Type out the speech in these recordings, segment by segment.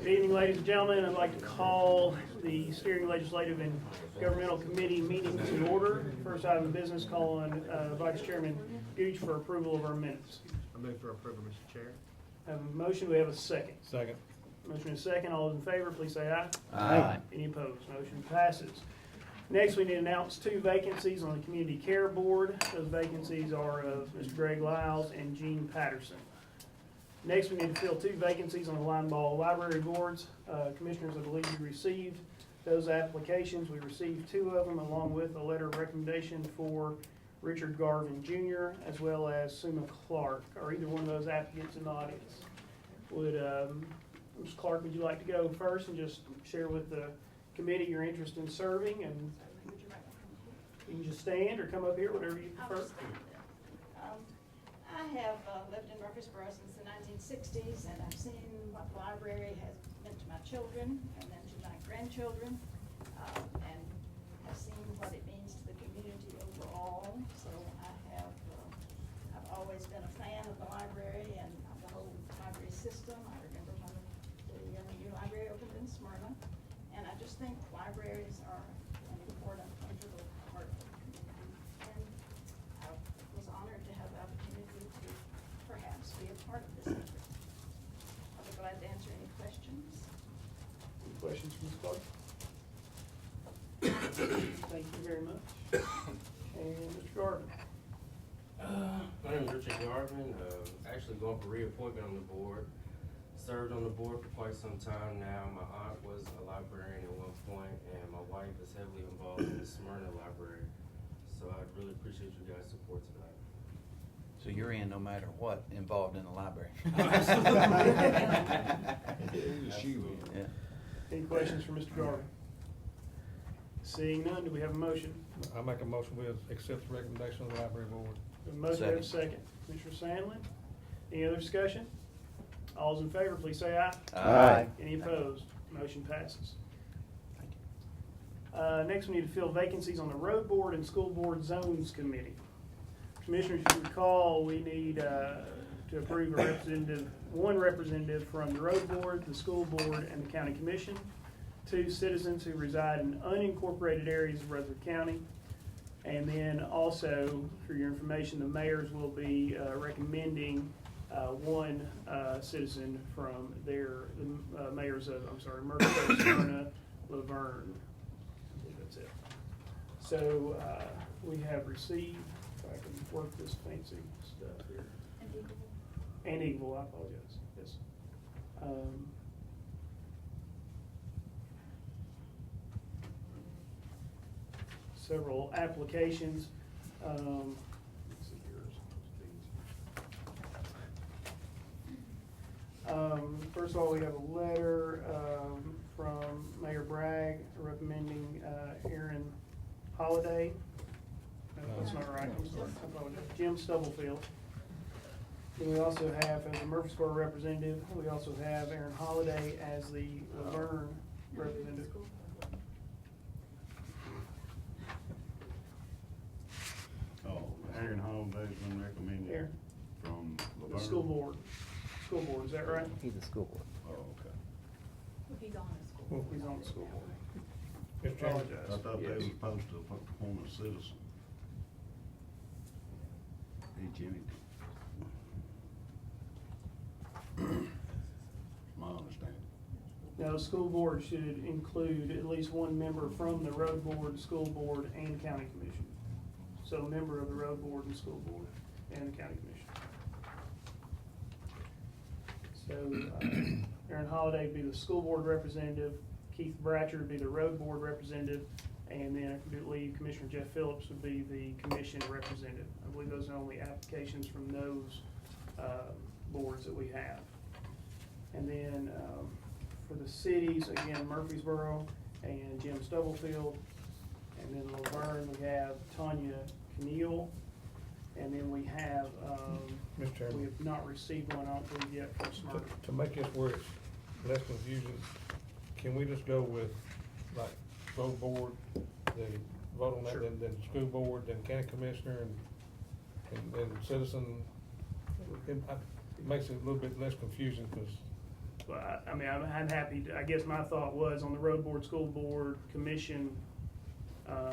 Good evening, ladies and gentlemen. I'd like to call the Steering Legislative and Governmental Committee meeting to order. First item of business, call on Vice Chairman Gooch for approval of our minutes. I move for approval, Mr. Chair. Have a motion, we have a second. Second. Motion is second, all those in favor, please say aye. Aye. Any opposed? Motion passes. Next, we need to announce 2 vacancies on the Community Care Board. Those vacancies are of Mr. Greg Lyles and Gene Patterson. Next, we need to fill 2 vacancies on the Line Ball Library Boards. Commissioners, I believe you received those applications. We received 2 of them along with a letter of recommendation for Richard Garvin Jr. as well as Suma Clark. Are either one of those applicants in the audience? Would, Ms. Clark, would you like to go first and just share with the committee your interest in serving? And you can just stand or come up here, whatever you prefer. I have lived in Murfreesboro since the 1960s, and I've seen what the library has meant to my children and then to my grandchildren, and have seen what it means to the community overall. So I've always been a fan of the library and the whole library system. I remember when the new library opened in Smyrna, and I just think libraries are an important, integral part of the community. And I was honored to have the opportunity to perhaps be a part of this effort. I'll be glad to answer any questions. Any questions from Ms. Clark? Thank you very much. And Mr. Garvin. My name is Richard Garvin, actually going for reappointment on the board. Served on the board for quite some time now. My aunt was a librarian at one point, and my wife is heavily involved in the Smyrna Library. So I'd really appreciate you guys' support tonight. So you're in no matter what involved in the library? Yeah. Any questions for Mr. Garvin? Seeing none, do we have a motion? I make a motion, we accept the recommendation of the library board. A motion, we have a second. Commissioner Sandlin, any other discussion? All those in favor, please say aye. Aye. Any opposed? Motion passes. Next, we need to fill vacancies on the Road Board and School Board Zones Committee. Commissioners, if you recall, we need to approve one representative from the Road Board, the School Board, and the County Commission. 2 citizens who reside in unincorporated areas of Rutherford County. And then also, for your information, the mayors will be recommending 1 citizen from the mayors of, Murfreesboro, Smyrna, Laverne. I think that's it. So we have received, if I can work this fancy stuff here. And Eagle, I apologize, yes. Several applications. Let's see here. First of all, we have a letter from Mayor Bragg recommending Aaron Holiday. No, that's not right. I'm sorry. I apologize. Jim Stubblefield. Then we also have, as a Murfreesboro representative, we also have Aaron Holiday as the Laverne representative. Oh, Aaron Holiday's been recommended Here. from The Laverne? school board. School board, is that right? He's the school board. Oh, okay. He's on the school. He's on the school board. Mr. Chairman, Apologize. I thought they Yes. was supposed to appoint a citizen. Hey, Jimmy. My understanding. Now, the school board should include at least 1 member from the road board, school board, and county commission. So a member of the road board and school board and the county commission. So Aaron Holiday would be the school board representative, Keith Bratcher would be the road board representative, and then I believe Commissioner Jeff Phillips would be the commission representative. I believe those are the only applications from those boards that we have. And then for the cities, again, Murfreesboro and Jim Stubblefield. And then Laverne, we have Tanya Keneal. And then we have, Mr. we Chairman, have not received one, I don't believe yet, from Smyrna. to make this where it's less confusing, can we just go with like road board, then vote on that, Sure. then school board, then county commissioner, and then citizen? It makes it a little bit less confusing, because But I mean, I'm happy, I guess my thought was on the road board, school board, commission, I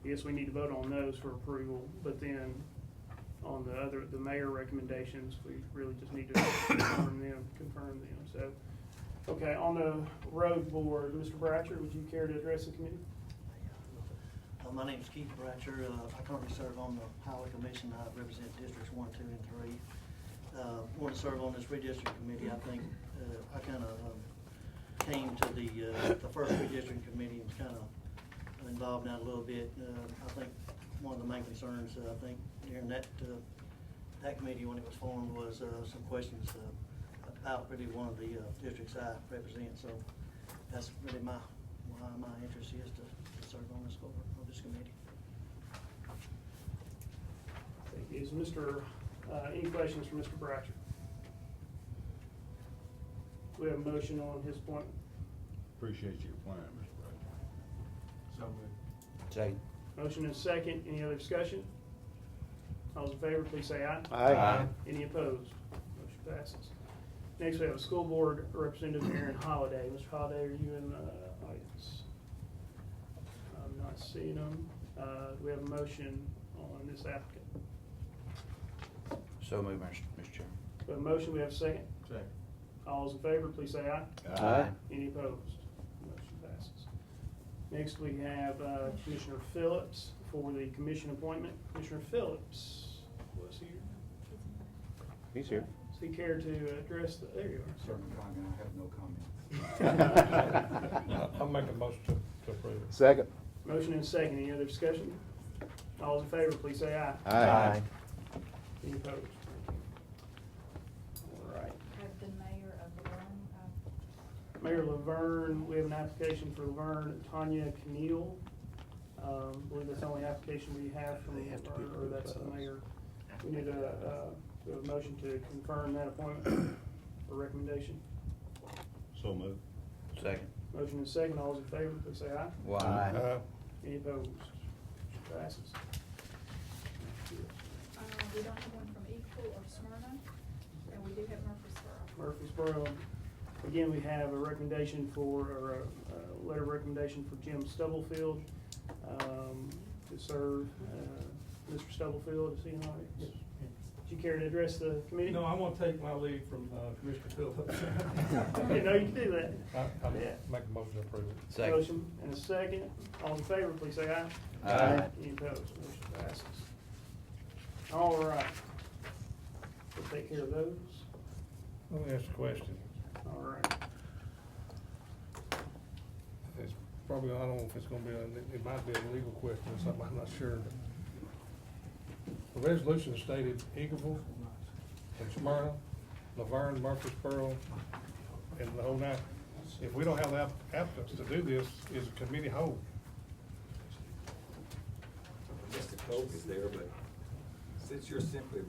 guess we need to vote on those for approval, but then on the mayor recommendations, we really just need to confirm them, so. Okay, on the road board, Mr. Bratcher, would you care to address the committee? My name is Keith Bratcher. I currently serve on the Highway Commission. I represent Districts 1, 2, and 3. Want to serve on this redistricting committee. I think I kind of came to the first redistricting committee and was kind of involved in that a little bit. I think one of the main concerns, I think, during that committee when it was formed was some questions about really one of the districts I represent. So that's really why my interest is to serve on this board, or this committee. Is any questions for Mr. Bratcher? We have a motion on his appointment. Appreciate your plan, Mr. Bratcher. So moved. Second. Motion is second. Any other discussion? All those in favor, please say aye. Aye. Any opposed? Motion passes. Next, we have a school board representative, Aaron Holiday. Mr. Holiday, are you in the audience? I'm not seeing him. Do we have a motion on this applicant? So moved, Mr. Chairman. We have a motion, we have a second. Second. All those in favor, please say aye. Aye. Any opposed? Motion passes. Next, we have Commissioner Phillips for the commission appointment. Commissioner Phillips was here. He's here. Does he care to address there you are, sir. I have no comment. I'll make a motion to approve it. Second. Motion and second. Any other discussion? All those in favor, please say aye. Aye. Any opposed? All right. Have the mayor of Laverne, Mayor Laverne, we have an application for Laverne Tanya Keneal. I believe that's the only application we have from They have to be Laverne, or that's the approved by us. mayor. We need a motion to confirm that appointment or recommendation. So moved. Second. Motion and second. All those in favor, please say aye. Aye. Any opposed? Motion passes. we don't have one from Eagle or Smyrna, and we do have Murfreesboro. Murfreesboro. Again, we have a recommendation or a letter of recommendation for Jim Stubblefield to serve. Mr. Stubblefield, is he in audience? Yes. Would you care to address the committee? No, I'm gonna take my lead from Commissioner Phillips. I didn't know you could do that. I'll Yeah. make a motion to approve it. Second. Motion and a second. All in favor, please say aye. Aye. Any opposed? Motion passes. All right. We'll take care of those. Let me ask a question. All right. It's probably, I don't know if it's gonna be, it might be a legal question or something, I'm not sure. The resolution stated Eagleville and Smyrna, Laverne, Murfreesboro, and the whole nine. If we don't have the applicants to do this, is a committee whole? Mr. Cope is there, but since you're simply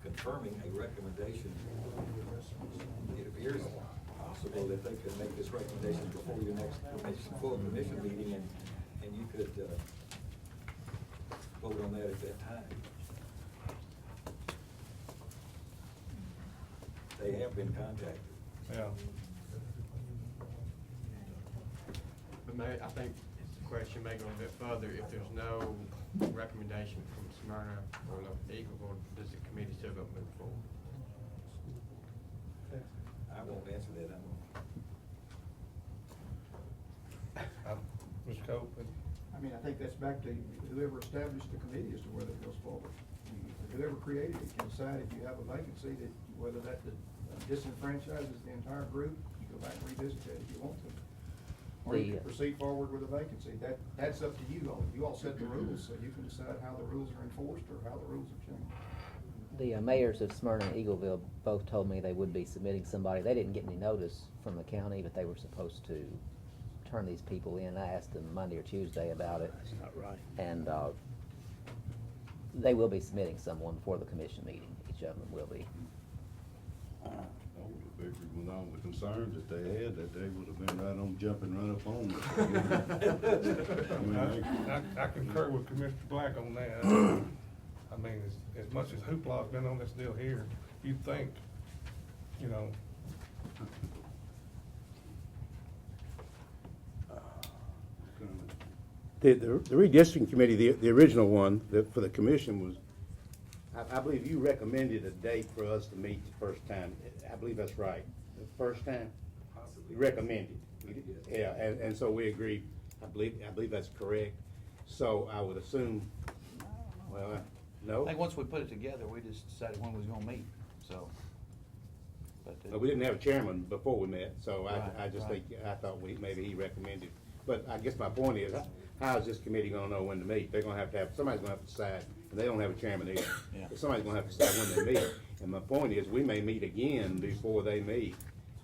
confirming a recommendation, it appears possible that they could make this recommendation before your next full commission meeting, and you could vote on that at that time. They have been contacted. Yeah. But I think the question may go a bit further. If there's no recommendation from Smyrna or Eagle, does the committee still go move forward? I won't answer that. Mr. Cope, I mean, I think that's back to whoever established the committee as to whether it goes forward. Whoever created it can decide if you have a vacancy that, whether that disenfranchises the entire group, you go back and revisit that if you want to. Or you can proceed forward with a vacancy. That's up to you all. You all set the rules, so you can decide how the rules are enforced or how the rules are changed. The mayors of Smyrna and Eagleville both told me they would be submitting somebody. They didn't get any notice from the county, but they were supposed to turn these people in. I asked them Monday or Tuesday about it. That's not right. And they will be submitting someone for the commission meeting. Each of them will be. I would have figured with all the concerns that they had, that they would have been right on jumping right up on it. I mean, I concur with Commissioner Black on that. I mean, as much as hoopla has been on this deal here, you'd think, you know, The redistricting committee, the original one, for the commission was, I believe you recommended a date for us to meet the first time. I believe that's right. The first time? Possibly. You recommended. Yes. Yeah, and so we agreed. I believe that's correct. So I would assume, well, no? I think once we put it together, we just decided when we was gonna meet, so. We didn't have a chairman before we met, so Right, I just right. think, I thought maybe he recommended. But I guess my point is, how is this committee gonna know when to meet? They're gonna have, somebody's gonna have to decide, and they don't have a chairman either. Yeah. Somebody's gonna have to decide when they meet. And my point is, we may meet again before they meet,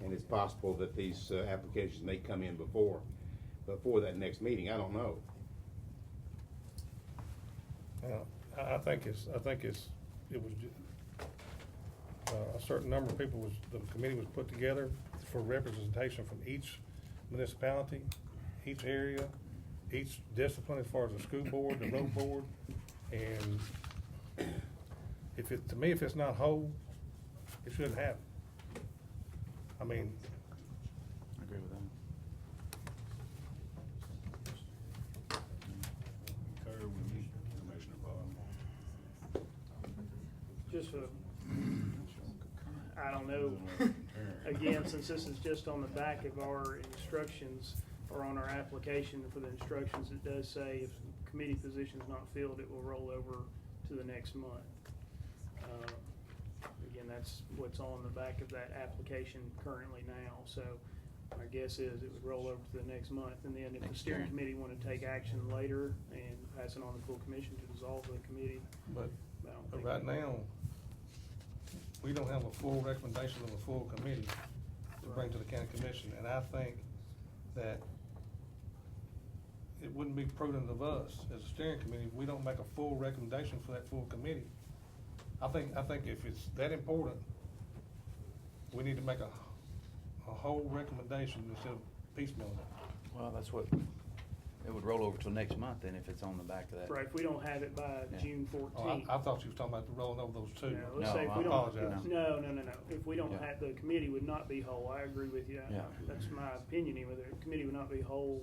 and it's possible that these applications may come in before that next meeting. I don't know. I think it was, a certain number of people the committee was put together for representation from each municipality, each area, each discipline as far as the school board, the road board, and to me, if it's not whole, it shouldn't happen. I mean, I agree with that. Commissioner Bob. Just I don't know, again, since this is just on the back of our instructions, or on our application for the instructions, it does say if committee position is not filled, it will roll over to the next month. Again, that's what's on the back of that application currently now, so my guess is it would roll over to the next month, and then if the Next steering year. committee want to take action later and pass it on to full commission to dissolve the committee, but I don't But think. right now, we don't have a full recommendation of a full committee to bring to the county commission, and I think that it wouldn't be prudent of us as a steering committee if we don't make a full recommendation for that full committee. I think if it's that important, we need to make a whole recommendation instead of piecemeal it. Well, that's what, it would roll over till next month then if it's on the back of that. Right, if we don't have it by Yeah. June Oh, 14th. I thought you was talking about rolling over those two. No, let's No, say if I we don't. apologize. No. If we don't Yeah. have, the committee would not be whole. I agree with you. Yeah. That's my opinion, whether the committee would not be whole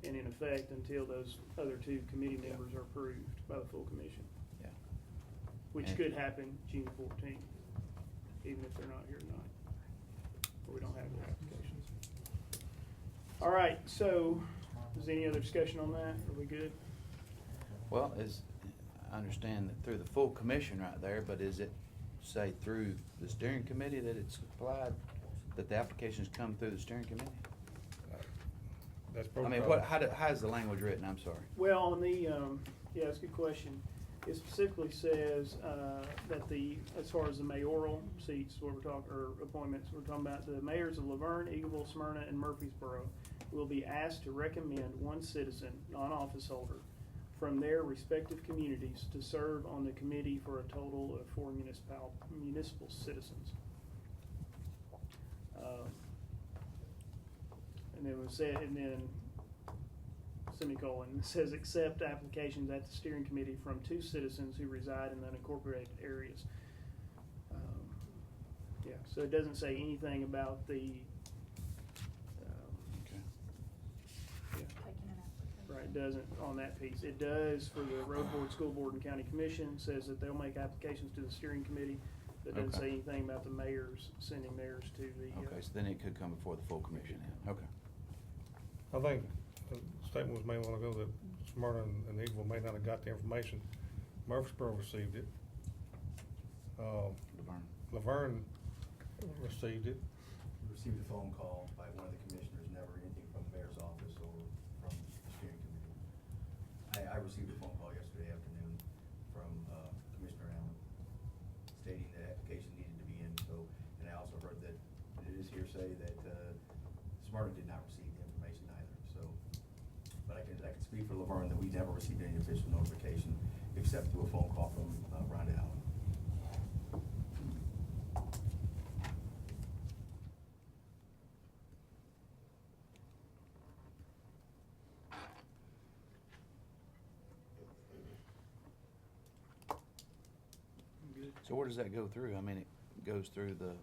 and in effect until those other two committee members are approved by the full commission, Yeah. which And- could happen June 14th, even if they're not here tonight, or we don't have their applications. All right, so is there any other discussion on that? Are we good? Well, I understand that through the full commission right there, but is it, say, through the steering committee that it's applied, that the applications come through the steering committee? That's I mean, protocol. how is the language written? I'm sorry. Well, on the, yeah, that's a good question. It specifically says that as far as the mayoral seats, what we're talking, or appointments, we're talking about the mayors of Laverne, Eagleville, Smyrna, and Murfreesboro will be asked to recommend one citizen, non-office holder, from their respective communities to serve on the committee for a total of 4 municipal citizens. And then semicolon, it says accept applications at the steering committee from 2 citizens who reside in unincorporated areas. Yeah, so it doesn't say anything about the, Okay. right, it doesn't on that piece. It does for the road board, school board, and county commission, says that they'll make applications to the steering committee. That doesn't Okay. say anything about the mayors, sending mayors to the. Okay, so then it could come before the full commission then. Okay. I think a statement was made a while ago that Smyrna and Eagleville may not have got the information. Murfreesboro received it. Laverne. Laverne received it. Received a phone call by one of the commissioners, never anything from the mayor's office or from the steering committee. I received a phone call yesterday afternoon from Commissioner Allen stating that application needed to be in, so, and I also heard that it is hearsay that Smyrna did not receive the information either, so. But I can speak for Laverne that we never received any official notification except through a phone call from Rhonda Allen. So where does that go through? I mean, it goes through the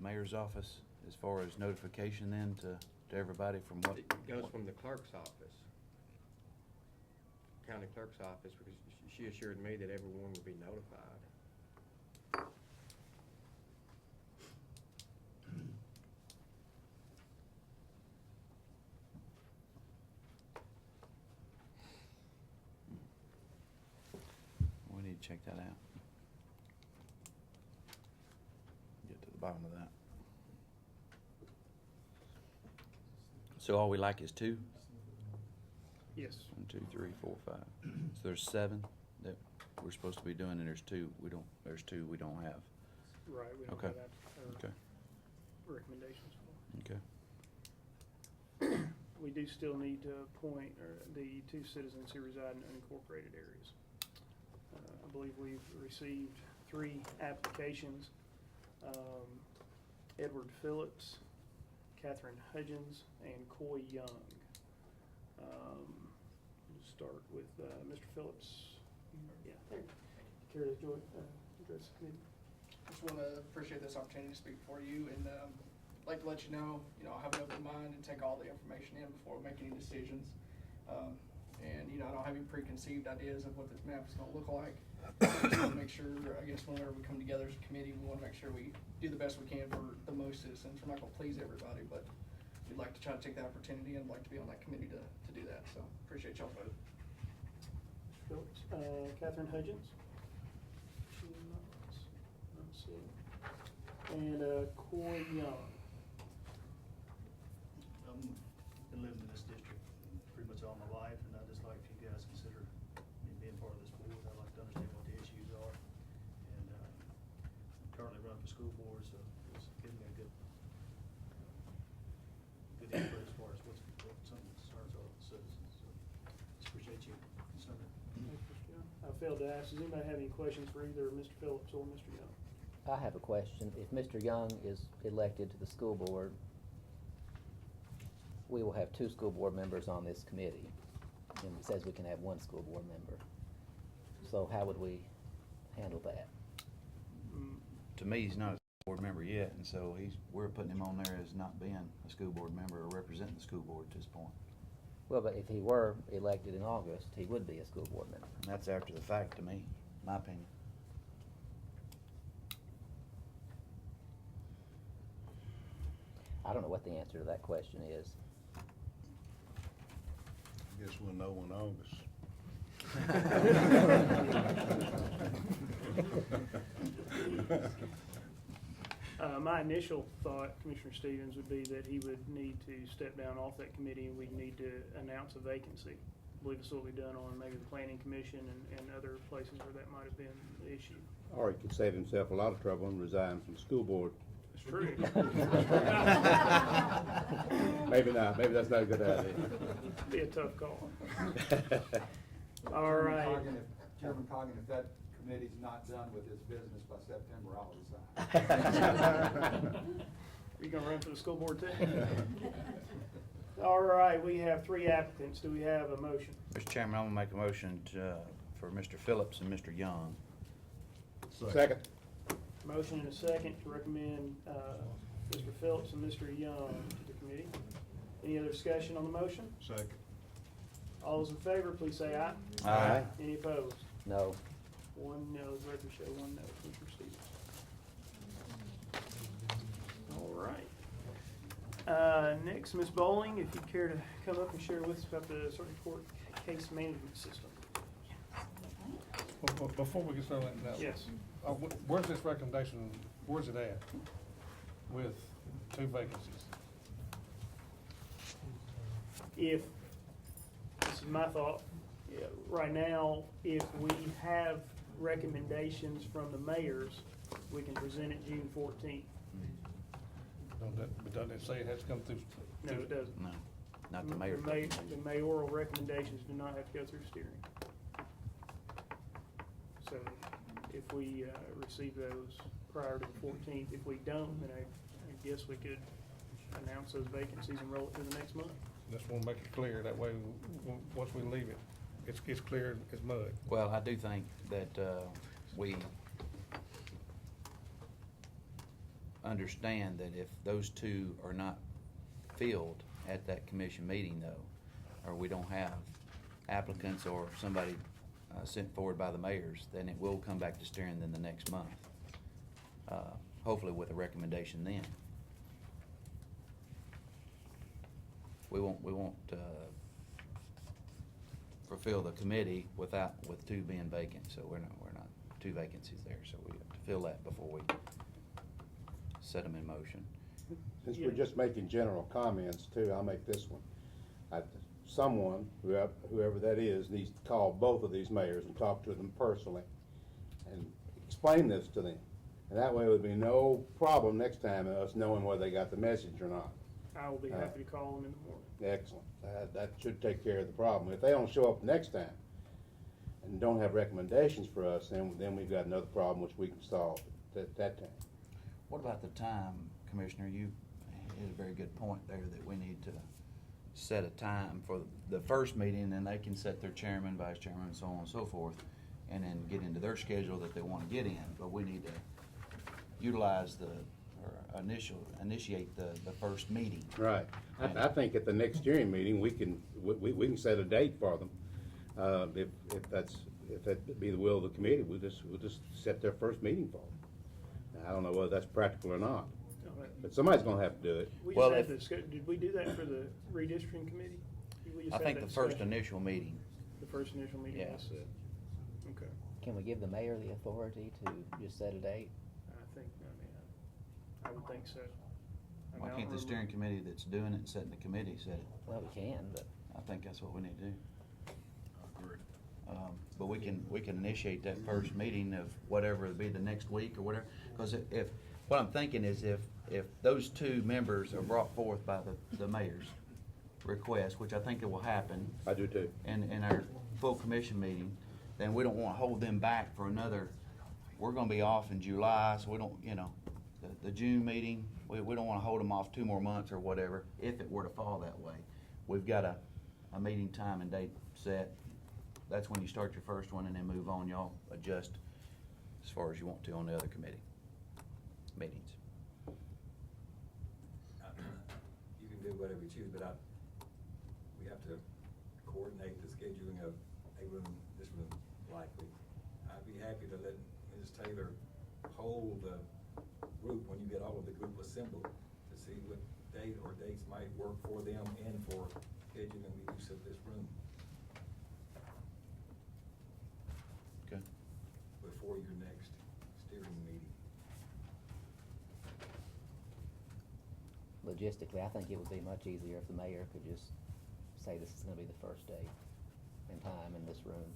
mayor's office as far as notification then to everybody from what? It goes from the clerk's office, county clerk's office, because she assured me that everyone would be notified. We need to check that out. Get to the bottom of that. So all we like is 2? Yes. 1, 2, 3, 4, 5. So there's 7 that we're supposed to be doing, and there's 2 there's 2 we don't have. Right, we don't Okay. have that, Okay. recommendations for. Okay. We do still need to appoint the 2 citizens who reside in unincorporated areas. I believe we've received 3 applications. Edward Phillips, Catherine Hudgens, and Coy Young. We'll start with Mr. Phillips. Yeah, there. Care to address the committee? Just want to appreciate this opportunity to speak for you, and like to let you know, I have an open mind and take all the information in before we make any decisions. And I don't have any preconceived ideas of what this map is going to look like. Just want to make sure, I guess, whenever we come together as a committee, we want to make sure we do the best we can for the most citizens. We're not going to please everybody, but we'd like to try to take the opportunity and like to be on that committee to do that. So appreciate y'all's vote. Phillips. Catherine Hudgens. She nods. Let's see. And Coy Young. Been living in this district pretty much all my life, and I'd just like if you guys consider me being part of this board. I'd like to understand what the issues are. And I'm currently running for school board, so it's giving me a good input as far as what some of the concerns are of the citizens. So just appreciate you considering. Thanks, Mr. Young. I failed to ask, does anybody have any questions for either Mr. Phillips or Mr. Young? I have a question. If Mr. Young is elected to the school board, we will have 2 school board members on this committee, and it says we can have 1 school board member. So how would we handle that? To me, he's not a school board member yet, and so we're putting him on there as not being a school board member or representing the school board at this point. Well, but if he were elected in August, he would be a school board member. And that's after the fact to me, my opinion. I don't know what the answer to that question is. I guess we'll know in August. My initial thought, Commissioner Stevens, would be that he would need to step down off that committee, and we'd need to announce a vacancy. I believe this will be done on maybe the Planning Commission and other places where that might have been the issue. Or he could save himself a lot of trouble and resign from the school board. It's true. Maybe not, maybe that's not a good idea. Be a tough call. All right. Chairman Coggin, if that committee's not done with its business by September, I'll resign. You gonna run for the school board too? All right, we have 3 applicants. Do we have a motion? Mr. Chairman, I'm gonna make a motion for Mr. Phillips and Mr. Young. Second. Motion and a second to recommend Mr. Phillips and Mr. Young to the committee. Any other discussion on the motion? Second. All those in favor, please say aye. Aye. Any opposed? No. 1 no, the record show 1 no, Commissioner Stevens. All right. Next, Ms. Bowling, if you'd care to come up and share with us about the circuit court case management system. Before we get started on that. Yes. Where's this recommendation, where's it at with 2 vacancies? If, this is my thought, right now, if we have recommendations from the mayors, we can present it June 14th. But doesn't it say it has to come through? No, it doesn't. No, not the mayor. The mayoral recommendations do not have to go through steering. So if we receive those prior to the 14th, if we don't, then I guess we could announce those vacancies and roll it through the next month. Just want to make it clear, that way, once we leave it, it's clear as mud. Well, I do think that we understand that if those two are not filled at that commission meeting though, or we don't have applicants or somebody sent forward by the mayors, then it will come back to steering then the next month. Hopefully with a recommendation then. We won't fulfill the committee with two being vacant, so we're not two vacancies there, so we have to fill that before we set them in motion. Since we're just making general comments too, I'll make this one. Someone, whoever that is, needs to call both of these mayors and talk to them personally and explain this to them. And that way there would be no problem next time of us knowing whether they got the message or not. I will be happy to call them in the morning. Excellent. That should take care of the problem. If they don't show up next time and don't have recommendations for us, then we've got another problem which we can solve at that time. What about the time, Commissioner? You hit a very good point there that we need to set a time for the first meeting, and they can set their chairman, vice chairman, and so on and so forth, and then get into their schedule that they want to get in. But we need to utilize initiate the first meeting. Right. I think at the next steering meeting, we can set a date for them. If that be the will of the committee, we'll just set their first meeting for them. I don't know whether that's practical or not, but somebody's gonna have to do it. We just had to, did we do that for the redistricting committee? We just I had think that the first discussion? initial meeting. The first initial meeting Yeah. was set. Okay. Can we give the mayor the authority to just set a date? I would think so. I Why don't can't the remember- steering committee that's doing it and setting the committee set it? Well, we can, but I think that's what we need to do. But we can initiate that first meeting of whatever it'll be the next week or whatever. Because if what I'm thinking is if those two members are brought forth by the mayor's request, which I think it will happen. I do too. In our full commission meeting, then we don't want to hold them back for another. We're going to be off in July, so we don't, the June meeting, we don't want to hold them off 2 more months or whatever, if it were to fall that way. We've got a meeting time and date set. That's when you start your first one and then move on. Y'all adjust as far as you want to on the other committee meetings. You can do whatever you choose, but we have to coordinate the scheduling of this room likely. I'd be happy to let Mrs. Taylor hold the group when you get all of the group assembled to see what date or dates might work for them and for scheduling the use of this room. Okay. Before your next steering meeting. logistically, I think it would be much easier if the mayor could just say this is gonna be the first date and time in this room.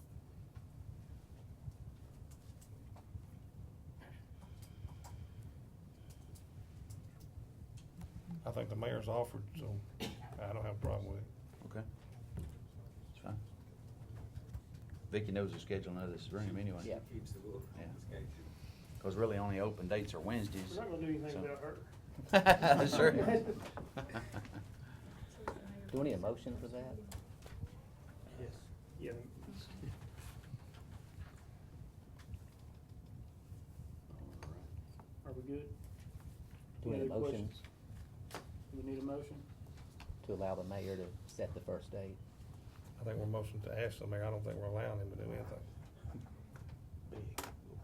I think the mayor's offered, so I don't have a problem with it. Okay. It's fine. Vicky knows the scheduling of this room anyway. Yeah. Keeps the book on the schedule. Because really only open dates are Wednesdays. We're not gonna do anything so- without her. That's right. Do we need a motion for that? Yes. Yeah. Are we good? Do we need a Any other motion questions? Do we need a motion? to allow the mayor to set the first date? I think we're motioning to ask the mayor, I don't think we're allowing him to do anything.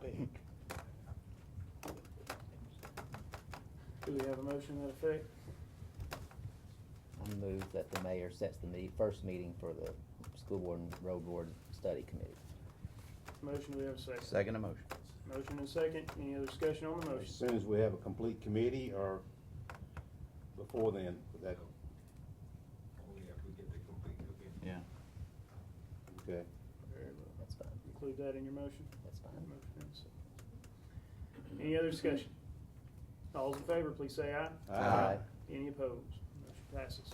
Big. Do we have a motion to that effect? I move that the mayor sets the first meeting for the school board and road board study committee. Motion, do we have a second? Second emotion. Motion and second. Any other discussion on the As motion? soon as we have a complete committee or before then, would that, Only after we get the complete committee. Yeah. okay. Very well. That's fine. Include that in your motion? That's fine. Motion and second. Any other discussion? All those in favor, please say aye. Aye. Any opposed? Motion passes.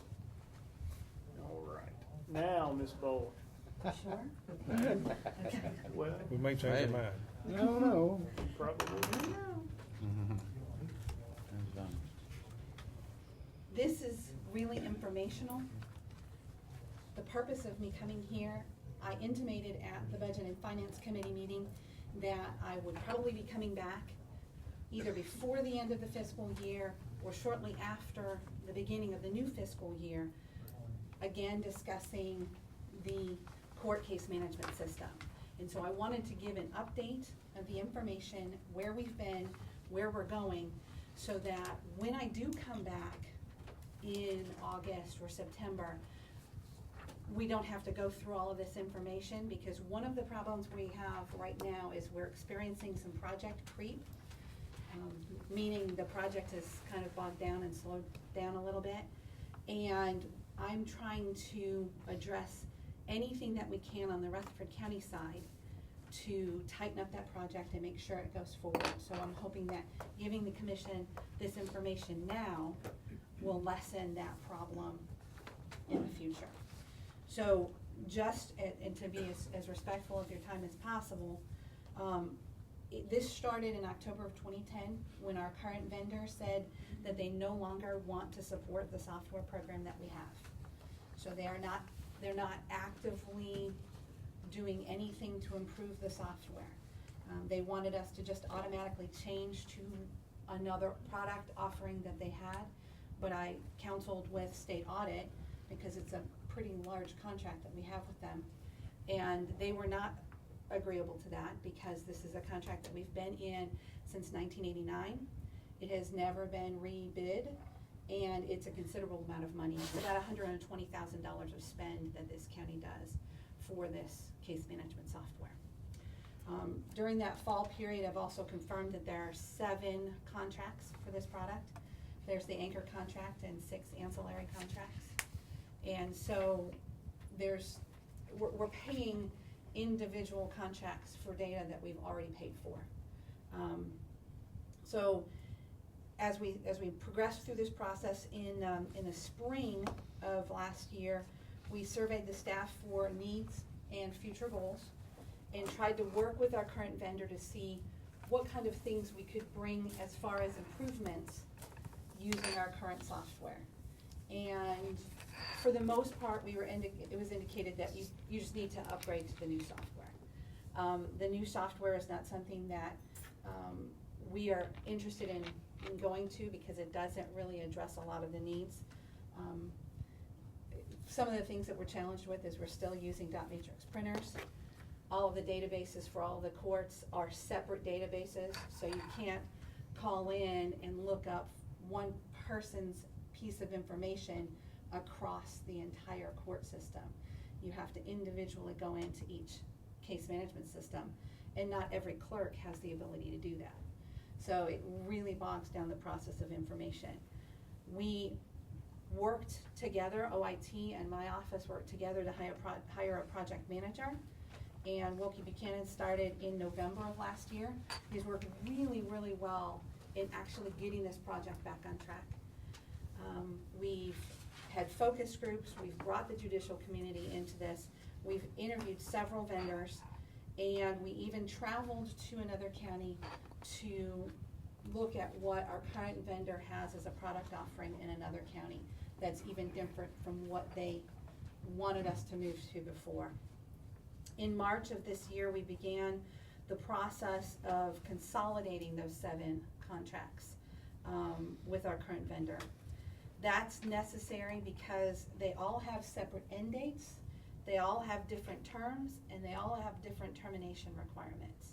All right. Now, Ms. Bowl. Sure? Well, We may change our Maybe. mind. No. probably. This is really informational. The purpose of me coming here, I intimated at the Budget and Finance Committee meeting that I would probably be coming back either before the end of the fiscal year or shortly after the beginning of the new fiscal year, again discussing the court case management system. And so I wanted to give an update of the information, where we've been, where we're going, so that when I do come back in August or September, we don't have to go through all of this information, because one of the problems we have right now is we're experiencing some project creep, meaning the project is kind of bogged down and slowed down a little bit. And I'm trying to address anything that we can on the Rutherford County side to tighten up that project and make sure it goes forward. So I'm hoping that giving the commission this information now will lessen that problem in the future. So just, and to be as respectful of your time as possible, this started in October of 2010 when our current vendor said that they no longer want to support the software program that we have. So they're not actively doing anything to improve the software. They wanted us to just automatically change to another product offering that they had, but I counseled with State Audit, because it's a pretty large contract that we have with them, and they were not agreeable to that, because this is a contract that we've been in since 1989. It has never been rebid, and it's a considerable amount of money. It's about $120,000 of spend that this county does for this case management software. During that fall period, I've also confirmed that there are 7 contracts for this product. There's the anchor contract and 6 ancillary contracts. And so we're paying individual contracts for data that we've already paid for. So as we progress through this process in the spring of last year, we surveyed the staff for needs and future goals and tried to work with our current vendor to see what kind of things we could bring as far as improvements using our current software. And for the most part, it was indicated that you just need to upgrade to the new software. The new software is not something that we are interested in going to, because it doesn't really address a lot of the needs. Some of the things that we're challenged with is we're still using dot matrix printers. All of the databases for all of the courts are separate databases, so you can't call in and look up one person's piece of information across the entire court system. You have to individually go into each case management system, and not every clerk has the ability to do that. So it really bogs down the process of information. We worked together, OIT and my office worked together to hire a project manager, and Wilkie Buchanan started in November of last year. He's worked really, really well in actually getting this project back on track. We've had focus groups, we've brought the judicial community into this, we've interviewed several vendors, and we even traveled to another county to look at what our current vendor has as a product offering in another county that's even different from what they wanted us to move to before. In March of this year, we began the process of consolidating those 7 contracts with our current vendor. That's necessary because they all have separate end dates, they all have different terms, and they all have different termination requirements.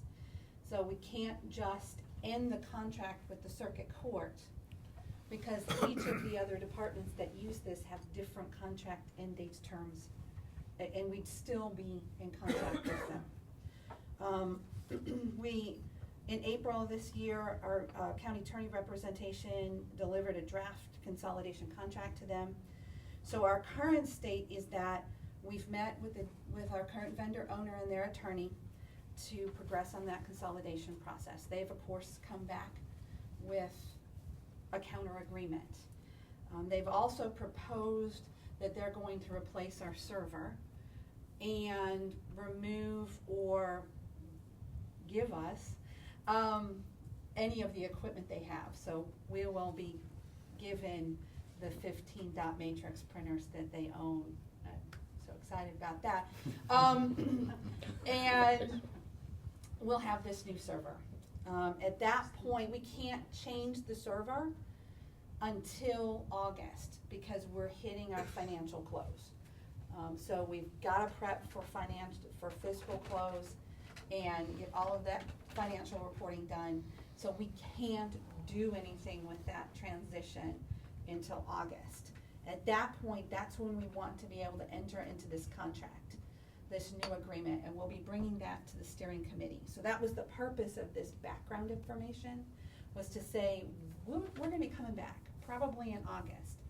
So we can't just end the contract with the circuit court, because each of the other departments that use this have different contract end dates terms, and we'd still be in contact with them. In April of this year, our county attorney representation delivered a draft consolidation contract to them. So our current state is that we've met with our current vendor owner and their attorney to progress on that consolidation process. They've of course come back with a counter agreement. They've also proposed that they're going to replace our server and remove or give us any of the equipment they have. So we will be given the 15 dot matrix printers that they own. I'm so excited about that. And we'll have this new server. At that point, we can't change the server until August because we're hitting our financial close. So we've got to prep for fiscal close and get all of that financial reporting done. So we can't do anything with that transition until August. At that point, that's when we want to be able to enter into this contract, this new agreement, and we'll be bringing that to the steering committee. So that was the purpose of this background information, was to say, we're gonna be coming back, probably in August,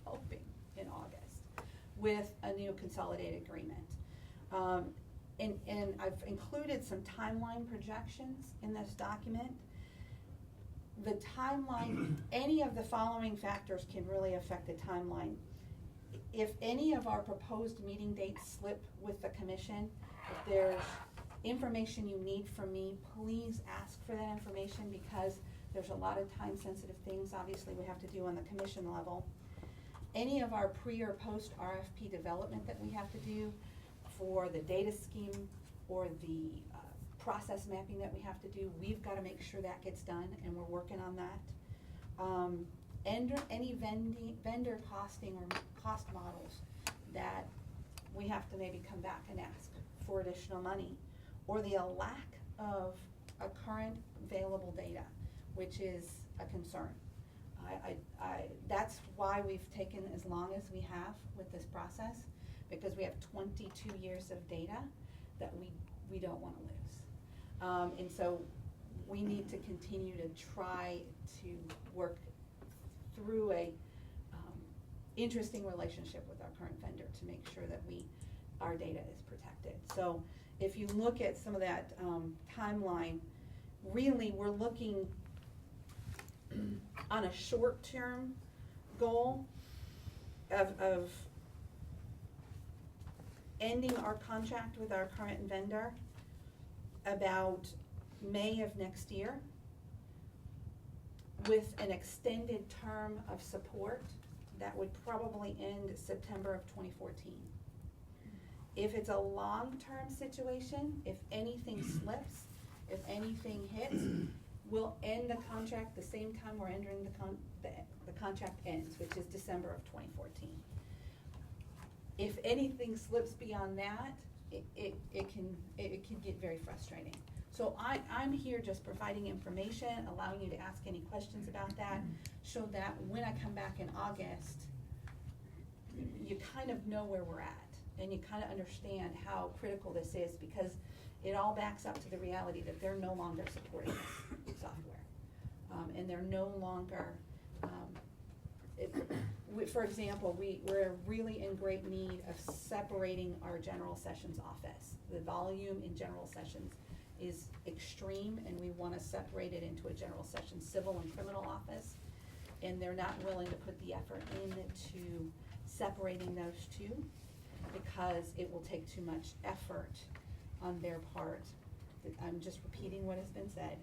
hoping in August, with a new consolidated agreement. And I've included some timeline projections in this document. The timeline, any of the following factors can really affect the timeline. If any of our proposed meeting dates slip with the commission, if there's information you need from me, please ask for that information, because there's a lot of time-sensitive things, obviously, we have to do on the commission level. Any of our pre or post RFP development that we have to do for the data scheme or the process mapping that we have to do, we've got to make sure that gets done, and we're working on that. Any vendor costing or cost models that we have to maybe come back and ask for additional money, or the lack of a current available data, which is a concern. That's why we've taken as long as we have with this process, because we have 22 years of data that we don't want to lose. And so we need to continue to try to work through a interesting relationship with our current vendor to make sure that our data is protected. So if you look at some of that timeline, really we're looking on a short-term goal of ending our contract with our current vendor about May of next year, with an extended term of support that would probably end September of 2014. If it's a long-term situation, if anything slips, if anything hits, we'll end the contract the same time we're entering the contract ends, which is December of 2014. If anything slips beyond that, it can get very frustrating. So I'm here just providing information, allowing you to ask any questions about that, so that when I come back in August, you kind of know where we're at, and you kind of understand how critical this is, because it all backs up to the reality that they're no longer supporting this software. And they're no longer, for example, we're really in great need of separating our general sessions office. The volume in general sessions is extreme, and we want to separate it into a general sessions civil and criminal office, and they're not willing to put the effort into separating those two, because it will take too much effort on their part. I'm just repeating what has been said,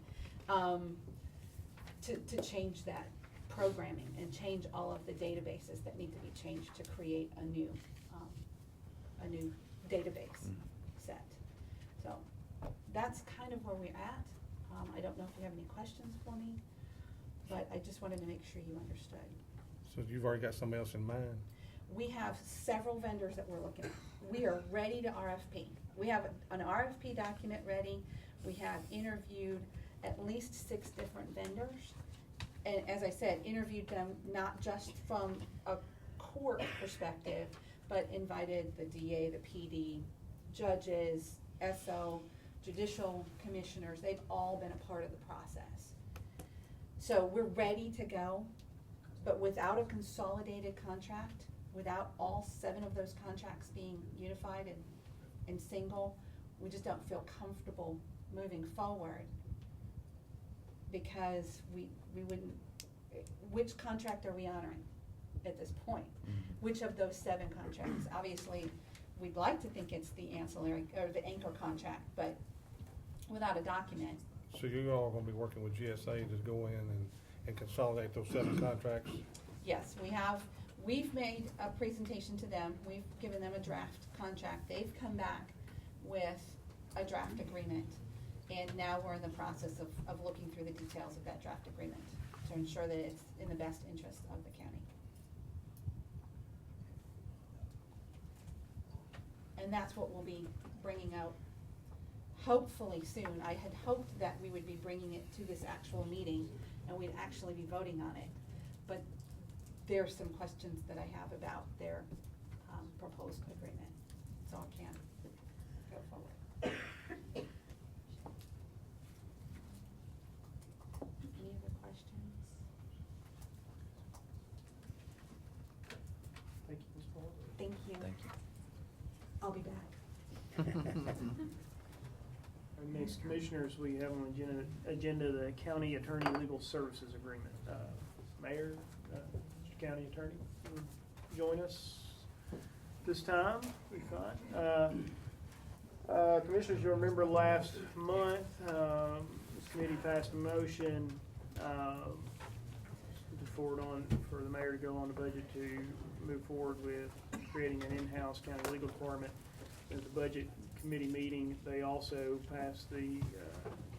to change that programming and change all of the databases that need to be changed to create a new database set. So that's kind of where we're at. I don't know if you have any questions for me, but I just wanted to make sure you understood. So you've already got somebody else in mind? We have several vendors that we're looking at. We are ready to RFP. We have an RFP document ready. We have interviewed at least 6 different vendors. And as I said, interviewed them not just from a court perspective, but invited the DA, the PD, judges, SO, judicial commissioners. They've all been a part of the process. So we're ready to go, but without a consolidated contract, without all 7 of those contracts being unified and single, we just don't feel comfortable moving forward, because we wouldn't, which contract are we honoring at this point? Which of those 7 contracts? Obviously, we'd like to think it's the ancillary, or the anchor contract, but without a document. So you're all gonna be working with GSA to go in and consolidate those 7 contracts? Yes, we've made a presentation to them. We've given them a draft contract. They've come back with a draft agreement. And now we're in the process of looking through the details of that draft agreement to ensure that it's in the best interest of the county. And that's what we'll be bringing out hopefully soon. I had hoped that we would be bringing it to this actual meeting and we'd actually be voting on it. But there's some questions that I have about their proposed agreement, so I can't go forward. Any other questions? Thank you, Ms. Paul. Thank you. Thank you. I'll be back. Our next, commissioners, we have on agenda the county attorney legal services agreement. Mayor, Mr. County Attorney, join us this time. Be fine. Commissioners, you'll remember last month, this committee passed a motion for the mayor to go on the budget to move forward with creating an in-house county legal department. At the budget committee meeting, they also passed the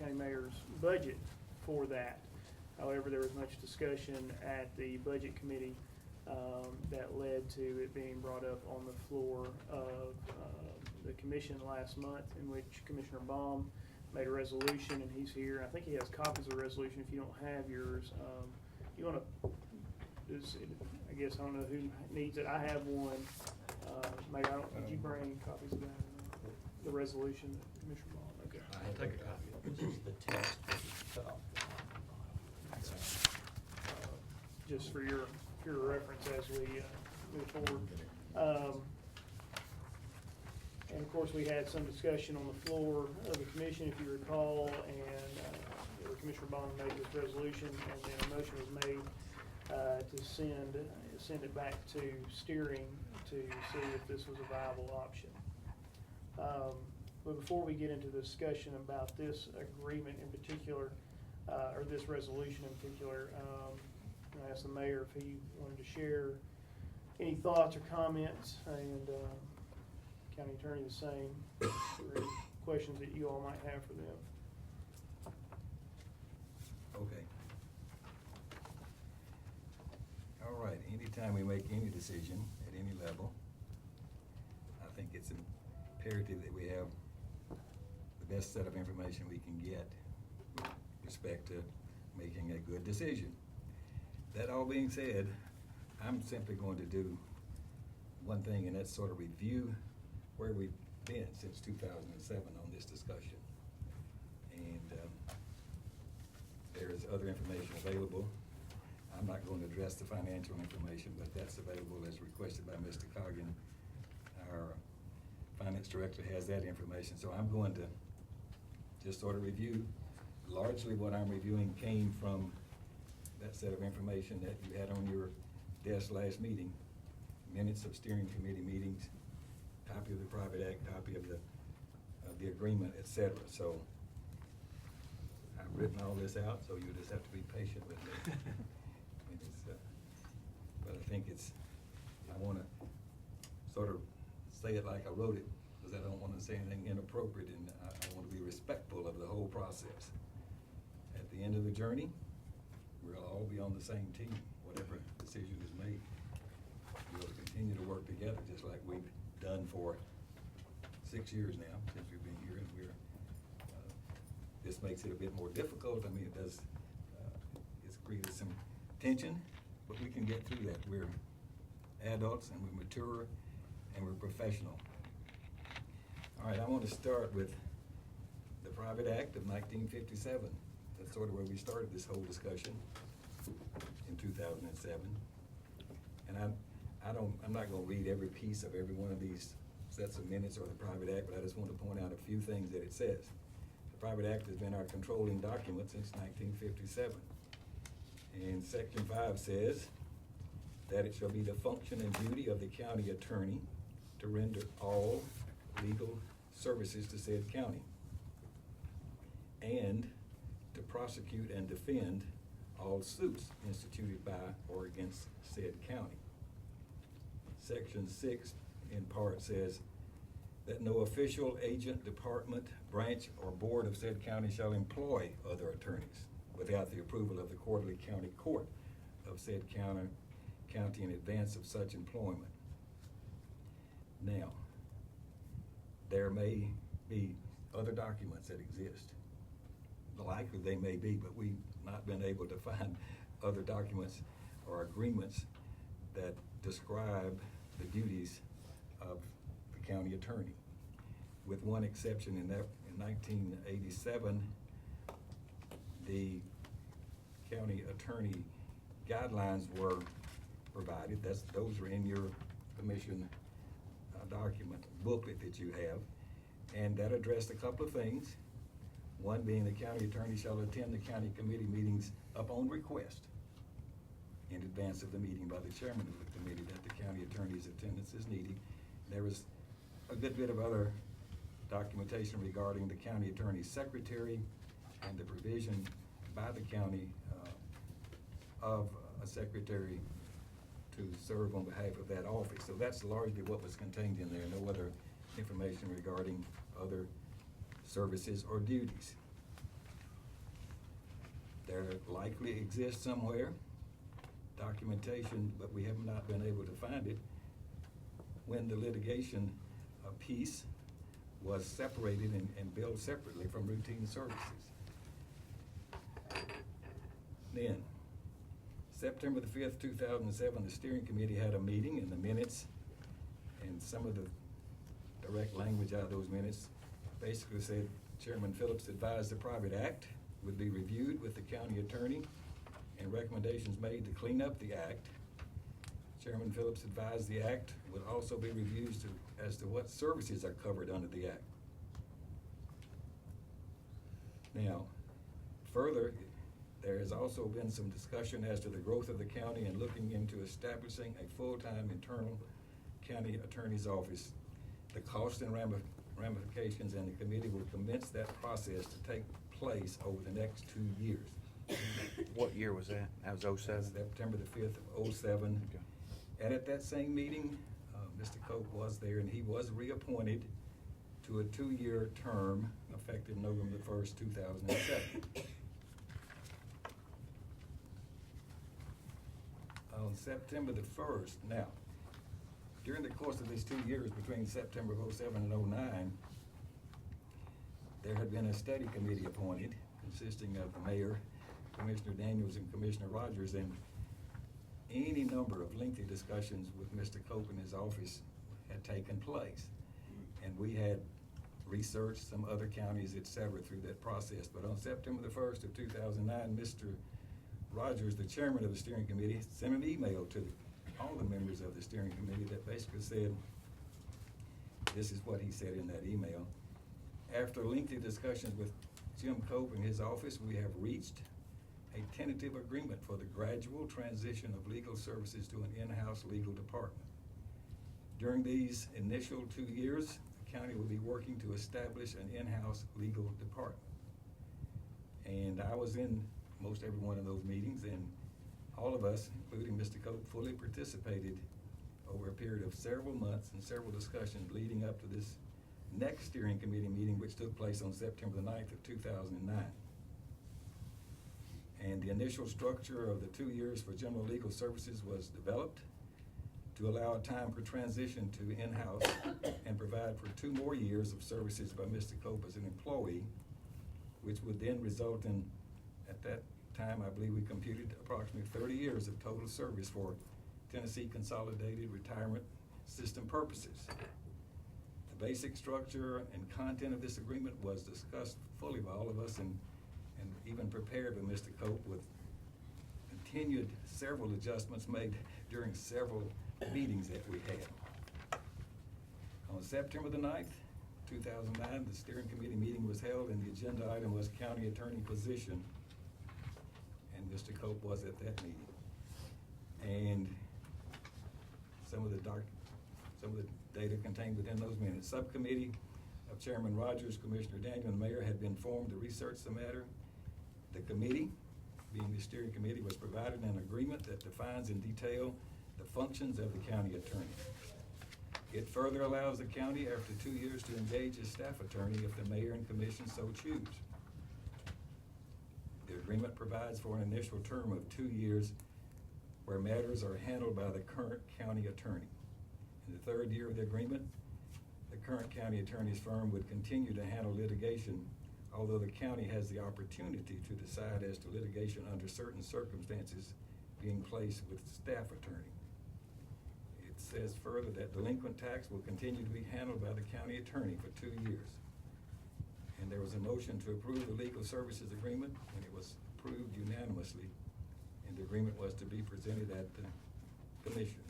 county mayor's budget for that. However, there was much discussion at the budget committee that led to it being brought up on the floor of the commission last month, in which Commissioner Baum made a resolution, and he's here. I think he has copies of the resolution. If you don't have yours, you want to, I guess, I don't know who needs it. I have one. Mayor, did you bring copies of that? The resolution, Commissioner Baum? Okay. I'll take a copy. This is the text. Just for your reference as we move forward. And of course, we had some discussion on the floor of the commission, if you recall, and Commissioner Bond made this resolution, and then a motion was made to send it back to steering to see if this was a viable option. But before we get into the discussion about this agreement in particular, or this resolution in particular, I asked the mayor if he wanted to share any thoughts or comments, and county attorney the same, or any questions that you all might have for them. Okay. All right, anytime we make any decision at any level, I think it's imperative that we have the best set of information we can get with respect to making a good decision. That all being said, I'm simply going to do one thing, and that's sort of review where we've been since 2007 on this discussion. And there's other information available. I'm not going to address the financial information, but that's available as requested by Mr. Coggin. Our finance director has that information, so I'm going to just sort of review. Largely what I'm reviewing came from that set of information that you had on your desk last meeting, minutes of steering committee meetings, copy of the private act, copy of the agreement, etc. So I've written all this out, so you just have to be patient with me. But I think I want to sort of say it like I wrote it, because I don't want to say anything inappropriate, and I want to be respectful of the whole process. At the end of the journey, we'll all be on the same team, whatever decision is made. We'll continue to work together, just like we've done for 6 years now, since we've been here, and this makes it a bit more difficult. I mean, it does, it's created some tension, but we can get through that. We're adults, and we're mature, and we're professional. All right, I want to start with the Private Act of 1957. That's sort of where we started this whole discussion in 2007. And I'm not going to read every piece of every one of these sets of minutes or the Private Act, but I just want to point out a few things that it says. The Private Act has been our controlling document since 1957. And Section 5 says that it shall be the function and duty of the county attorney to render all legal services to said county, and to prosecute and defend all suits instituted by or against said county. Section 6 in part says that no official, agent, department, branch, or board of said county shall employ other attorneys without the approval of the quarterly county court of said county in advance of such employment. Now, there may be other documents that exist. Likely they may be, but we've not been able to find other documents or agreements that describe the duties of the county attorney. With one exception, in 1987, the county attorney guidelines were provided. Those are in your commission document booklet that you have, and that addressed a couple of things. One being the county attorney shall attend the county committee meetings upon request in advance of the meeting by the chairman of the committee that the county attorney's attendance is needed. There was a good bit of other documentation regarding the county attorney's secretary and the provision by the county of a secretary to serve on behalf of that office. So that's largely what was contained in there. No other information regarding other services or duties. There likely exists somewhere documentation, but we have not been able to find it, when the litigation piece was separated and billed separately from routine services. Then, September the 5th, 2007, the steering committee had a meeting, in the minutes, and some of the direct language out of those minutes basically said Chairman Phillips advised the private act would be reviewed with the county attorney and recommendations made to clean up the act. Chairman Phillips advised the act would also be reviewed as to what services are covered under the act. Now, further, there has also been some discussion as to the growth of the county and looking into establishing a full-time internal county attorney's office. The cost and ramifications, and the committee will commence that process to take place over the next 2 years. What year was that? That was 07? September the 5th of 07. Okay. And at that same meeting, Mr. Cope was there, and he was reappointed to a 2-year term effective November the 1st, 2007. On September the 1st, now, during the course of these 2 years between September of 07 and 09, there had been a study committee appointed consisting of the mayor, Commissioner Daniels, and Commissioner Rogers, and any number of lengthy discussions with Mr. Cope and his office had taken place. And we had researched some other counties, et cetera, through that process. But on September the 1st of 2009, Mr. Rogers, the chairman of the steering committee, sent an email to all the members of the steering committee that basically said, this is what he said in that email: after lengthy discussions with Jim Cope and his office, we have reached a tentative agreement for the gradual transition of legal services to an in-house legal department. During these initial 2 years, the county will be working to establish an in-house legal department. And I was in most every one of those meetings, and all of us, including Mr. Cope, fully participated over a period of several months and several discussions leading up to this next steering committee meeting, which took place on September the 9th of 2009. And the initial structure of the 2 years for general legal services was developed to allow a time for transition to in-house and provide for 2 more years of services by Mr. Cope as an employee, which would then result in, at that time, I believe we computed approximately 30 years of total service for Tennessee Consolidated Retirement System purposes. The basic structure and content of this agreement was discussed fully by all of us and even prepared by Mr. Cope, with continued several adjustments made during several meetings that we had. On September the 9th, 2009, the steering committee meeting was held, and the agenda item was county attorney position, and Mr. Cope was at that meeting. And some of the data contained within those minutes. Subcommittee of Chairman Rogers, Commissioner Daniel, and Mayor had been formed to research the matter. The committee, being the steering committee, was provided an agreement that defines in detail the functions of the county attorney. It further allows the county after 2 years to engage a staff attorney if the mayor and commission so choose. The agreement provides for an initial term of 2 years where matters are handled by the current county attorney. In the third year of the agreement, the current county attorney's firm would continue to handle litigation, although the county has the opportunity to decide as to litigation under certain circumstances being placed with staff attorney. It says further that delinquent tax will continue to be handled by the county attorney for 2 years. And there was a motion to approve the legal services agreement, and it was approved unanimously, and the agreement was to be presented at the commission.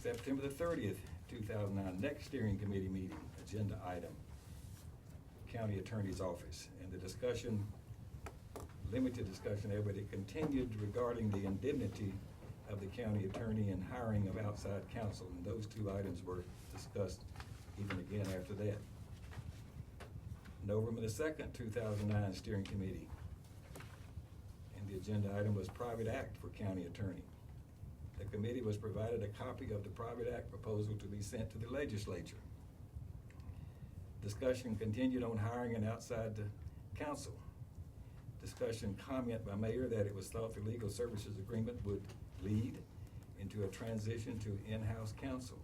September the 30th, 2009, next steering committee meeting, agenda item, county attorney's office, and the discussion, limited discussion there, but it continued regarding the indemnity of the county attorney and hiring of outside counsel, and those two items were discussed even again after that. November the 2nd, 2009, steering committee, and the agenda item was private act for county attorney. The committee was provided a copy of the private act proposal to be sent to the legislature. Discussion continued on hiring an outside counsel. Discussion comment by mayor that it was thought the legal services agreement would lead into a transition to in-house counsel.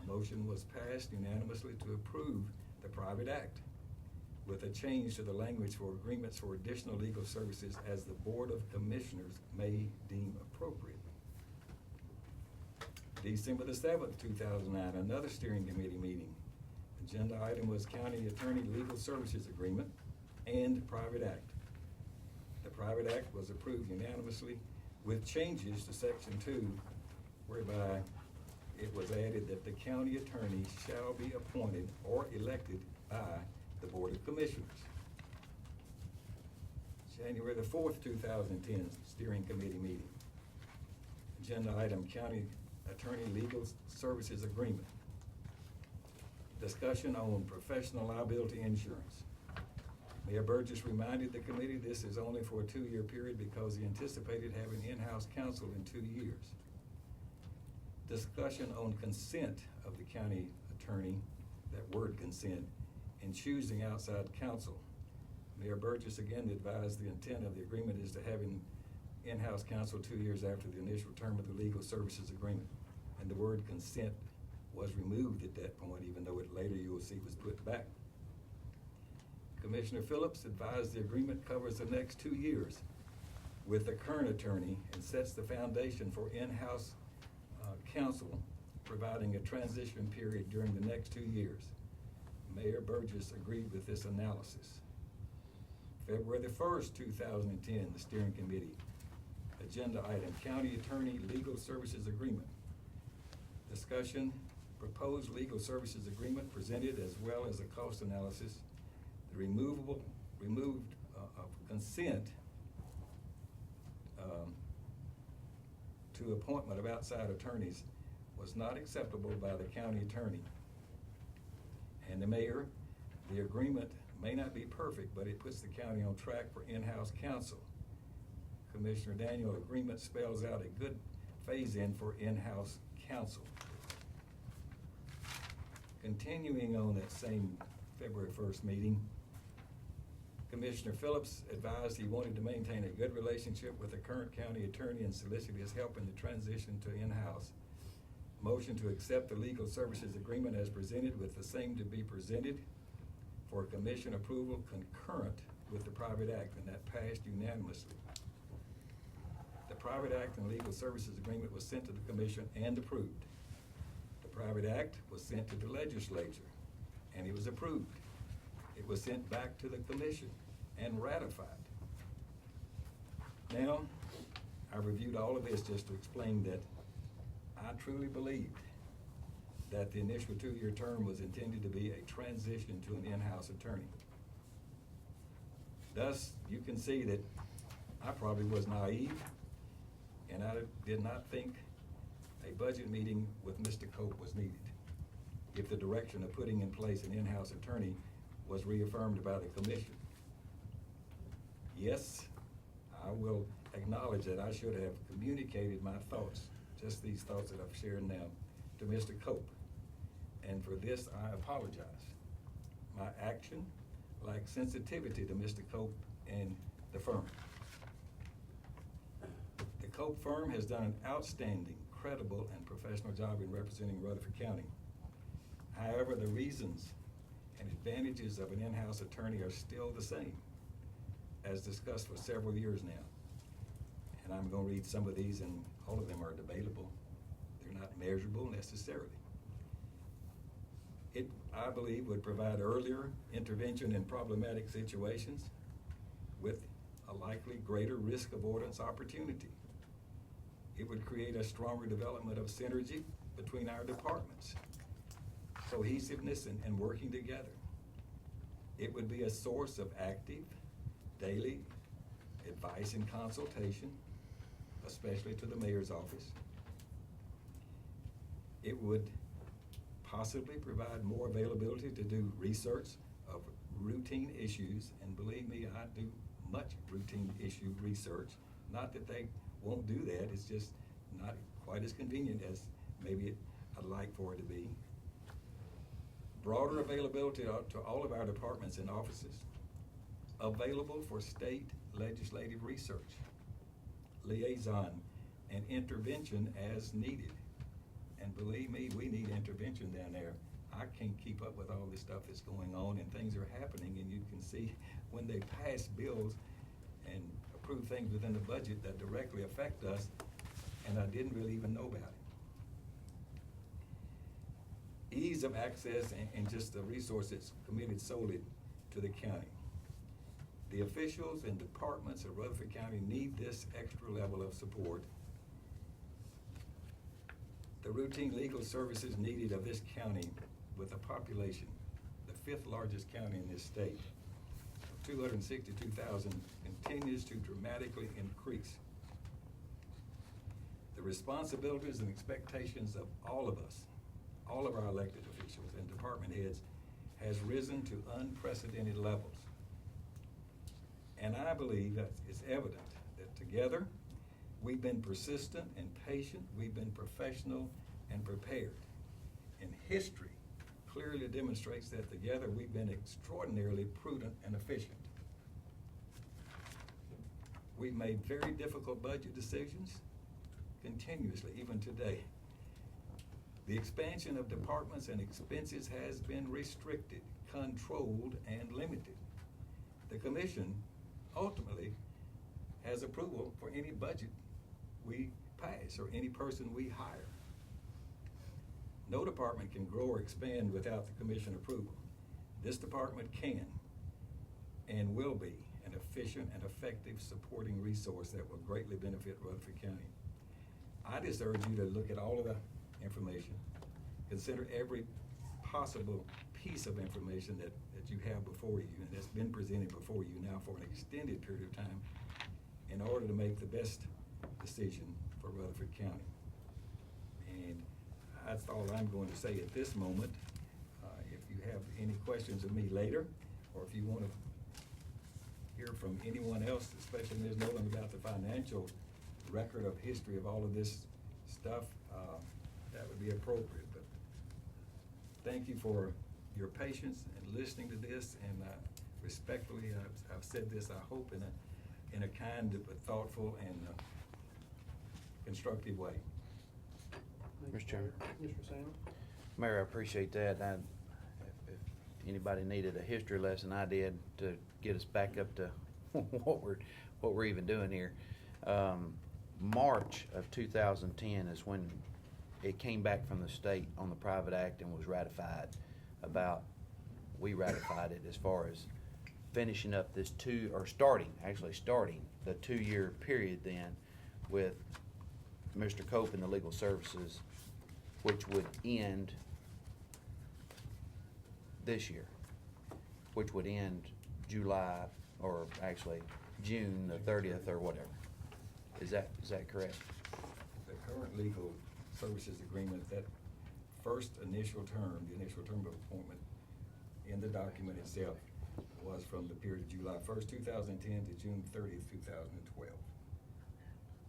A motion was passed unanimously to approve the private act with a change to the language for agreements for additional legal services as the Board of Commissioners may deem appropriate. December the 7th, 2009, another steering committee meeting. Agenda item was county attorney legal services agreement and private act. The private act was approved unanimously with changes to section 2, whereby it was added that the county attorney shall be appointed or elected by the Board of Commissioners. January the 4th, 2010, steering committee meeting. Agenda item, county attorney legal services agreement. Discussion on professional liability insurance. Mayor Burgess reminded the committee this is only for a 2-year period because he anticipated having in-house counsel in 2 years. Discussion on consent of the county attorney, that word consent, in choosing outside counsel. Mayor Burgess again advised the intent of the agreement is to have an in-house counsel 2 years after the initial term of the legal services agreement. And the word consent was removed at that point, even though it later you will see was put back. Commissioner Phillips advised the agreement covers the next 2 years with the current attorney and sets the foundation for in-house counsel, providing a transition period during the next 2 years. Mayor Burgess agreed with this analysis. February the 1st, 2010, the steering committee. Agenda item, county attorney legal services agreement. Discussion, proposed legal services agreement presented as well as a cost analysis. The removed of consent to appointment of outside attorneys was not acceptable by the county attorney and the mayor. The agreement may not be perfect, but it puts the county on track for in-house counsel. Commissioner Daniel, agreement spells out a good phase-in for in-house counsel. Continuing on that same February 1st meeting, Commissioner Phillips advised he wanted to maintain a good relationship with the current county attorney and solicit his help in the transition to in-house. Motion to accept the legal services agreement as presented with the same to be presented for commission approval concurrent with the private act, and that passed unanimously. The private act and legal services agreement was sent to the commission and approved. The private act was sent to the legislature and it was approved. It was sent back to the commission and ratified. Now, I reviewed all of this just to explain that I truly believed that the initial 2-year term was intended to be a transition to an in-house attorney. Thus, you can see that I probably was naive, and I did not think a budget meeting with Mr. Cope was needed if the direction of putting in place an in-house attorney was reaffirmed by the commission. Yes, I will acknowledge that I should have communicated my thoughts just these thoughts that I've shared now, to Mr. Cope. And for this, I apologize. My action lacks sensitivity to Mr. Cope and the firm. The Cope firm has done an outstanding, credible, and professional job in representing Rutherford County. However, the reasons and advantages of an in-house attorney are still the same, as discussed for several years now. And I'm gonna read some of these, and all of them are debatable. They're not measurable necessarily. It, I believe, would provide earlier intervention in problematic situations with a likely greater risk avoidance opportunity. It would create a stronger development of synergy between our departments, cohesiveness and working together. It would be a source of active, daily advice and consultation, especially to the mayor's office. It would possibly provide more availability to do research of routine issues, and believe me, I do much routine issue research. Not that they won't do that, it's just not quite as convenient as maybe I'd like for it to be. Broader availability to all of our departments and offices. Available for state legislative research, liaison, and intervention as needed. And believe me, we need intervention down there. I can't keep up with all this stuff that's going on, and things are happening, and you can see when they pass bills and approve things within the budget that directly affect us, and I didn't really even know about it. Ease of access and just the resources committed solely to the county. The officials and departments of Rutherford County need this extra level of support. The routine legal services needed of this county with a population, the 5th largest county in this state, of 262,000, continues to dramatically increase. The responsibilities and expectations of all of us, all of our elected officials and department heads, has risen to unprecedented levels. And I believe that it's evident that together, we've been persistent and patient, we've been professional and prepared. And history clearly demonstrates that together we've been extraordinarily prudent and efficient. We've made very difficult budget decisions continuously, even today. The expansion of departments and expenses has been restricted, controlled, and limited. The commission ultimately has approval for any budget we pass or any person we hire. No department can grow or expand without the commission approval. This department can and will be an efficient and effective supporting resource that will greatly benefit Rutherford County. I just urge you to look at all of the information, consider every possible piece of information that you have before you and that's been presented before you now for an extended period of time in order to make the best decision for Rutherford County. And that's all I'm going to say at this moment. If you have any questions of me later, or if you want to hear from anyone else, especially Ms. Nolan, about the financial record of history of all of this stuff, that would be appropriate. But thank you for your patience and listening to this, and respectfully, I've said this, I hope, in a kind but thoughtful and constructive way. Mr. Chairman. Mr. Sam? Mayor, I appreciate that. If anybody needed a history lesson, I did, to get us back up to what we're even doing here. March of 2010 is when it came back from the state on the private act and was ratified. We ratified it as far as finishing up this starting the 2-year period then with Mr. Cope and the legal services, which would end this year, which would end July, or actually June the 30th or whatever. Is that correct? The current legal services agreement, that first initial term, the initial term of appointment in the document itself was from the period of July 1st, 2010 to June 30th, 2012.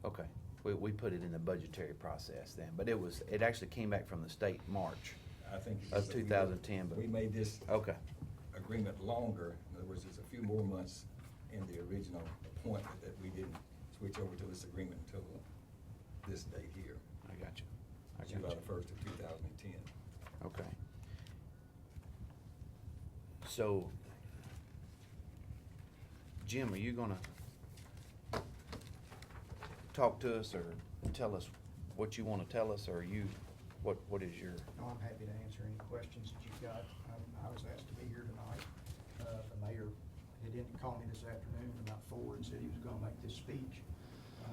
Okay. we put it in the budgetary process then, but it actually came back from the state in March I think. of if we- 2010, but. We made this Okay, agreement longer, in other words, there's a few more months in the original appointment that we didn't switch over to this agreement until this date here, I got you. I got July you. the 1st of 2010. Okay. So, Jim, are you gonna talk to us or tell us what you wanna tell us, or what is your? No, I'm happy to answer any questions that you've got. I was asked to be here tonight. The mayor, he didn't call me this afternoon about 4 and said he was gonna make this speech.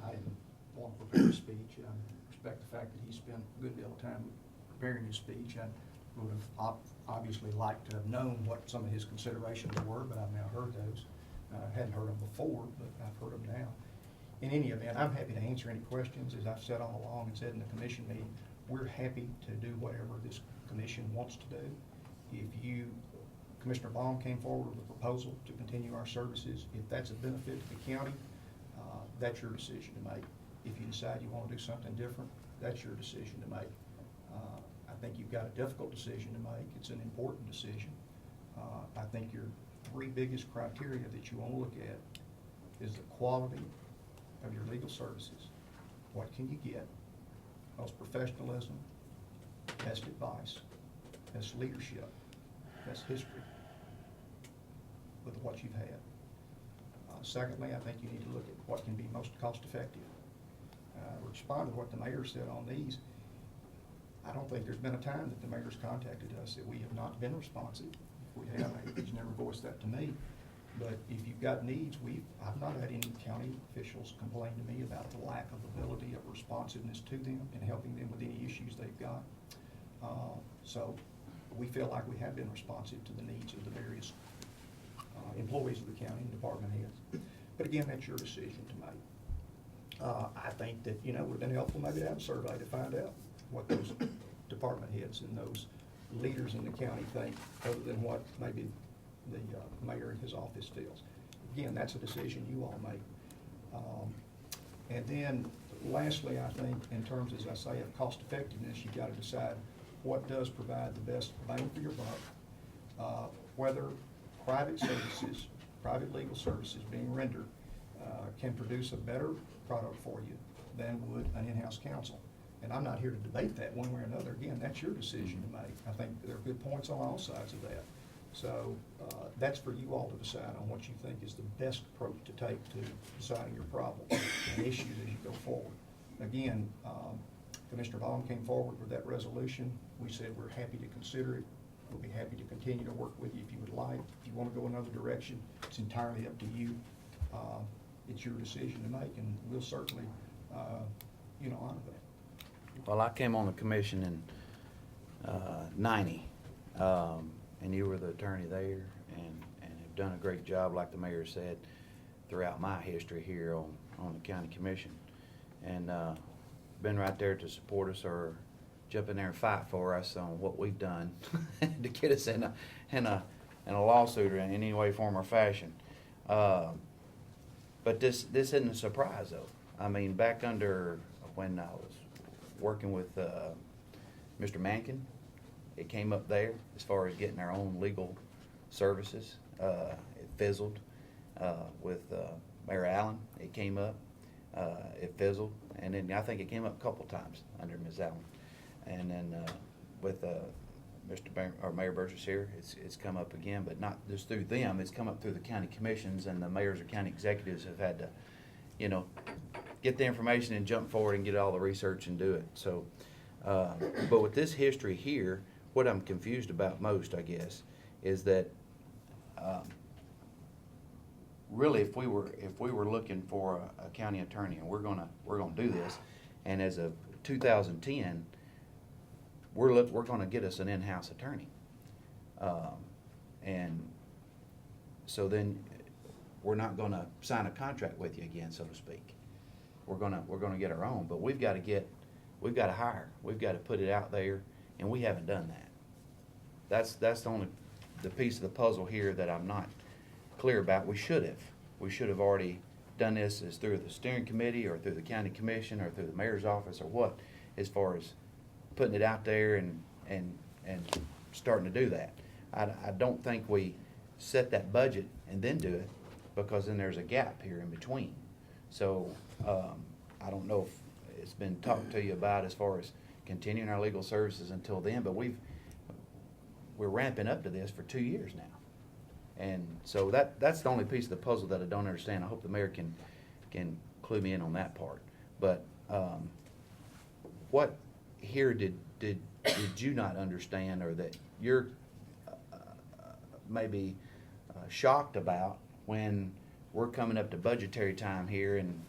I didn't want to prepare a speech. I respect the fact that he spent a good deal of time preparing his speech. I would have obviously liked to have known what some of his considerations were, but I've now heard those. Hadn't heard them before, but I've heard them now. In any event, I'm happy to answer any questions. As I've said all along and said in the commission meeting, we're happy to do whatever this commission wants to do. If Commissioner Baum came forward with a proposal to continue our services, if that's a benefit to the county, that's your decision to make. If you decide you want to do something different, that's your decision to make. I think you've got a difficult decision to make. It's an important decision. I think your three biggest criteria that you want to look at is the quality of your legal services. What can you get? Most professionalism, best advice, best leadership, best history with what you've had. Secondly, I think you need to look at what can be most cost-effective. Respond to what the mayor said on these. I don't think there's been a time that the mayor's contacted us that we have not been responsive. If we have, he's never voiced that to me. But if you've got needs, I've not had any county officials complain to me about the lack of ability of responsiveness to them and helping them with any issues they've got. So we feel like we have been responsive to the needs of the various employees of the county and department heads. But again, that's your decision to make. I think that, it would have been helpful maybe to have a survey to find out what those department heads and those leaders in the county think, other than what maybe the mayor in his office feels. Again, that's a decision you all make. And then lastly, I think in terms, as I say, of cost effectiveness, you've got to decide what does provide the best bang for your buck, whether private services, private legal services being rendered can produce a better product for you than would an in-house counsel. And I'm not here to debate that one way or another. Again, that's your decision to make. I think there are good points on all sides of that. So that's for you all to decide on what you think is the best approach to take to deciding your problems and issues as you go forward. Again, Commissioner Baum came forward with that resolution. We said we're happy to consider it. We'll be happy to continue to work with you if you would like. If you want to go another direction, it's entirely up to you. It's your decision to make, and we'll certainly, honor that. Well, I came on the commission in 90, and you were the attorney there, and have done a great job, like the mayor said, throughout my history here on the county commission. And been right there to support us or jump in there and fight for us on what we've done to get us in a lawsuit or in any way, form, or fashion. But this isn't a surprise, though. I mean, back under when I was working with Mr. Mankin, it came up there as far as getting our own legal services. It fizzled. With Mayor Allen, it came up. It fizzled. And then I think it came up a couple times under Ms. Allen. And then with Mayor Burgess here, it's come up again, but not just through them. It's come up through the county commissions, and the mayors or county executives have had to, get the information and jump forward and get all the research and do it. So, but with this history here, what I'm confused about most, I guess, is that really, if we were looking for a county attorney, and we're gonna do this, and as of 2010. We're going to get us an in-house attorney, and so then we're not going to sign a contract with you again, so to speak. We're going to get our own, but we've got to hire, we've got to put it out there, and we haven't done that. That's the piece of the puzzle here that I'm not clear about. We should have already done this as through the steering committee or through the county commission or through the mayor's office or what, as far as putting it out there and starting to do that. I don't think we set that budget and then do it, because then there's a gap here in between. So, I don't know if it's been talked to you about as far as continuing our legal services until then, but we're ramping up to this for 2 years now. And so that's the only piece of the puzzle that I don't understand. I hope the mayor can clue me in on that part. But, what here did you not understand, or that you're maybe shocked about when we're coming up to budgetary time here and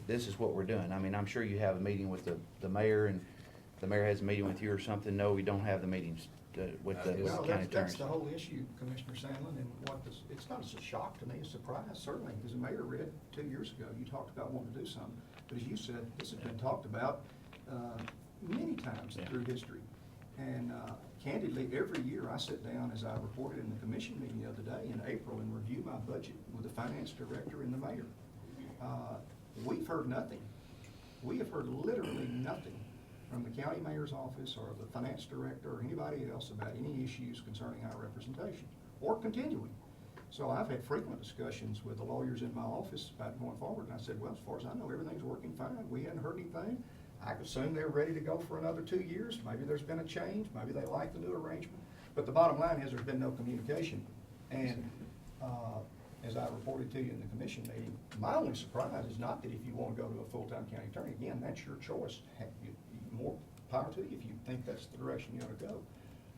this is what we're doing? I mean, I'm sure you have a meeting with the mayor, and the mayor has a meeting with you or something. No, we don't have the meetings with the Well, county that's attorneys. the whole issue, Commissioner Sandlin, and it's not a shock to me, it's a surprise, certainly, because the mayor read 2 years ago, you talked about wanting to do something. But as you said, this has been talked about many times through history. And candidly, every year I sit down, as I reported in the commission meeting the other day in April, and review my budget with the finance director and the mayor. We've heard nothing. We have heard literally nothing from the county mayor's office or the finance director or anybody else about any issues concerning our representation or continuing. So I've had frequent discussions with the lawyers in my office about going forward, and I said, well, as far as I know, everything's working fine. We hadn't heard anything. I assume they're ready to go for another 2 years. Maybe there's been a change. Maybe they like the new arrangement. But the bottom line is there's been no communication. And as I reported to you in the commission meeting, my only surprise is not that if you want to go to a full-time county attorney, again, that's your choice. More power to you if you think that's the direction you ought to go.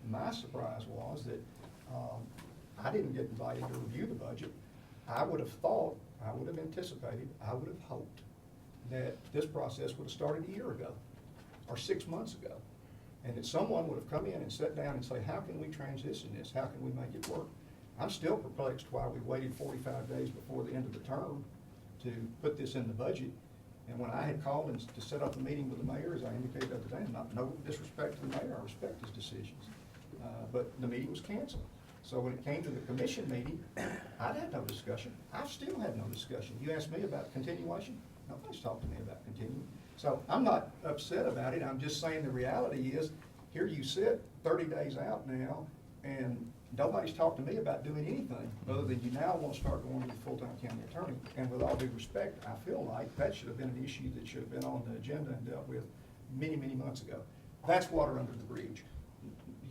My surprise was that I didn't get invited to review the budget. I would have thought, I would have anticipated, I would have hoped that this process would have started a year ago or 6 months ago. And that someone would have come in and sat down and say, how can we transition this? How can we make it work? I'm still perplexed why we waited 45 days before the end of the term to put this in the budget. And when I had called and to set up a meeting with the mayor, as I indicated the other day, no disrespect to the mayor, I respect his decisions. But the meeting was canceled. So when it came to the commission meeting, I'd had no discussion. I still had no discussion. You asked me about continuation? Nobody's talked to me about continuing. So I'm not upset about it. I'm just saying the reality is, here you sit 30 days out now, and nobody's talked to me about doing anything other than you now want to start going to the full-time county attorney. And with all due respect, I feel like that should have been an issue that should have been on the agenda and dealt with many, many months ago. That's water under the bridge.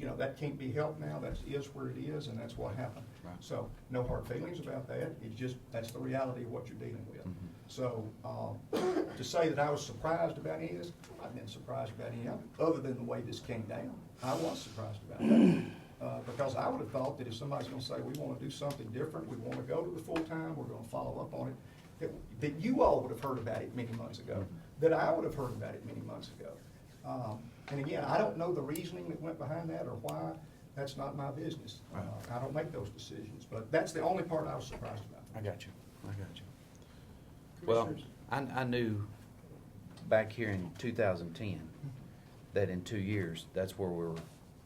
You know, that can't be helped now. That is where it is, and that's what happened. Right. So no hard feelings about that. It's just, that's the reality of what you're dealing with. Mhm. So to say that I was surprised about any of this, I've been surprised about any of it, other than the way this came down. I was surprised about that. Because I would have thought that if somebody's gonna say, we wanna do something different, we wanna go to the full-time, we're gonna follow up on it, that you all would have heard about it many months ago, that I would have heard about it many months ago. And again, I don't know the reasoning that went behind that or why. That's not my business. I don't make those decisions, but that's the only part I was surprised about. I got you. Well, Commissioners? I knew back here in 2010 that in 2 years, that's where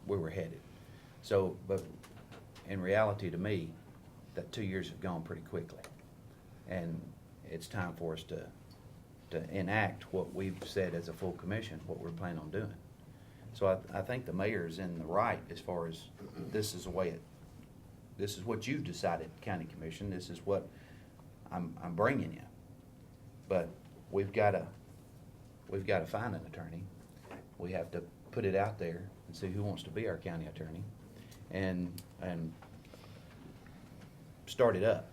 we were headed. So, but in reality to me, that 2 years have gone pretty quickly. And it's time for us to enact what we've said as a full commission, what we're planning on doing. So I think the mayor's in the right as far as this is the way this is what you've decided, county commission, this is what I'm bringing you. But we've gotta find an attorney. We have to put it out there and see who wants to be our county attorney and start it up.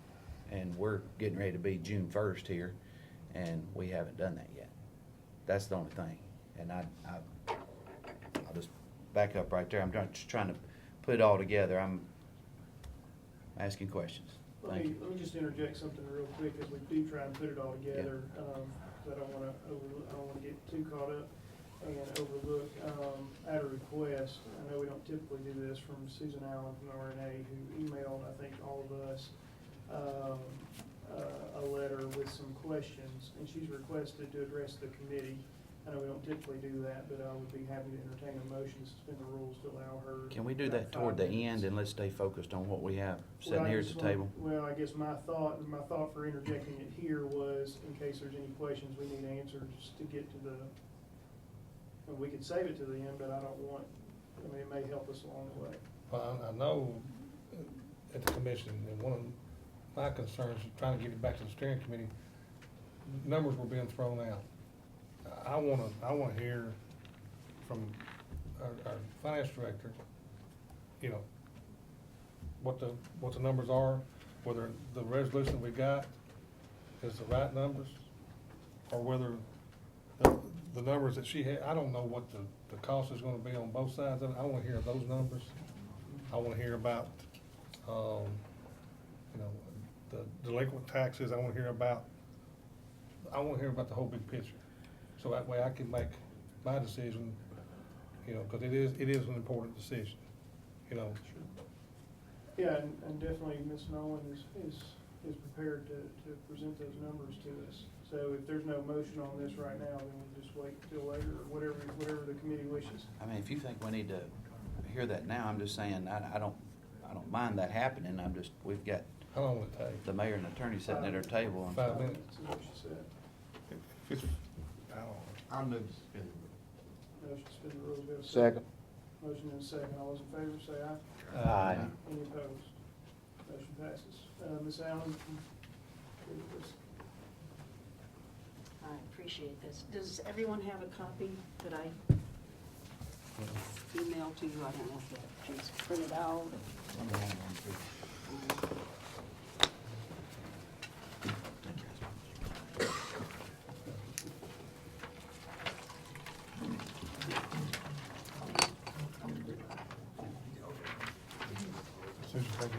And we're getting ready to be June 1st here, and we haven't done that yet. That's the only thing. And I'll just back up right there. I'm just trying to put it all together. I'm asking questions. Let me just interject something real quick as we do try and put it all together. I don't wanna get too caught up and overlook, at a request. I know we don't typically do this, from Susan Allen from RNA, who emailed, I think, all of us, a letter with some questions, and she's requested to address the committee. I know we don't typically do that, but I would be happy to entertain a motion to suspend the rules to allow her. Can we do about that toward 5 the minutes. end and let's stay focused on what we have Well, sitting I here at just the want- table? Well, I guess my thought for interjecting it here was, in case there's any questions we need answered, just to get to the, well, we could save it to the end, but I don't want, I mean, it may help us along the way. Well, I know at the commission, and one of my concerns, is trying to get it back to the steering committee, numbers were being thrown out. I wanna hear from our finance director, you know, what the numbers are, whether the resolution we got is the right numbers, or whether the numbers that she had, I don't know what the cost is gonna be on both sides of it. I wanna hear those numbers. I wanna hear about, you know, the delinquent taxes. I wanna hear about the whole big picture. So that way I can make my decision, you know, cause it is an important decision, you know. Yeah, and definitely Ms. Nolan is prepared to present those numbers to us. So if there's no motion on this right now, then we'll just wait till later, or whatever the committee wishes. I mean, if you think we need to hear that now, I'm just saying, I don't mind that happening. We've got How long will it take? the mayor and attorney sitting at our table. and- 5 minutes. That's what she said. If it's- I don't know. I'll move to suspend the Motion to suspend the rules, we have a Second. Motion and a second. All those in favor say aye. Aye. Any opposed? Motion passes. Ms. Allen, can you read this? I appreciate this. Does everyone have a copy that I emailed to you? I don't know if you have a chance to print it out. Susan, take it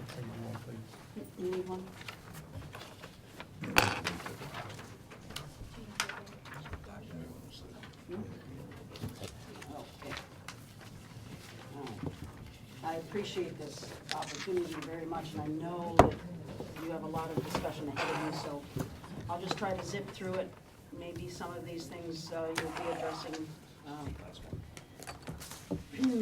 one, please. You need one? Okay. All right. I appreciate this opportunity very much, and I know that you have a lot of discussion ahead of you, so I'll just try to zip through it. Maybe some of these things you'll be addressing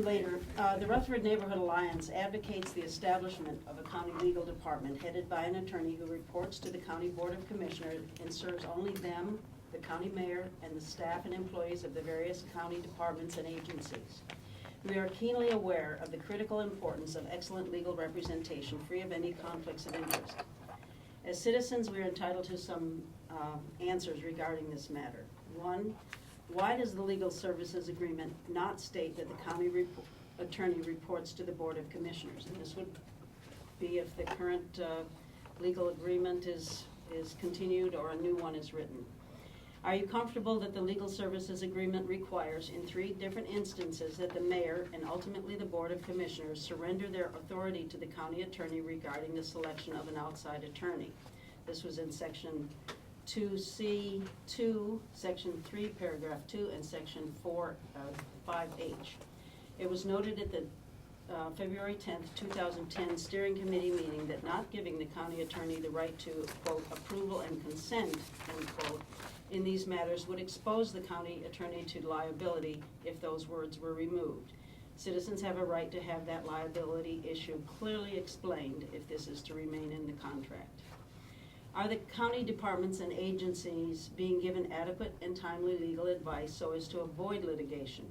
later. The Rutherford Neighborhood Alliance advocates the establishment of a county legal department headed by an attorney who reports to the County Board of Commissioners and serves only them, the county mayor, and the staff and employees of the various county departments and agencies. We are keenly aware of the critical importance of excellent legal representation free of any conflicts of interest. As citizens, we are entitled to some answers regarding this matter. One, why does the legal services agreement not state that the county attorney reports to the Board of Commissioners? And this would be if the current legal agreement is continued or a new one is written. Are you comfortable that the legal services agreement requires in 3 different instances that the mayor and ultimately the Board of Commissioners surrender their authority to the county attorney regarding the selection of an outside attorney? This was in section 2C2, section 3, paragraph 2, and section 5H. It was noted at the February 10th, 2010 steering committee meeting that not giving the county attorney the right to, quote, approval and consent, end quote, in these matters would expose the county attorney to liability if those words were removed. Citizens have a right to have that liability issue clearly explained if this is to remain in the contract. Are the county departments and agencies being given adequate and timely legal advice so as to avoid litigation?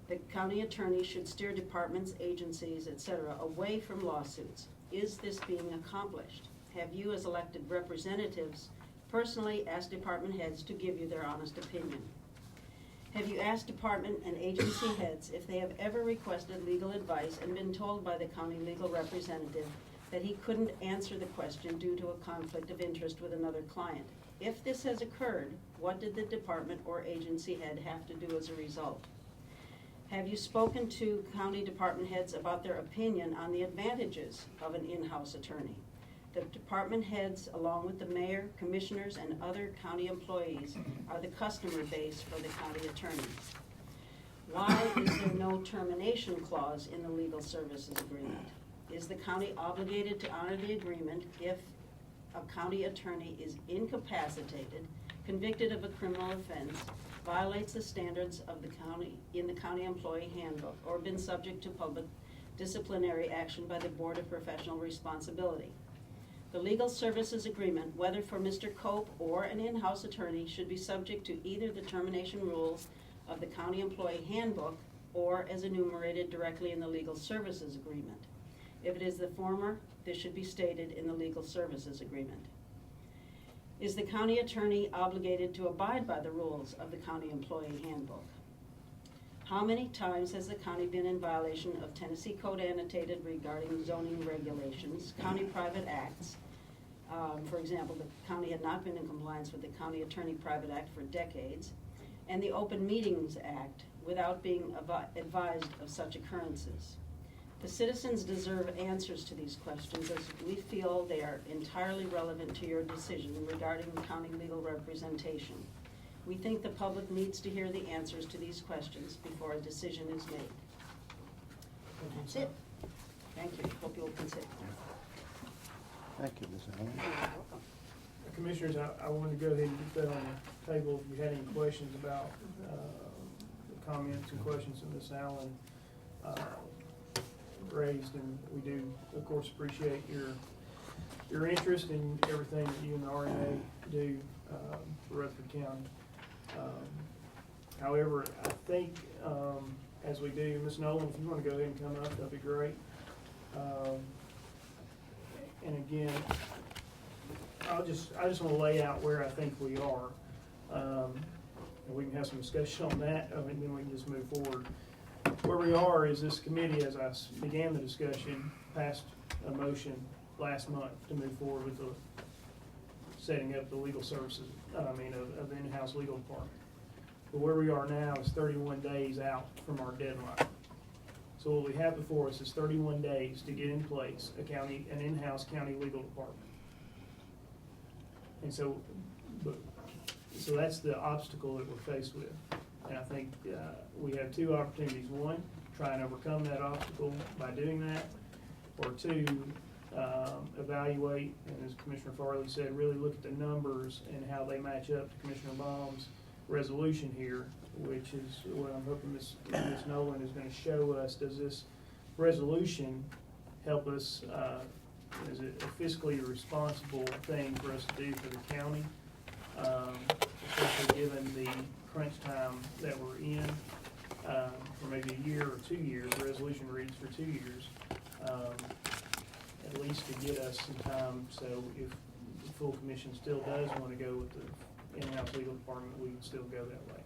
The county attorney should steer departments, agencies, etc., away from lawsuits. Is this being accomplished? Have you, as elected representatives, personally asked department heads to give you their honest opinion? Have you asked department and agency heads if they have ever requested legal advice and been told by the county legal representative that he couldn't answer the question due to a conflict of interest with another client? If this has occurred, what did the department or agency head have to do as a result? Have you spoken to county department heads about their opinion on the advantages of an in-house attorney? The department heads, along with the mayor, commissioners, and other county employees, are the customer base for the county attorney. Why is there no termination clause in the legal services agreement? Is the county obligated to honor the agreement if a county attorney is incapacitated, convicted of a criminal offense, violates the standards of the county, in the county employee handbook, or been subject to public disciplinary action by the Board of Professional Responsibility. The legal services agreement, whether for Mr. Cope or an in-house attorney, should be subject to either the termination rules of the county employee handbook or as enumerated directly in the legal services agreement. If it is the former, this should be stated in the legal services agreement. Is the county attorney obligated to abide by the rules of the county employee handbook? How many times has the county been in violation of Tennessee Code Annotated regarding zoning regulations, county private acts? For example, the county had not been in compliance with the County Attorney Private Act for decades, and the Open Meetings Act without being advised of such occurrences. The citizens deserve answers to these questions, as we feel they are entirely relevant to your decision regarding county legal representation. We think the public needs to hear the answers to these questions before a decision is made. That's it. Thank you. Hope you'll consider. Thank you, Ms. Allen. You're welcome. Commissioners, I wanted to go ahead and get that on the table if you had any questions about the comments and questions that Ms. Allen raised, and we do, of course, appreciate your interest in everything that you and the RNA do for Rutherford County. However, I think as we do, Ms. Nolan, if you want to go ahead and come up, that'd be great. And again, I just want to lay out where I think we are, and we can have some discussion on that, and then we can just move forward. Where we are is this committee, as I began the discussion, passed a motion last month to move forward with the setting up the legal services, of the in-house legal department. But where we are now is 31 days out from our deadline. So what we have before us is 31 days to get in place an in-house county legal department. And so that's the obstacle that we're faced with. And I think we have two opportunities. One, try and overcome that obstacle by doing that. Or two, evaluate, and as Commissioner Farley said, really look at the numbers and how they match up to Commissioner Baum's resolution here, which is what I'm hoping Ms. Nolan is going to show us. Does this resolution help us, is it a fiscally responsible thing for us to do for the county, especially given the crunch time that we're in, for maybe a year or 2 years. The resolution reads for 2 years, at least to get us some time, so if the full commission still does want to go with the in-house legal department, we can still go that way.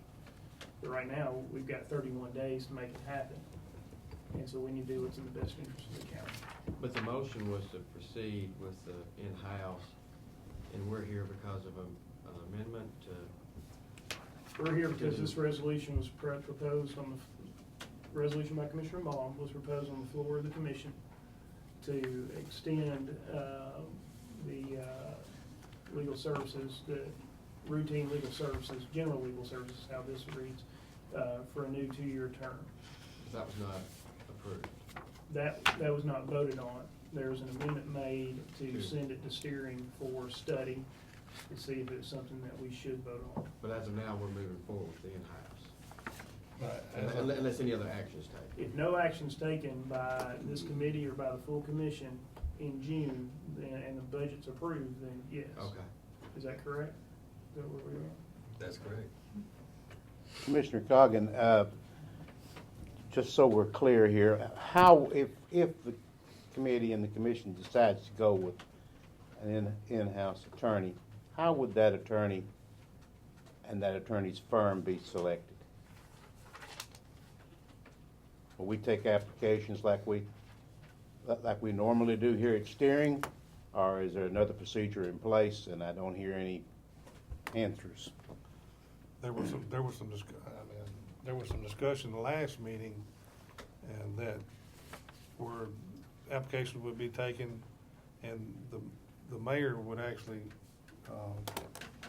But right now, we've got 31 days to make it happen, and so we need to do what's in the best interest of the county. But the motion was to proceed with the in-house, and we're here because of an amendment to... We're here because this resolution was proposed on the, resolution by Commissioner Baum was proposed on the floor of the commission to extend the legal services, the routine legal services, general legal services, how this reads, for a new 2-year term. That was not approved. That was not voted on. There was an amendment made to send it to steering for study to see if it's something that we should vote on. But as of now, we're moving forward with the in-house. Right. Unless any other action is taken. If no action's taken by this committee or by the full commission in June, then, and the budget's approved, then yes. Okay. Is that correct? Is that where we are? That's correct. Commissioner Coggin, just so we're clear here, how, if the committee and the commission decides to go with an in-house attorney, how would that attorney and that attorney's firm be selected? Will we take applications like we normally do here at steering, or is there another procedure in place and I don't hear any answers? There was some discussion the last meeting, and that where applications would be taken, and the mayor would actually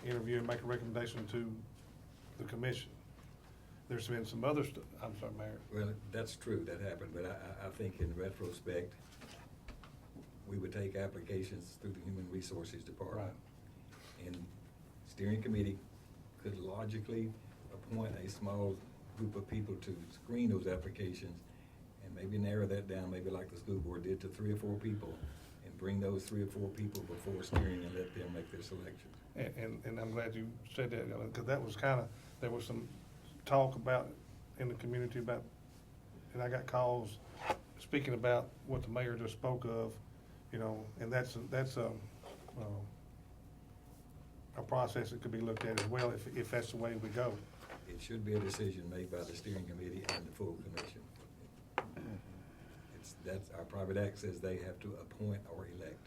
interview and make a recommendation to the commission. There's been some other I'm sorry, Mayor. Well, that's true, that happened, but I think in retrospect, we would take applications through the Human Resources Department. Right. And steering committee could logically appoint a small group of people to screen those applications, and maybe narrow that down, maybe like the school board did, to 3 or 4 people, and bring those 3 or 4 people before steering and let them make their selection. And I'm glad you said that, because that was kinda, there was some talk about, in the community about, and I got calls speaking about what the mayor just spoke of, and that's a process that could be looked at as well, if that's the way we go. It should be a decision made by the steering committee and the full commission. That's, our private act says they have to appoint or elect.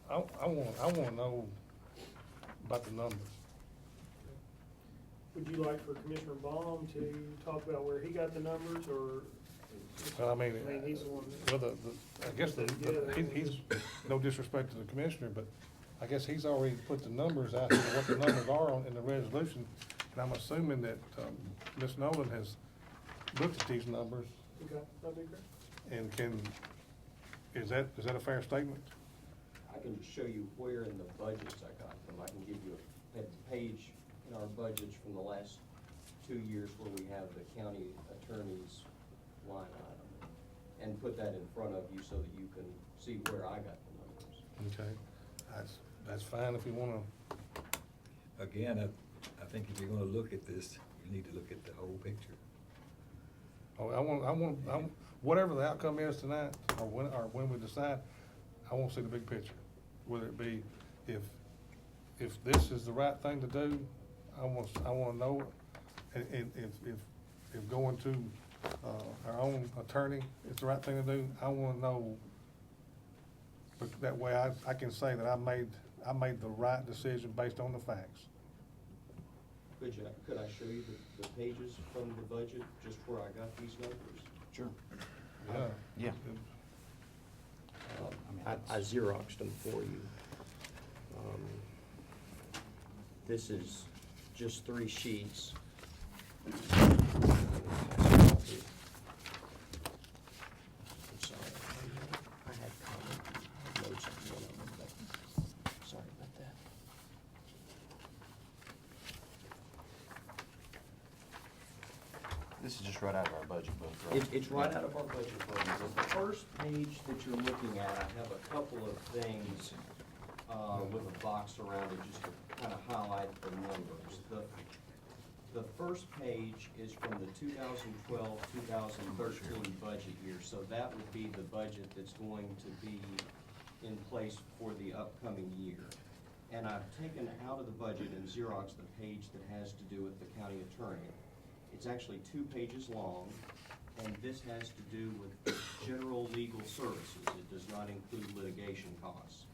I wanna know about the numbers. Would you like for Commissioner Baum to talk about where he got the numbers, or? Well, I mean, he's the one that. well, I guess he's, no disrespect to the commissioner, but I guess he's already put the numbers out here, what the numbers are in the resolution. And I'm assuming that, Ms. Nolan has looked at these numbers. Okay, that'd be great. And is that a fair statement? I can show you where in the budgets I got them. I can give you a page in our budgets from the last 2 years where we have the county attorney's line item, and put that in front of you so that you can see where I got the numbers. Okay, that's fine if you wanna. Again, I think if you're gonna look at this, you need to look at the whole picture. Oh, whatever the outcome is tonight, or when we decide, I want to see the big picture. Whether it be, if this is the right thing to do, I want to know it. And if going to, our own attorney is the right thing to do, I want to know. But that way I can say that I made the right decision based on the facts. Could I show you the pages from the budget, just where I got these numbers? Sure. Yeah. I Xeroxed them for you. This is just 3 sheets. I'm sorry, I had comment notes on one of them, but sorry about that. This is just right out of our budget book, right? It's right out of our budget book. The first page that you're looking at, I have a couple of things with a box around it just to kind of highlight the numbers. The first page is from the 2012-2013 budget year, so that would be the budget that's going to be in place for the upcoming year. And I've taken out of the budget and Xerox the page that has to do with the county attorney. It's actually 2 pages long, and this has to do with general legal services. It does not include litigation costs.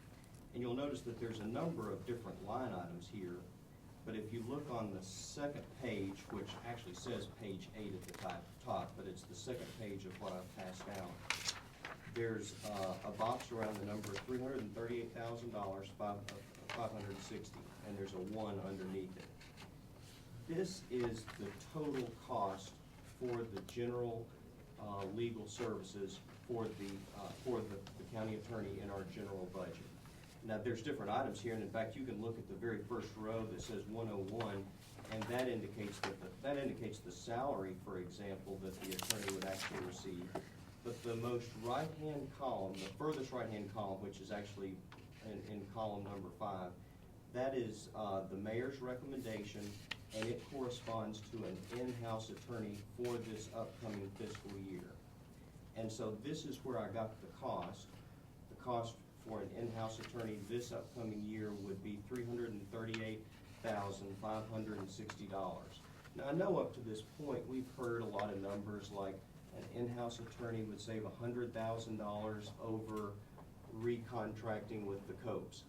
And you'll notice that there's a number of different line items here, but if you look on the second page, which actually says page 8 at the top, but it's the second page of what I've passed out, there's a box around the number $338,560, and there's a 1 underneath it. This is the total cost for the general legal services for the county attorney in our general budget. Now, there's different items here, and in fact, you can look at the very first row that says 101, and that indicates the salary, for example, that the attorney would actually receive. But the most right-hand column, the furthest right-hand column, which is actually in column number 5, that is the mayor's recommendation, and it corresponds to an in-house attorney for this upcoming fiscal year. And so this is where I got the cost. The cost for an in-house attorney this upcoming year would be $338,560. Now, I know up to this point, we've heard a lot of numbers like an in-house attorney would save $100,000 over recontracting with the Copes.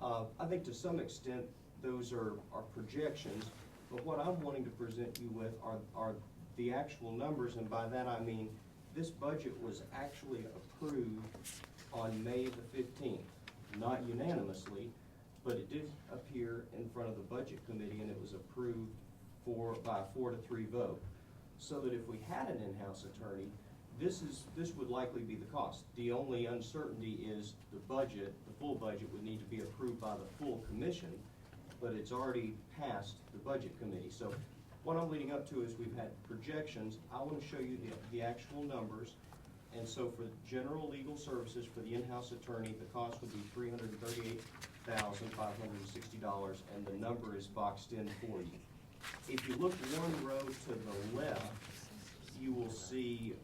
I think to some extent, those are projections, but what I'm wanting to present you with are the actual numbers, and by that I mean this budget was actually approved on May the 15th, not unanimously, but it did appear in front of the budget committee, and it was approved by a 4-3 vote. So that if we had an in-house attorney, this would likely be the cost. The only uncertainty is the budget, the full budget would need to be approved by the full commission, but it's already passed the budget committee. So what I'm leading up to is we've had projections. I want to show you the actual numbers. And so for general legal services for the in-house attorney, the cost would be $338,560, and the number is boxed in for you. If you look one row to the left, you will see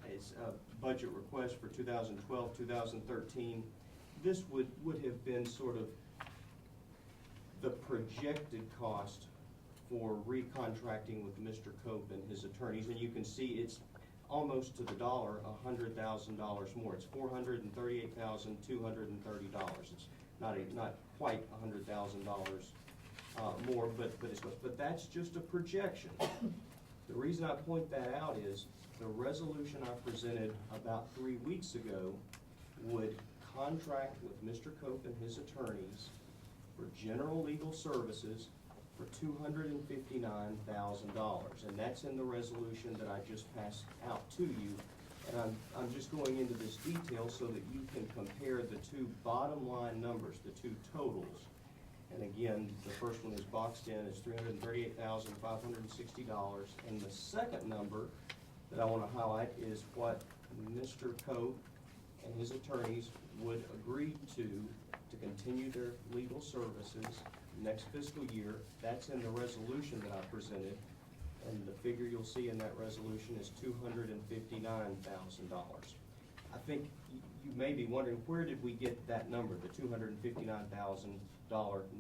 it's a budget request for 2012, 2013. This would have been sort of the projected cost for recontracting with Mr. Cope and his attorneys, and you can see it's almost to the dollar, $100,000 more. It's $438,230. It's not quite $100,000 more, but that's just a projection. The reason I point that out is the resolution I presented about 3 weeks ago would contract with Mr. Cope and his attorneys for general legal services for $259,000, and that's in the resolution that I just passed out to you. And I'm just going into this detail so that you can compare the two bottom line numbers, the two totals. And again, the first one is boxed in, it's $338,560, and the second number that I want to highlight is what Mr. Cope and his attorneys would agree to continue their legal services next fiscal year. That's in the resolution that I presented, and the figure you'll see in that resolution is $259,000. I think you may be wondering, where did we get that number, the $259,000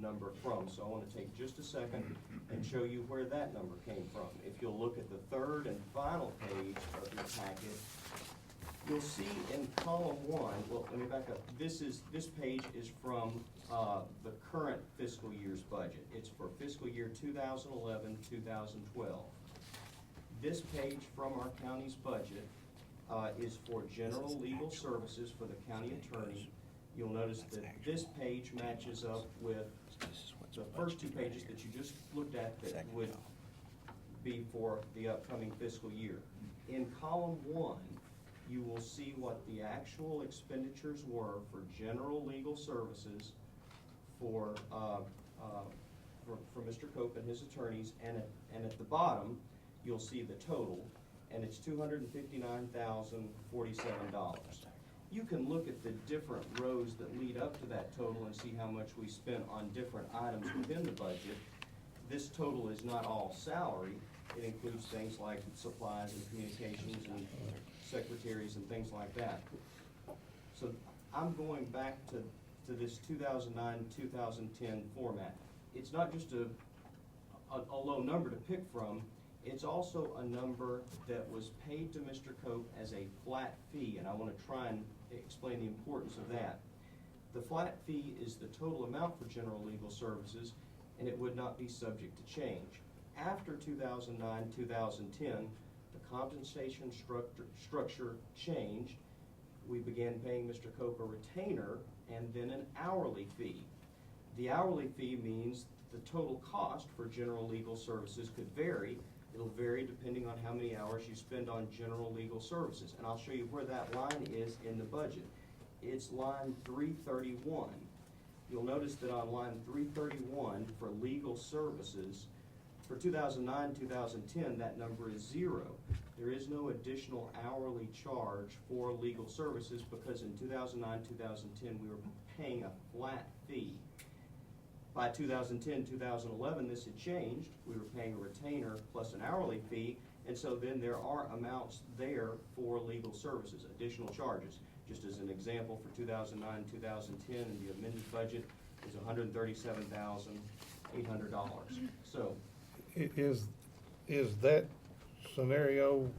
number from? So I want to take just a second and show you where that number came from. If you'll look at the third and final page of your packet, you'll see in column 1, well, let me back up. This page is from the current fiscal year's budget. It's for fiscal year 2011-2012. This page from our county's budget is for general legal services for the county attorney. You'll notice that this page matches up with the first two pages that you just looked at that would be for the upcoming fiscal year. In column 1, you will see what the actual expenditures were for general legal services for Mr. Cope and his attorneys, and at the bottom, you'll see the total, and it's $259,047. You can look at the different rows that lead up to that total and see how much we spent on different items within the budget. This total is not all salary. It includes things like supplies and communications and secretaries and things like that. So I'm going back to this 2009-2010 format. It's not just a low number to pick from, it's also a number that was paid to Mr. Cope as a flat fee, and I want to try and explain the importance of that. The flat fee is the total amount for general legal services, and it would not be subject to change. After 2009-2010, the compensation structure changed. We began paying Mr. Cope a retainer and then an hourly fee. The hourly fee means the total cost for general legal services could vary. It'll vary depending on how many hours you spend on general legal services. And I'll show you where that line is in the budget. It's line 331. You'll notice that on line 331 for legal services, for 2009-2010, that number is 0. There is no additional hourly charge for legal services because in 2009-2010 we were paying a flat fee. By 2010-2011, this had changed. We were paying a retainer plus an hourly fee, and so then there are amounts there for legal services, additional charges. Just as an example, for 2009-2010, and the amended budget is $137,800. So, is that scenario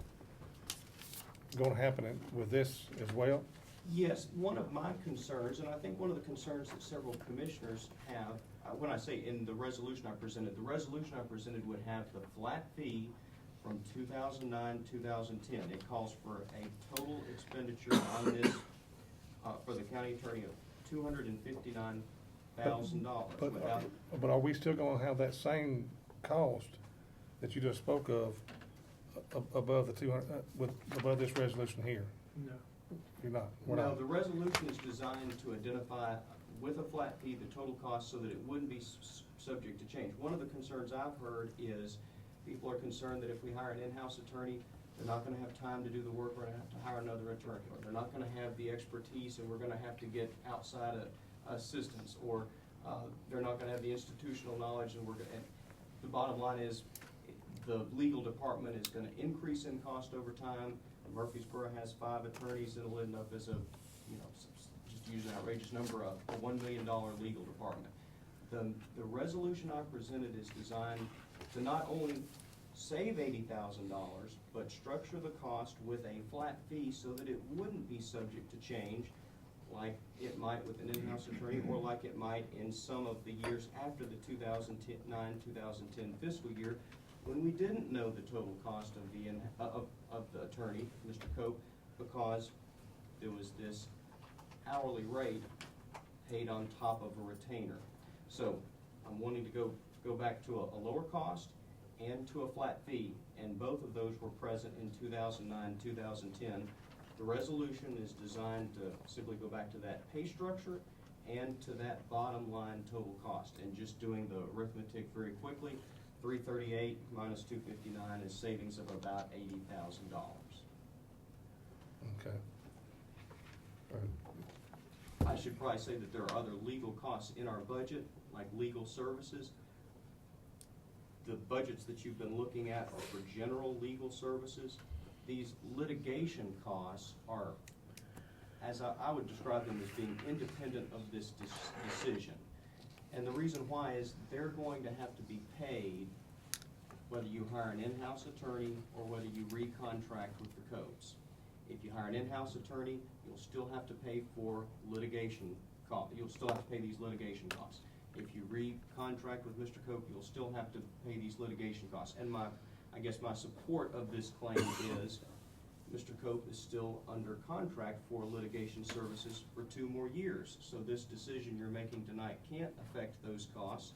gonna happen with this as well? yes, one of my concerns, and I think one of the concerns that several commissioners have, when I say in the resolution I presented, the resolution I presented would have the flat fee from 2009-2010. It calls for a total expenditure on this for the county attorney of $259,000. But are we still gonna have that same cost that you just spoke of above the 200, above this resolution here? No. You're not? We're No, not. the resolution is designed to identify with a flat fee the total cost so that it wouldn't be subject to change. One of the concerns I've heard is people are concerned that if we hire an in-house attorney, they're not gonna have time to do the work, we're gonna have to hire another attorney, or they're not gonna have the expertise and we're gonna have to get outside assistance, or they're not gonna have the institutional knowledge and the bottom line is the legal department is gonna increase in cost over time. Murfreesboro has 5 attorneys, it'll end up as a, just use an outrageous number, of a $1 million legal department. The resolution I presented is designed to not only save $80,000, but structure the cost with a flat fee so that it wouldn't be subject to change, like it might with an in-house attorney, or like it might in some of the years after the 2009-2010 fiscal year, when we didn't know the total cost of the attorney, Mr. Cope, because there was this hourly rate paid on top of a retainer. So I'm wanting to go back to a lower cost and to a flat fee, and both of those were present in 2009-2010. The resolution is designed to simply go back to that pay structure and to that bottom line total cost. And just doing the arithmetic very quickly, 338 minus 259 is savings of about $80,000. Okay. I should probably say that there are other legal costs in our budget, like legal services. The budgets that you've been looking at are for general legal services. These litigation costs are, as I would describe them as being independent of this decision. And the reason why is they're going to have to be paid whether you hire an in-house attorney or whether you recontract with the Copes. If you hire an in-house attorney, you'll still have to pay for litigation costs. You'll still have to pay these litigation costs. If you recontract with Mr. Cope, you'll still have to pay these litigation costs. And I guess my support of this claim is Mr. Cope is still under contract for litigation services for 2 more years. So this decision you're making tonight can't affect those costs.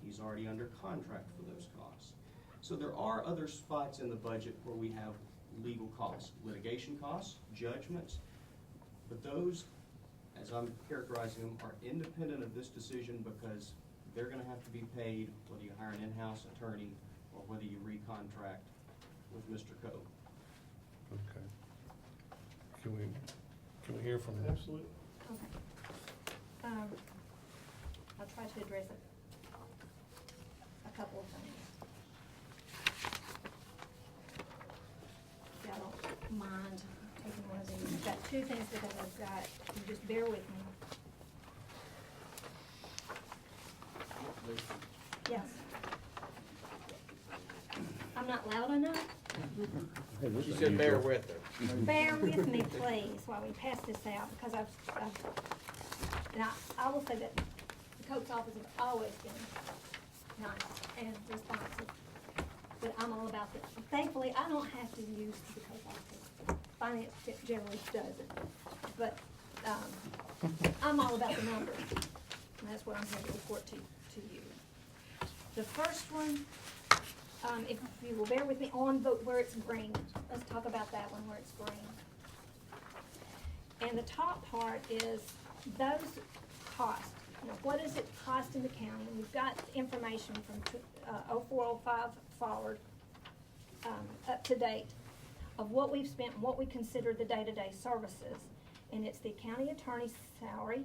He's already under contract for those costs. So there are other spots in the budget where we have legal costs, litigation costs, judgments, but those, as I'm characterizing them, are independent of this decision because they're going to have to be paid whether you hire an in-house attorney or whether you recontract with Mr. Cope. Okay. Can we hear from you? Absolutely. Okay. I'll try to address a couple of things. If y'all don't mind taking one of these. I've got 2 things that I've got. You just bear with me. Yes. I'm not loud enough? She said bear with her. Bear with me, please, while we pass this out, because now, I will say that the Cope's office has always been nice and responsive, but I'm all about this. Thankfully, I don't have to use the Cope office. Finance generally does it, but I'm all about the numbers, and that's what I'm here to report to you. The first one, if you will bear with me on where it's green. Let's talk about that one where it's green. And the top part is those costs. You know, what is it costing the county? And we've got information from 0405 forward up to date of what we've spent and what we consider the day-to-day services. And it's the county attorney's salary,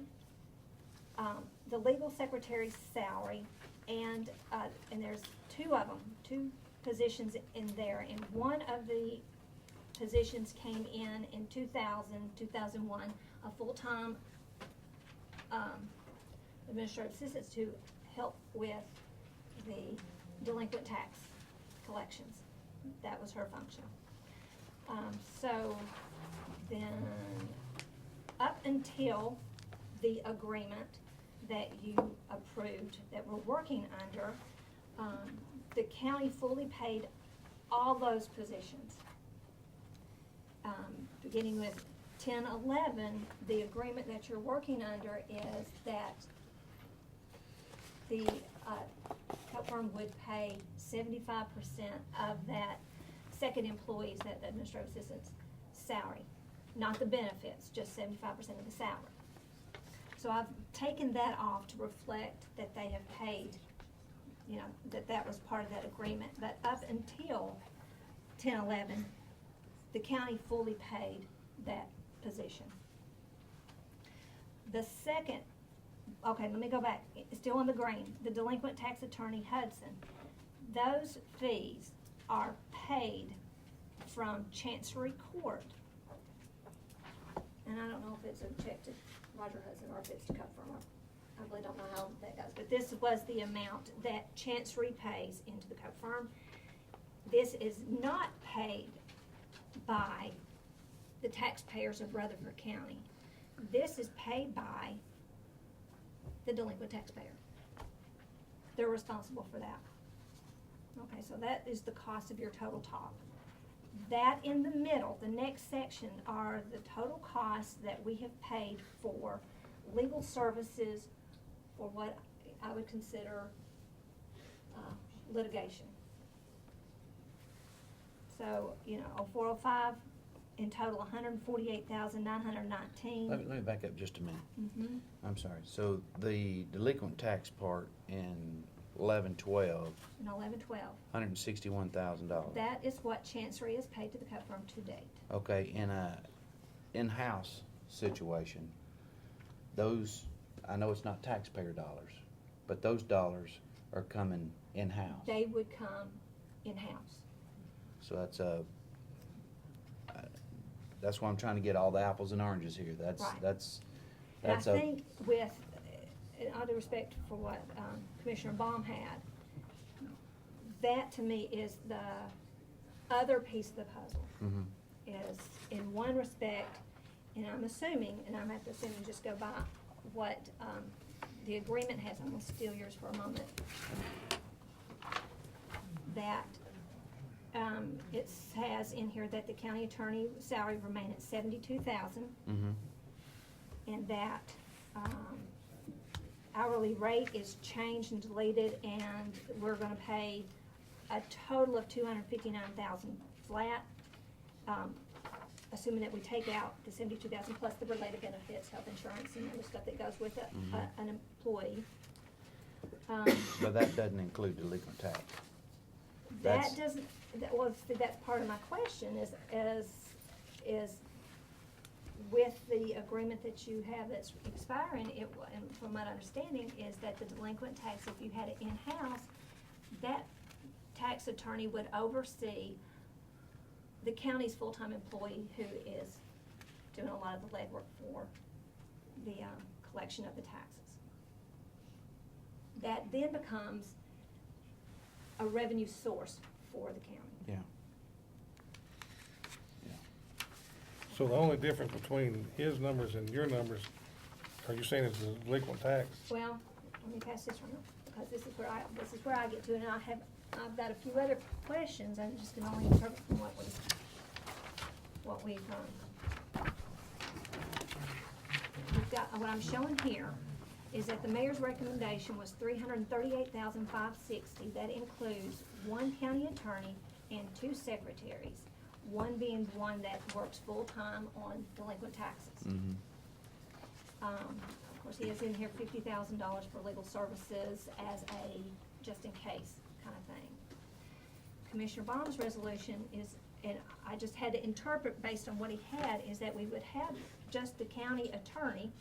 the legal secretary's salary, and there's 2 of them, 2 positions in there, and one of the positions came in 2001, a full-time administrative assistant to help with the delinquent tax collections. That was her function. So then, up until the agreement that you approved that we're working under, the county fully paid all those positions. Beginning with 10-11, the agreement that you're working under is that the Cope firm would pay 75% of that second employees, that administrative assistant's salary, not the benefits, just 75% of the salary. So I've taken that off to reflect that they have paid, you know, that was part of that agreement. But up until 10/11, the county fully paid that position. The second, okay, let me go back, still on the green, the delinquent tax attorney Hudson, those fees are paid from Chancery Court. And I don't know if it's a check to Roger Hudson or if it's to Cup Firm. I really don't know how that goes, but this was the amount that Chancery pays into the Cup Firm. This is not paid by the taxpayers of Rutherford County. This is paid by the delinquent taxpayer. They're responsible for that. Okay, so that is the cost of your total top. That in the middle, the next section, are the total costs that we have paid for legal services for what I would consider litigation. So, you know, 0405, in total, $148,919. Let me back up just a minute. Mm-hmm. I'm sorry. So the delinquent tax part in 11/12, And 11/12. $161,000. That is what Chancery has paid to the Cup Firm to date. Okay, in a in-house situation, those, I know it's not taxpayer dollars, but those dollars are coming in-house. They would come in-house. So that's why I'm trying to get all the apples and oranges here. That's Right. that's And I that's a think with, in all due respect for what Commissioner Baum had, that to me is the other piece of the puzzle. Mhm. Is in one respect, and I'm assuming, and I'm going to have to assume and just go by what the agreement has. I'm going to steal yours for a moment. That it has in here that the county attorney salary remain at $72,000. Mhm. And that hourly rate is changed and deleted, and we're gonna pay a total of $259,000 flat, assuming that we take out the $72,000 plus the related benefits, health insurance, and other stuff that goes with it, an employee. But that doesn't include delinquent tax. That That's- doesn't, well, see, that's part of my question is with the agreement that you have that's expiring, and from my understanding, is that the delinquent tax, if you had it in-house, that tax attorney would oversee the county's full-time employee who is doing a lot of the legwork for the collection of the taxes. That then becomes a revenue source for the county. Yeah. So the only difference between his numbers and your numbers, are you saying is the delinquent tax? Well, let me pass this one up, because this is where I get to it, and I've got a few other questions. I'm just gonna only interpret from what we've what I'm showing here is that the mayor's recommendation was $338,560. That includes one county attorney and 2 secretaries, one being the one that works full-time on delinquent taxes. Mhm. Of course, he has in here $50,000 for legal services as a just-in-case kind of thing. Commissioner Baum's resolution is, and I just had to interpret based on what he had, is that we would have just the county attorney,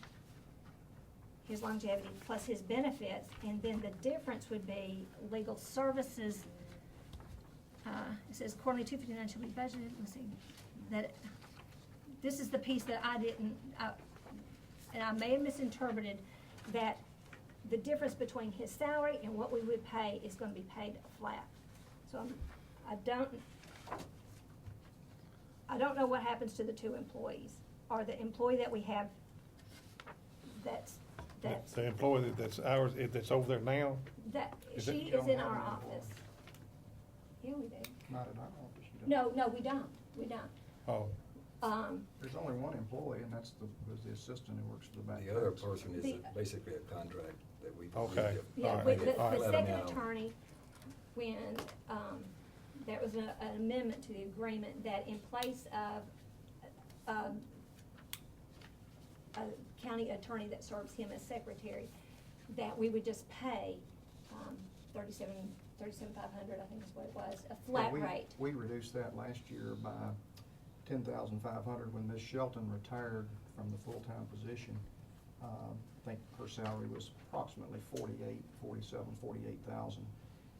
his longevity plus his benefits, and then the difference would be legal services. It says quarterly $259 should be budgeted. Let's see, that this is the piece that I didn't, and I may have misinterpreted that the difference between his salary and what we would pay is going to be paid flat. So I don't know what happens to the 2 employees, or the employee that we have that's The employee that's ours, that's over there now? that Is she it- is in our office. Yeah, we do. Not in our office, you don't. No, we don't. Oh. There's only one employee, and that's the assistant who works at the back. The other person is The- basically a contract that we. Okay. Yeah, All with right. the Let 'em second know. attorney, when, there was an amendment to the agreement that in place of, a county attorney that serves him as secretary, that we would just pay, $37,500, I think is what it was, a flat rate. We reduced that last year by $10,500 when Ms. Shelton retired from the full-time position. I think her salary was approximately $48,000.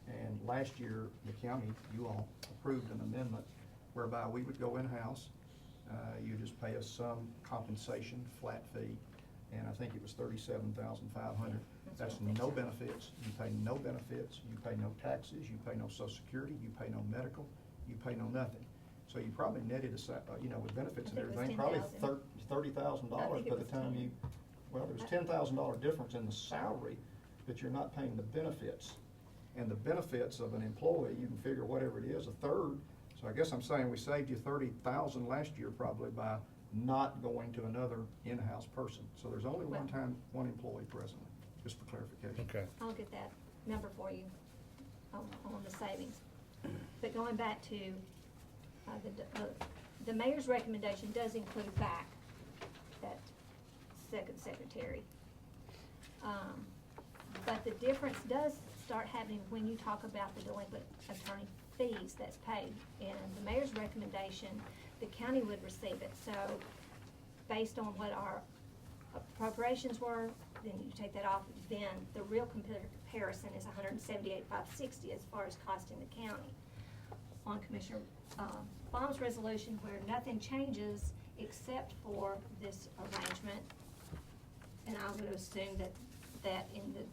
And last year, the county, you all approved an amendment whereby we would go in-house. You just pay us some compensation, flat fee, and I think it was $37,500. That's no benefits. You pay no benefits. You pay no taxes. You pay no Social Security. You pay no medical. You pay no nothing. So you probably netted, with benefits and I think it was everything, probably $10,000. $30,000 I think it by the was time 10. you, well, there's $10,000 difference in the salary, but you're not paying the benefits. And the benefits of an employee, you can figure whatever it is, a third. So I guess I'm saying we saved you $30,000 last year probably by not going to another in-house person. So there's only one employee presently, just for clarification. Okay. I'll get that number for you on the savings. But going back to, the mayor's recommendation does include back that second secretary. But the difference does start happening when you talk about the delinquent attorney fees that's paid. In the mayor's recommendation, the county would receive it. So based on what our appropriations were, then you take that off, then the real comparison is $178,560 as far as costing the county. On Commissioner Baum's resolution, where nothing changes except for this arrangement, and I would assume that in the,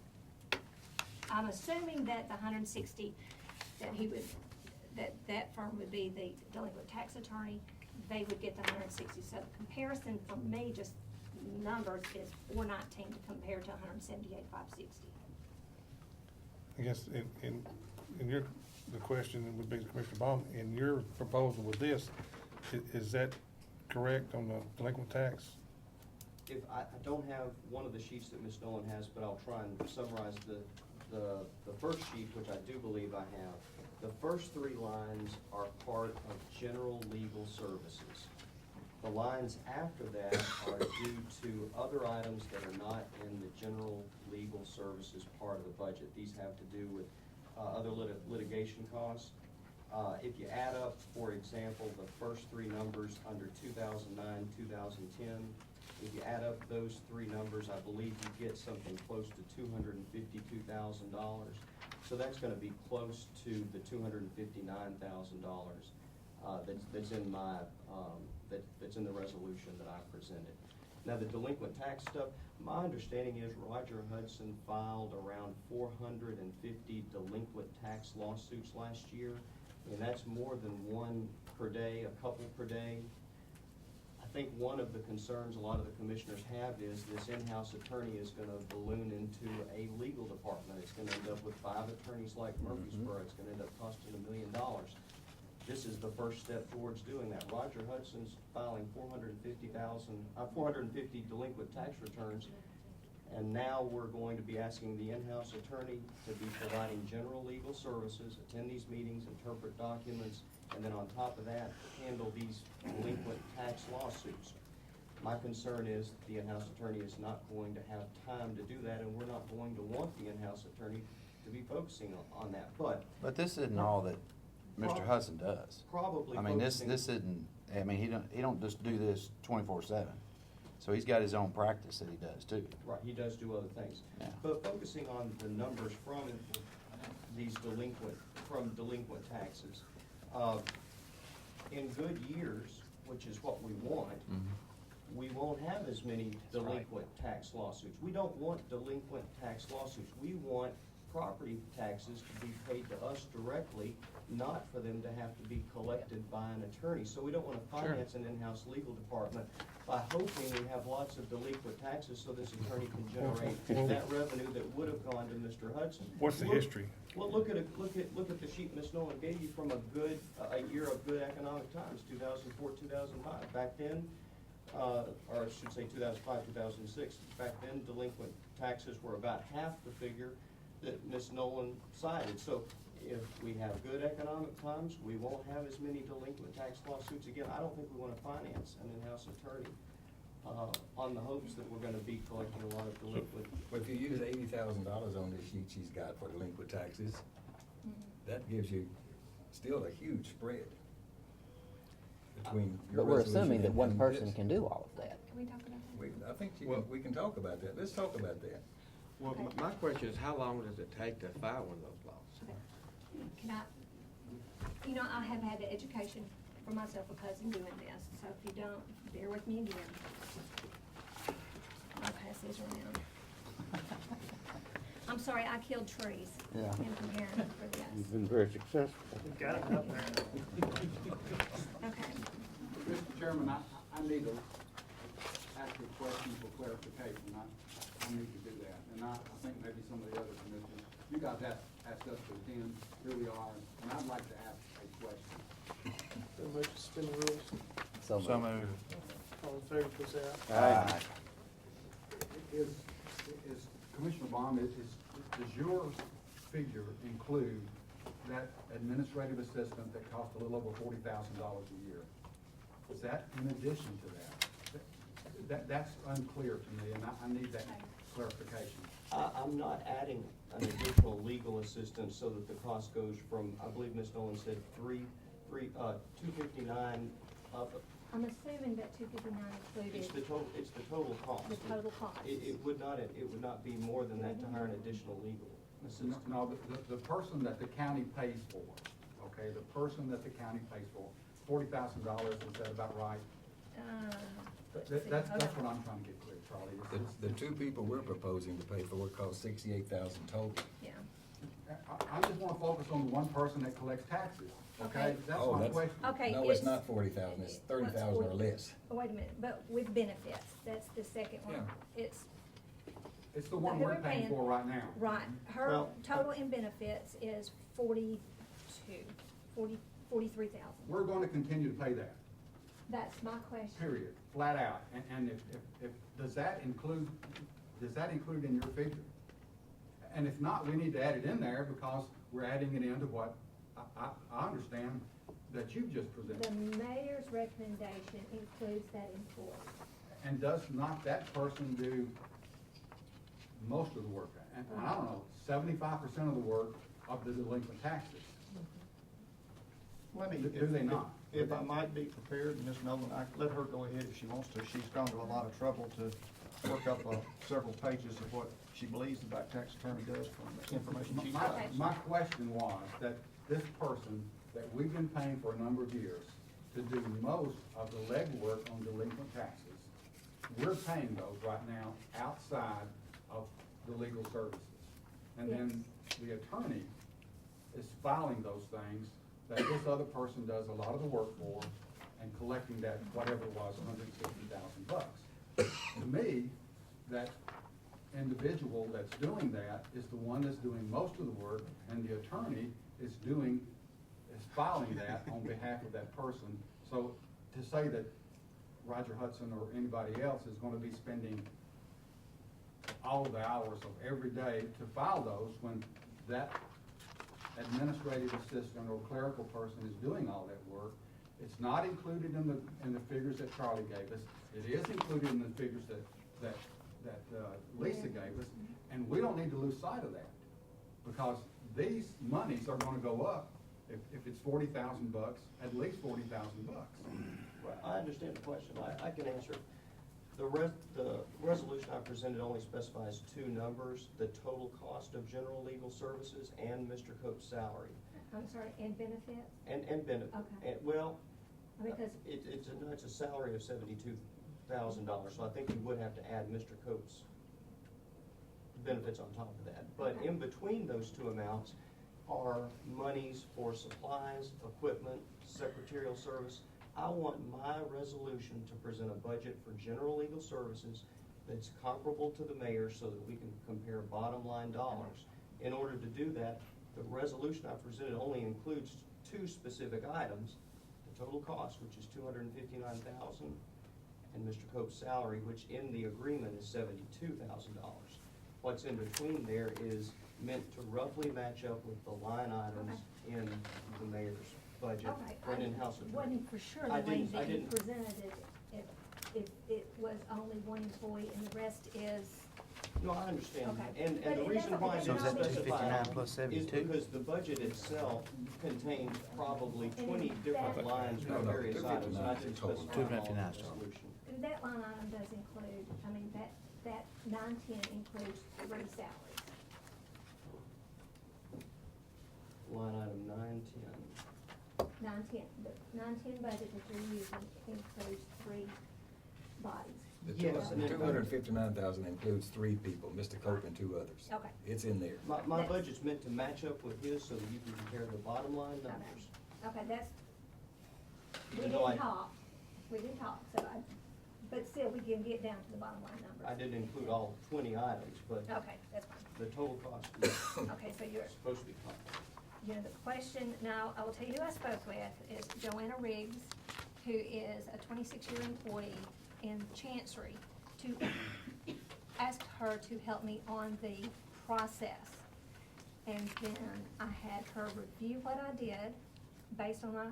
I'm assuming that the 160, that he would, that firm would be the delinquent tax attorney, they would get the 160. So the comparison for me, just numbers, is 419 to compare to 178,560. I guess in your, the question would be to Commissioner Baum, in your proposal with this, is that correct on the delinquent tax? If I don't have one of the sheets that Ms. Nolan has, but I'll try and summarize the first sheet, which I do believe I have. The first three lines are part of general legal services. The lines after that are due to other items that are not in the general legal services part of the budget. These have to do with other litigation costs. If you add up, for example, the first three numbers under 2009, 2010, if you add up those three numbers, I believe you get something close to $252,000. So that's going to be close to the $259,000 that's in my that's in the resolution that I presented. Now the delinquent tax stuff, my understanding is Roger Hudson filed around 450 delinquent tax lawsuits last year, and that's more than one per day, a couple per day. I think one of the concerns a lot of the commissioners have is this in-house attorney is going to balloon into a legal department. It's going to end up with 5 attorneys like Murfreesboro. It's going to end up costing $1 million. This is the first step towards doing that. Roger Hudson's filing 450 delinquent tax returns, and now we're going to be asking the in-house attorney to be providing general legal services, attend these meetings, interpret documents, and then on top of that, handle these delinquent tax lawsuits. My concern is the in-house attorney is not going to have time to do that, and we're not going to want the in-house attorney to be focusing on that. But this isn't all that Mr. Hudson does. Probably I mean, this focusing- isn't, I mean, he don't just do this 24/7. So he's got his own practice that he does too. Right, he does do other things. Yeah. But focusing on the numbers from these delinquent taxes, in good years, which is what we want, we won't have as many delinquent tax lawsuits. We don't want delinquent tax lawsuits. We want property taxes to be paid to us directly, not for them to have to be collected by an attorney. So we don't want to finance an in-house legal department by hoping we have lots of delinquent taxes so this attorney can generate that revenue that would have gone to Mr. Hudson. What's the history? Well, look at the sheet Ms. Nolan gave you from a year of good economic times, 2004, 2005. Back then, or I should say 2005, 2006. Back then, delinquent taxes were about half the figure that Ms. Nolan cited. So if we have good economic times, we won't have as many delinquent tax lawsuits again. I don't think we wanna finance an in-house attorney, on the hopes that we're gonna be collecting a lot of delinquent. But if you use $80,000 on this sheet she's got for delinquent taxes, that gives you still a huge spread between your But we're resolution assuming that and one person this. can do all of that. Can we talk about that? I think we can talk about that. Let's talk about that. Well, my question is, how long does it take to file one of those lawsuits? Can I, you know, I have had the education for myself because in doing this, so if you don't, bear with me again. I'll pass these around. I'm sorry, I killed trees Yeah. in preparing for this. You've been very successful. We've got it up there. Okay. Mr. Chairman, I need to ask a question for clarification. I need to do that. And I think maybe some of the other commissioners, you guys have asked us to attend, here we are, and I'd like to ask a question. So much to suspend the rules. So moved. All in favor, please say aye. Aye. Is Commissioner Baum, does your figure include that administrative assistant that costs a little over $40,000 a year? Is that in addition to that? That's unclear to me, and I need that clarification. I'm not adding an additional legal assistant so that the cost goes from, I believe Ms. Nolan said, 259 up. I'm assuming that 259 included. It's the total cost. The total cost. It would not be more than that to hire an additional legal assistant. No, the person that the county pays for, okay, the person that the county pays for, $40,000, is that about right? That's what I'm trying to get clear, Charlie. The two people we're proposing to pay for it cost $68,000 total. Yeah. I just want to focus on the one person that collects taxes, okay? Okay. That's Oh, my that's- question. Okay, No, it's not 40,000, it's 30,000 or less. Oh, wait a minute, but with benefits, that's the second one. Yeah. It's the one who we're we're paying paying- for right now. right. Her Well, total in benefits is 43,000. We're going to continue to pay that, That's my question. period, flat out. And if, does that include in your figure? And if not, we need to add it in there because we're adding it into what I understand that you've just presented. The mayor's recommendation includes that employee. And does not that person do most of the work? And I don't know, 75% of the work of the delinquent taxes? Let me, Do they not? if I might be prepared, Ms. Nolan, let her go ahead if she wants to. She's gone to a lot of trouble to work up several pages of what she believes the back tax attorney does from the information she's got. My question was that this person that we've been paying for a number of years to do most of the legwork on delinquent taxes, we're paying those right now outside of the legal services. And then the attorney is filing those things that this other person does a lot of the work for and collecting that, whatever it was, $160,000. To me, that individual that's doing that is the one that's doing most of the work, and the attorney is filing that on behalf of that person. So to say that Roger Hudson or anybody else is gonna be spending all of the hours of every day to file those when that administrative assistant or clerical person is doing all that work, it's not included in the figures that Charlie gave us. It is included in the figures that Lisa gave us, and we don't need to lose sight of that, because these monies are gonna go up. If it's $40,000, at least $40,000. Well, I understand the question. I can answer it. The resolution I presented only specifies two numbers: the total cost of general legal services and Mr. Cope's salary. I'm sorry, and benefits? And benefit. Okay. Well, Because it's a salary of $72,000, so I think you would have to add Mr. Cope's benefits on top of that. But Okay. in between those two amounts are monies for supplies, equipment, secretarial service. I want my resolution to present a budget for general legal services that's comparable to the mayor's so that we can compare bottom line dollars. In order to do that, the resolution I presented only includes two specific items: the total cost, which is $259,000, and Mr. Cope's salary, which in the agreement is $72,000. what's in between there is meant to roughly match up with the line items in the mayor's budget for an in-house attorney. Wasn't for sure I the way didn't- I that you didn't- presented it, if it was only one employee and the rest is. No, I understand, Okay. and But the it reason doesn't- why it it's So is that doesn't- $259 specified plus is 72? because the budget itself contains probably And 20 different that- lines for various items, not just specified in the $259 total. resolution. And that line item does include, I mean, that 910 includes 3 salaries. Line item 910. 910, the 910 budget that you're using includes 3 bodies. The Yes, and it- $259,000 includes 3 people, Mr. Cope and 2 others. Okay. It's in there. My budget's meant to match up with his so that you can compare the bottom line numbers. Okay, that's, we Even though didn't talk, so but still, we can get down to the bottom line numbers. I didn't include all 20 items, but Okay, that's fine. the total cost is Okay, so you're, supposed to be fine. you know, the question, now, I will tell you who I spoke with, is Joanna Riggs, who is a 26-year employee in Chancery, to ask her to help me on the process. And then I had her review what I did based on my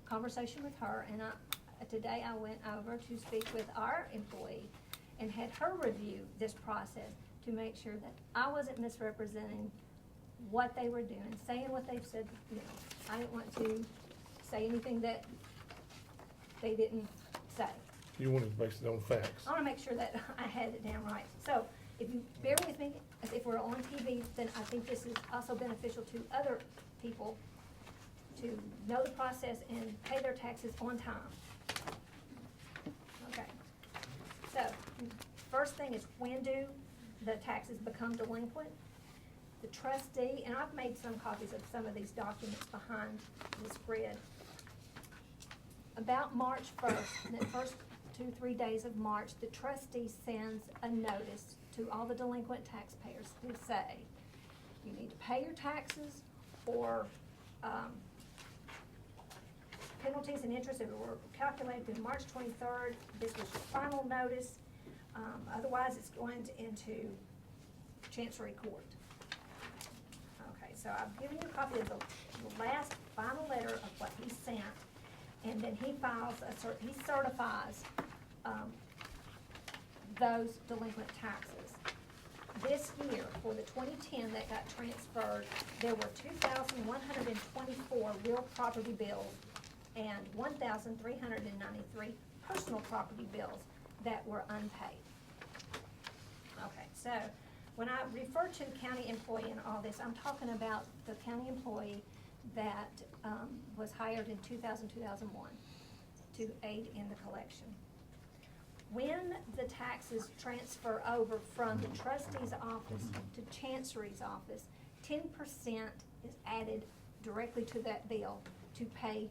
conversation with her, and today I went over to speak with our employee and had her review this process to make sure that I wasn't misrepresenting what they were doing, saying what they've said, you know. I didn't want to say anything that they didn't say. You wanted to base it on facts. I wanna make sure that I had it down right. So, if you bear with me, as if we're on TV, then I think this is also beneficial to other people to know the process and pay their taxes on time. Okay. So, first thing is, when do the taxes become delinquent? The trustee, and I've made some copies of some of these documents behind the spread. About March 1st, the first 2-3 days of March, the trustee sends a notice to all the delinquent taxpayers who say, you need to pay your taxes, or penalties and interest that were calculated through March 23rd. This was your final notice. Otherwise, it's going into Chancery Court. Okay, so I've given you a copy of the last final letter of what he sent, and then he files he certifies those delinquent taxes. This year, for the 2010 that got transferred, there were 2,124 real property bills and 1,393 personal property bills that were unpaid. Okay, so when I refer to county employee in all this, I'm talking about the county employee that was hired in 2000, 2001 to aid in the collection. When the taxes transfer over from the trustee's office to Chancery's office, 10% is added directly to that bill to pay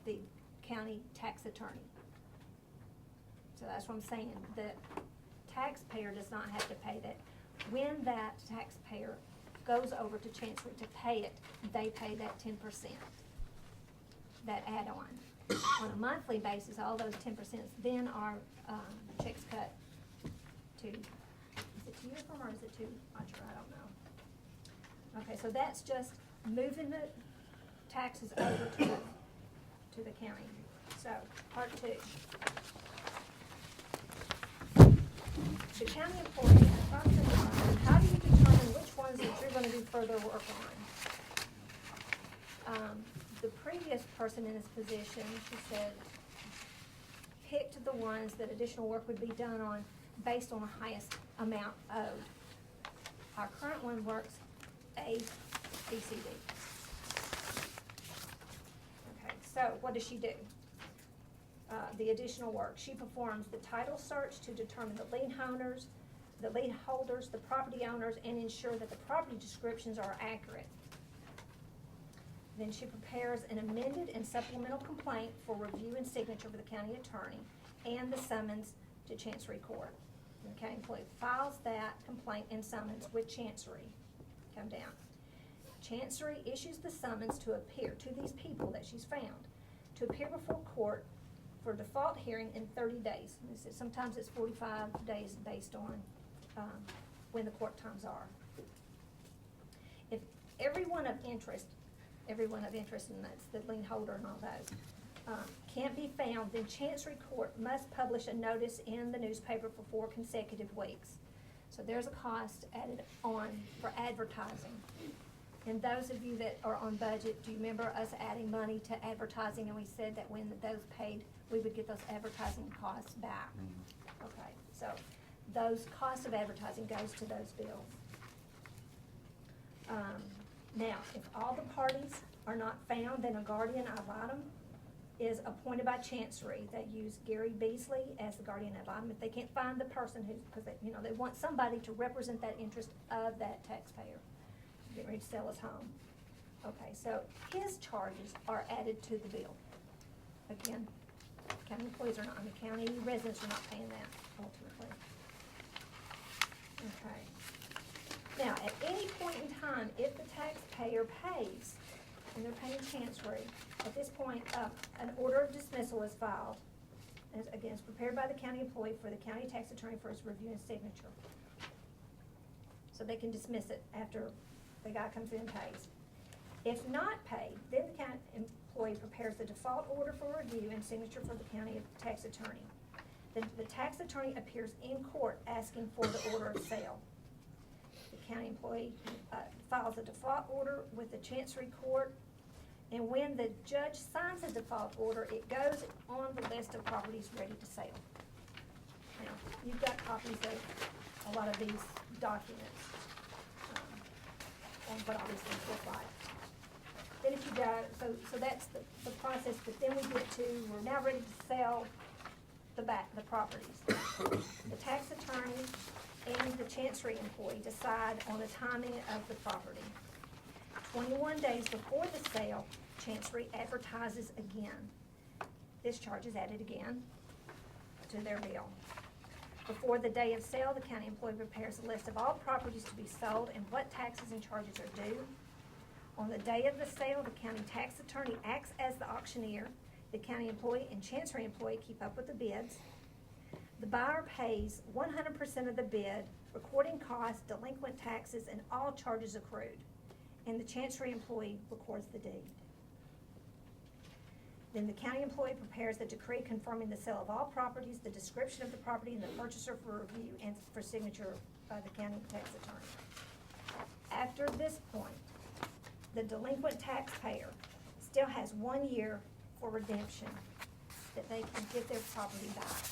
the county tax attorney. So that's what I'm saying, the taxpayer does not have to pay that. When that taxpayer goes over to Chancery to pay it, they pay that 10%, that add-on. On a monthly basis, all those 10% then are checks cut to, is it to uniform or is it to Roger? I don't know. Okay, so that's just moving the taxes over to the county. So, part 2. The county employee, how do you determine which ones that you're gonna do further work on? The previous person in this position, she said, picked the ones that additional work would be done on based on the highest amount owed. Our current one works A, B, C, D. Okay, so what does she do? The additional work. She performs the title search to determine the lien holders, the property owners, and ensure that the property descriptions are accurate. Then she prepares an amended and supplemental complaint for review and signature for the county attorney and the summons to Chancery Court. The county employee files that complaint and summons with Chancery. Come down. Chancery issues the summons to appear to these people that she's found, to appear before court for default hearing in 30 days. Sometimes it's 45 days based on when the court times are. If everyone of interest, and that's the lien holder and all those, can't be found, then Chancery Court must publish a notice in the newspaper for 4 consecutive weeks. So there's a cost added on for advertising. And those of you that are on budget, do you remember us adding money to advertising, and we said that when those paid, we would get those advertising costs back? Okay, so those costs of advertising goes to those bills. Now, if all the parties are not found, then a guardian ad litem is appointed by Chancery. They use Gary Beasley as the guardian ad litem. If they can't find the person who, because they want somebody to represent that interest of that taxpayer getting ready to sell his home. Okay, so his charges are added to the bill. Again, county employees are not, county residents are not paying that ultimately. Okay. Now, at any point in time, if the taxpayer pays, and they're paying Chancery, at this point, an order of dismissal is filed. And again, it's prepared by the county employee for the county tax attorney for his review and signature. So they can dismiss it after the guy comes in and pays. If not paid, then the county employee prepares the default order for review and signature for the county tax attorney. Then the tax attorney appears in court asking for the order of sale. The county employee files a default order with the Chancery Court, and when the judge signs the default order, it goes on the list of properties ready to sell. Now, you've got copies of a lot of these documents on what all these things look like. Then if you go, so that's the process, but then we get to, we're now ready to sell the properties. The tax attorney and the Chancery employee decide on the timing of the property. 21 days before the sale, Chancery advertises again. This charge is added again to their bill. Before the day of sale, the county employee prepares a list of all properties to be sold and what taxes and charges are due. On the day of the sale, the county tax attorney acts as the auctioneer. The county employee and Chancery employee keep up with the bids. The buyer pays 100% of the bid, recording costs, delinquent taxes, and all charges accrued. And the Chancery employee records the deed. Then the county employee prepares the decree confirming the sale of all properties, the description of the property, and the purchaser for review and for signature by the county tax attorney. After this point, the delinquent taxpayer still has 1 year for redemption that they can get their property back.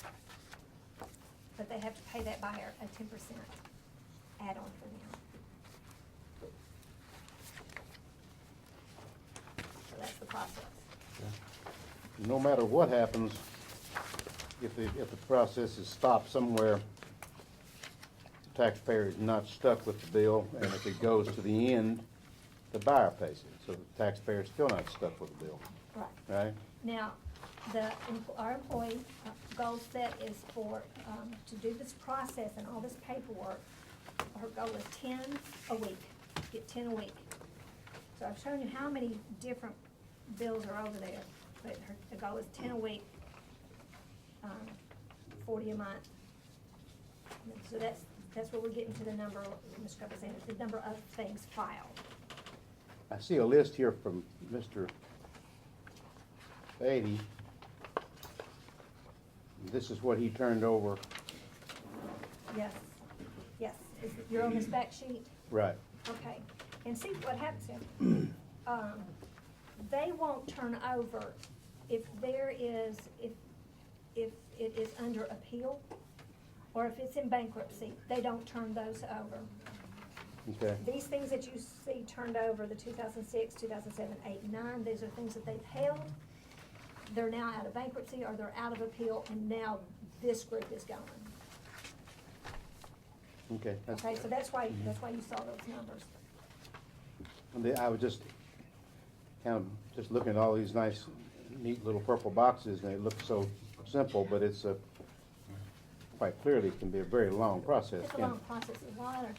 But they have to pay that buyer a 10% add-on for them. So that's the process. No matter what happens, if the process is stopped somewhere, the taxpayer is not stuck with the bill, and if it goes to the end, the buyer pays it. So the taxpayer is still not stuck with the bill. Right. Right? Now, our employee goal set is for, to do this process and all this paperwork, her goal is 10 a week, get 10 a week. So I've shown you how many different bills are over there, but the goal is 10 a week, 40 a month. So that's where we're getting to the number, Mr. Cup was saying, the number of things filed. I see a list here from Mr. Beatty. This is what he turned over. Yes, yes. You're on this back sheet? Right. Okay. And see what happens here. They won't turn over if it is under appeal, or if it's in bankruptcy, they don't turn those over. Okay. These things that you see turned over, the 2006, 2007, 8, and 9, these are things that they've held. They're now out of bankruptcy, or they're out of appeal, and now this group is going. Okay. Okay, so that's why you saw those numbers. I was just kind of just looking at all these nice, neat little purple boxes, and they look so simple, but it's quite clearly can be a very long process. It's a long process, a lot of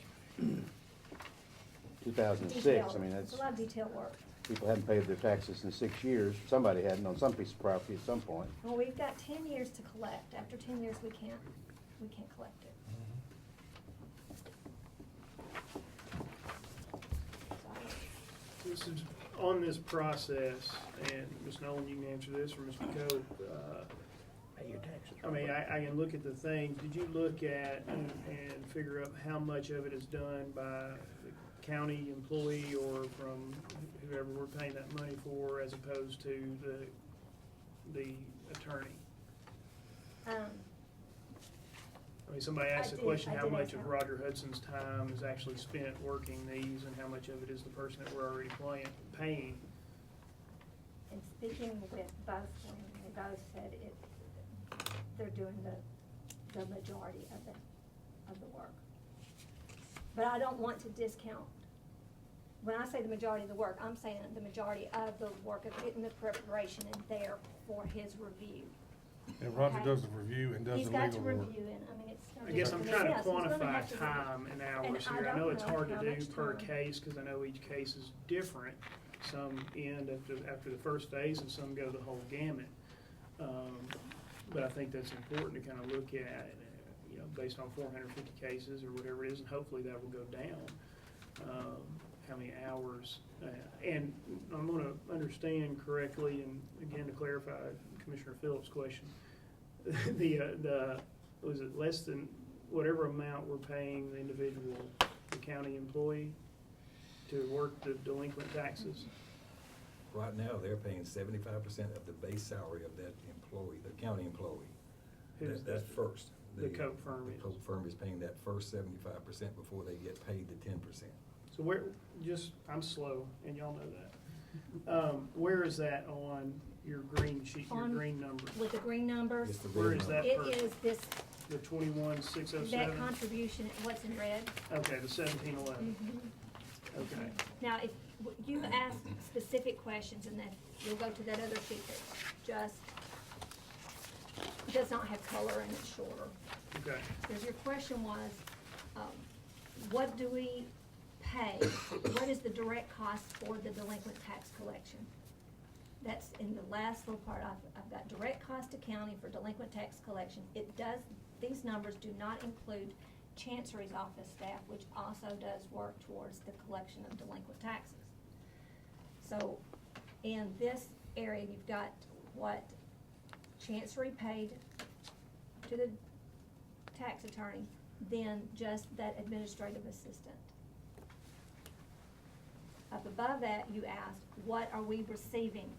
2006, detail. I mean, It's a lot of detail work. people hadn't paid their taxes in 6 years. Somebody hadn't on some piece of property at some point. Well, we've got 10 years to collect. After 10 years, we can't collect it. So on this process, and Ms. Nolan, you can answer this, or Mr. Coe, Pay your taxes. I mean, I can look at the things. Did you look at and figure out how much of it is done by the county employee or from whoever we're paying that money for, as opposed to the attorney? I mean, somebody asked the question, how much of Roger Hudson's time is actually spent working these, and how much of it is the person that we're already paying? And speaking with both women, they both said they're doing the majority of the work. But I don't want to discount. When I say the majority of the work, I'm saying the majority of the work of getting the preparation in there for his review. And Roger Okay. does the review and does He's the got to legal work. review, and I mean, it's. no I guess I'm different trying to than this. He's gonna quantify have to review. time and hours And here. I know don't it's hard to how do much per time. case, because I know each case is different. Some end after the first phase, and some go the whole gamut. But I think that's important to kind of look at, based on 450 cases or whatever it is, and hopefully that will go down. How many hours, and I'm gonna understand correctly, and again, to clarify Commissioner Phillips' question, was it less than whatever amount we're paying the individual, the county employee to work the delinquent taxes? Right now, they're paying 75% of the base salary of that employee, the county employee. Who's That's that? first. The Coke firm The is. Coke firm is paying that first 75% before they get paid the 10%. So I'm slow, and y'all know that. Where is that on your green sheet, your On- green number? With the green numbers. It's the Where red is number. that It per, is this, the 21,607? that contribution, what's in red. Okay, the 1711, Mhm. okay. Now, if you ask specific questions, and then you'll go to that other sheet that just does not have color and it's shorter. Okay. Because your question was, what do we pay? What is the direct cost for the delinquent tax collection? That's in the last little part. I've got direct cost to county for delinquent tax collection. These numbers do not include Chancery's office staff, which also does work towards the collection of delinquent taxes. So in this area, you've got what Chancery paid to the tax attorney, then just that administrative assistant. Up above that, you asked, what are we receiving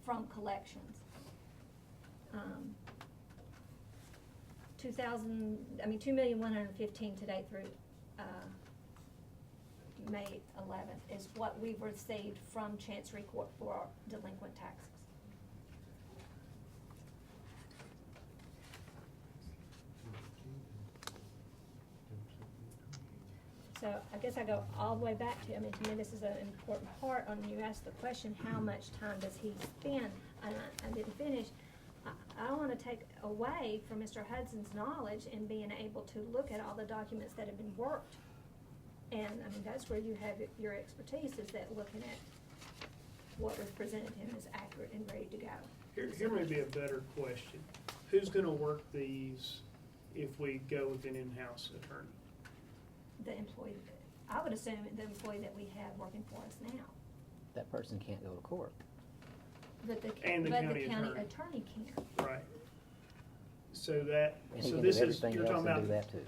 from collections? 2,115,000 today through, May 11th is what we've received from Chancery Court for delinquent taxes. So I guess I go all the way back to, to me, this is an important part on, you asked the question, how much time does he spend? And I didn't finish. I don't want to take away from Mr. Hudson's knowledge in being able to look at all the documents that have been worked. And, that's where you have your expertise, is that looking at what was presented to him is accurate and ready to go. Here may be a better question. Who's gonna work these if we go with an in-house attorney? The employee, I would assume the employee that we have working for us now. That person can't go to court. And the But county the county attorney. attorney can. Right. So And he so can this do is, everything you're else talking and do about, that too.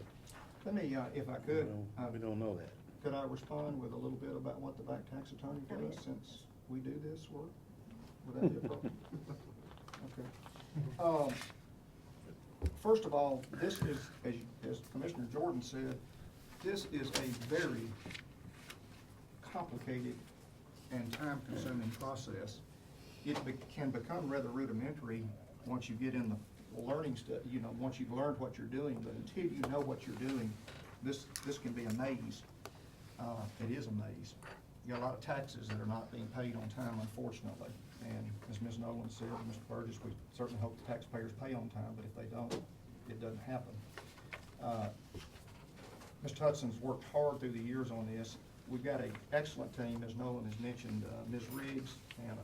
Let me, if I could. We don't know that. Could I respond with a little bit about what the back tax attorney does, since we do this work? Would that be appropriate? Okay. First of all, this is, as Commissioner Jordan said, this is a very complicated and time-consuming process. It can become rather rudimentary once you get in the learning stuff, once you've learned what you're doing, but until you know what you're doing, this can be a maze. It is a maze. You got a lot of taxes that are not being paid on time, unfortunately. And as Ms. Nolan said, and Mr. Burgess, we certainly hope the taxpayers pay on time, but if they don't, it doesn't happen. Mr. Hudson's worked hard through the years on this. We've got an excellent team, as Nolan has mentioned, Ms. Riggs and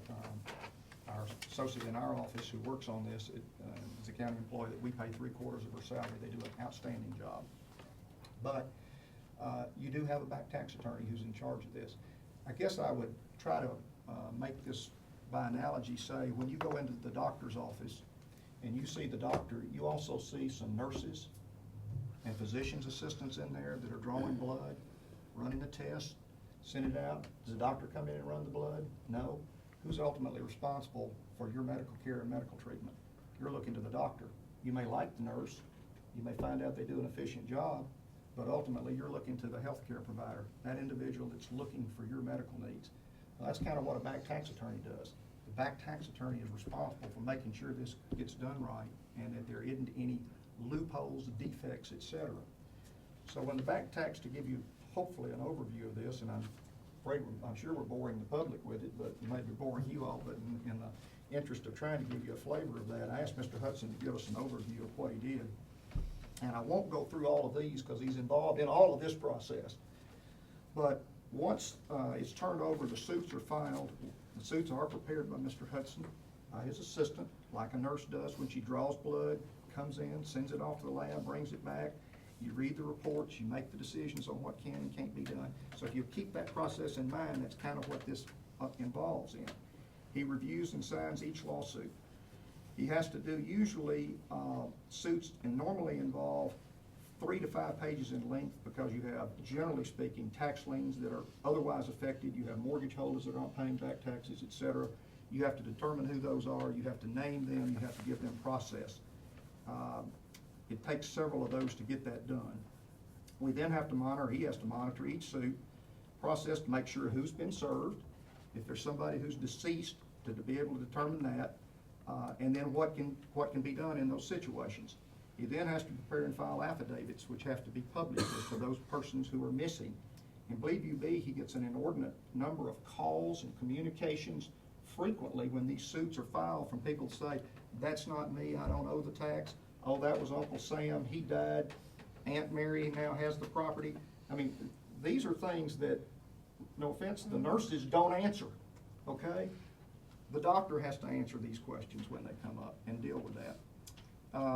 our associate in our office who works on this is a county employee that we pay 3/4 of her salary. They do an outstanding job. But you do have a back tax attorney who's in charge of this. I guess I would try to make this by analogy, say, when you go into the doctor's office and you see the doctor, you also see some nurses and physician's assistants in there that are drawing blood, running the test, send it out. Does the doctor come in and run the blood? No. Who's ultimately responsible for your medical care and medical treatment? You're looking to the doctor. You may like the nurse, you may find out they do an efficient job, but ultimately you're looking to the healthcare provider, that individual that's looking for your medical needs. Well, that's kind of what a back tax attorney does. The back tax attorney is responsible for making sure this gets done right and that there isn't any loopholes, defects, etc. So when the back tax, to give you hopefully an overview of this, and I'm sure we're boring the public with it, but maybe boring you all, but in the interest of trying to give you a flavor of that, I asked Mr. Hudson to give us an overview of what he did. And I won't go through all of these because he's involved in all of this process. But once it's turned over, the suits are filed. The suits are prepared by Mr. Hudson, his assistant, like a nurse does when she draws blood, comes in, sends it off to the lab, brings it back. You read the reports, you make the decisions on what can and can't be done. So if you keep that process in mind, that's kind of what this involves in. He reviews and signs each lawsuit. He has to do usually suits and normally involve 3 to 5 pages in length because you have, generally speaking, tax liens that are otherwise affected. You have mortgage holders that aren't paying back taxes, etc. You have to determine who those are. You have to name them. You have to give them process. It takes several of those to get that done. We then have to monitor, he has to monitor each suit, process to make sure who's been served, if there's somebody who's deceased, to be able to determine that, and then what can be done in those situations. He then has to prepare and file affidavits, which have to be published for those persons who are missing. And believe you me, he gets an inordinate number of calls and communications frequently when these suits are filed from people who say, that's not me, I don't owe the tax. Oh, that was Uncle Sam, he died. Aunt Mary now has the property. I mean, these are things that, no offense, the nurses don't answer, okay? The doctor has to answer these questions when they come up and deal with that.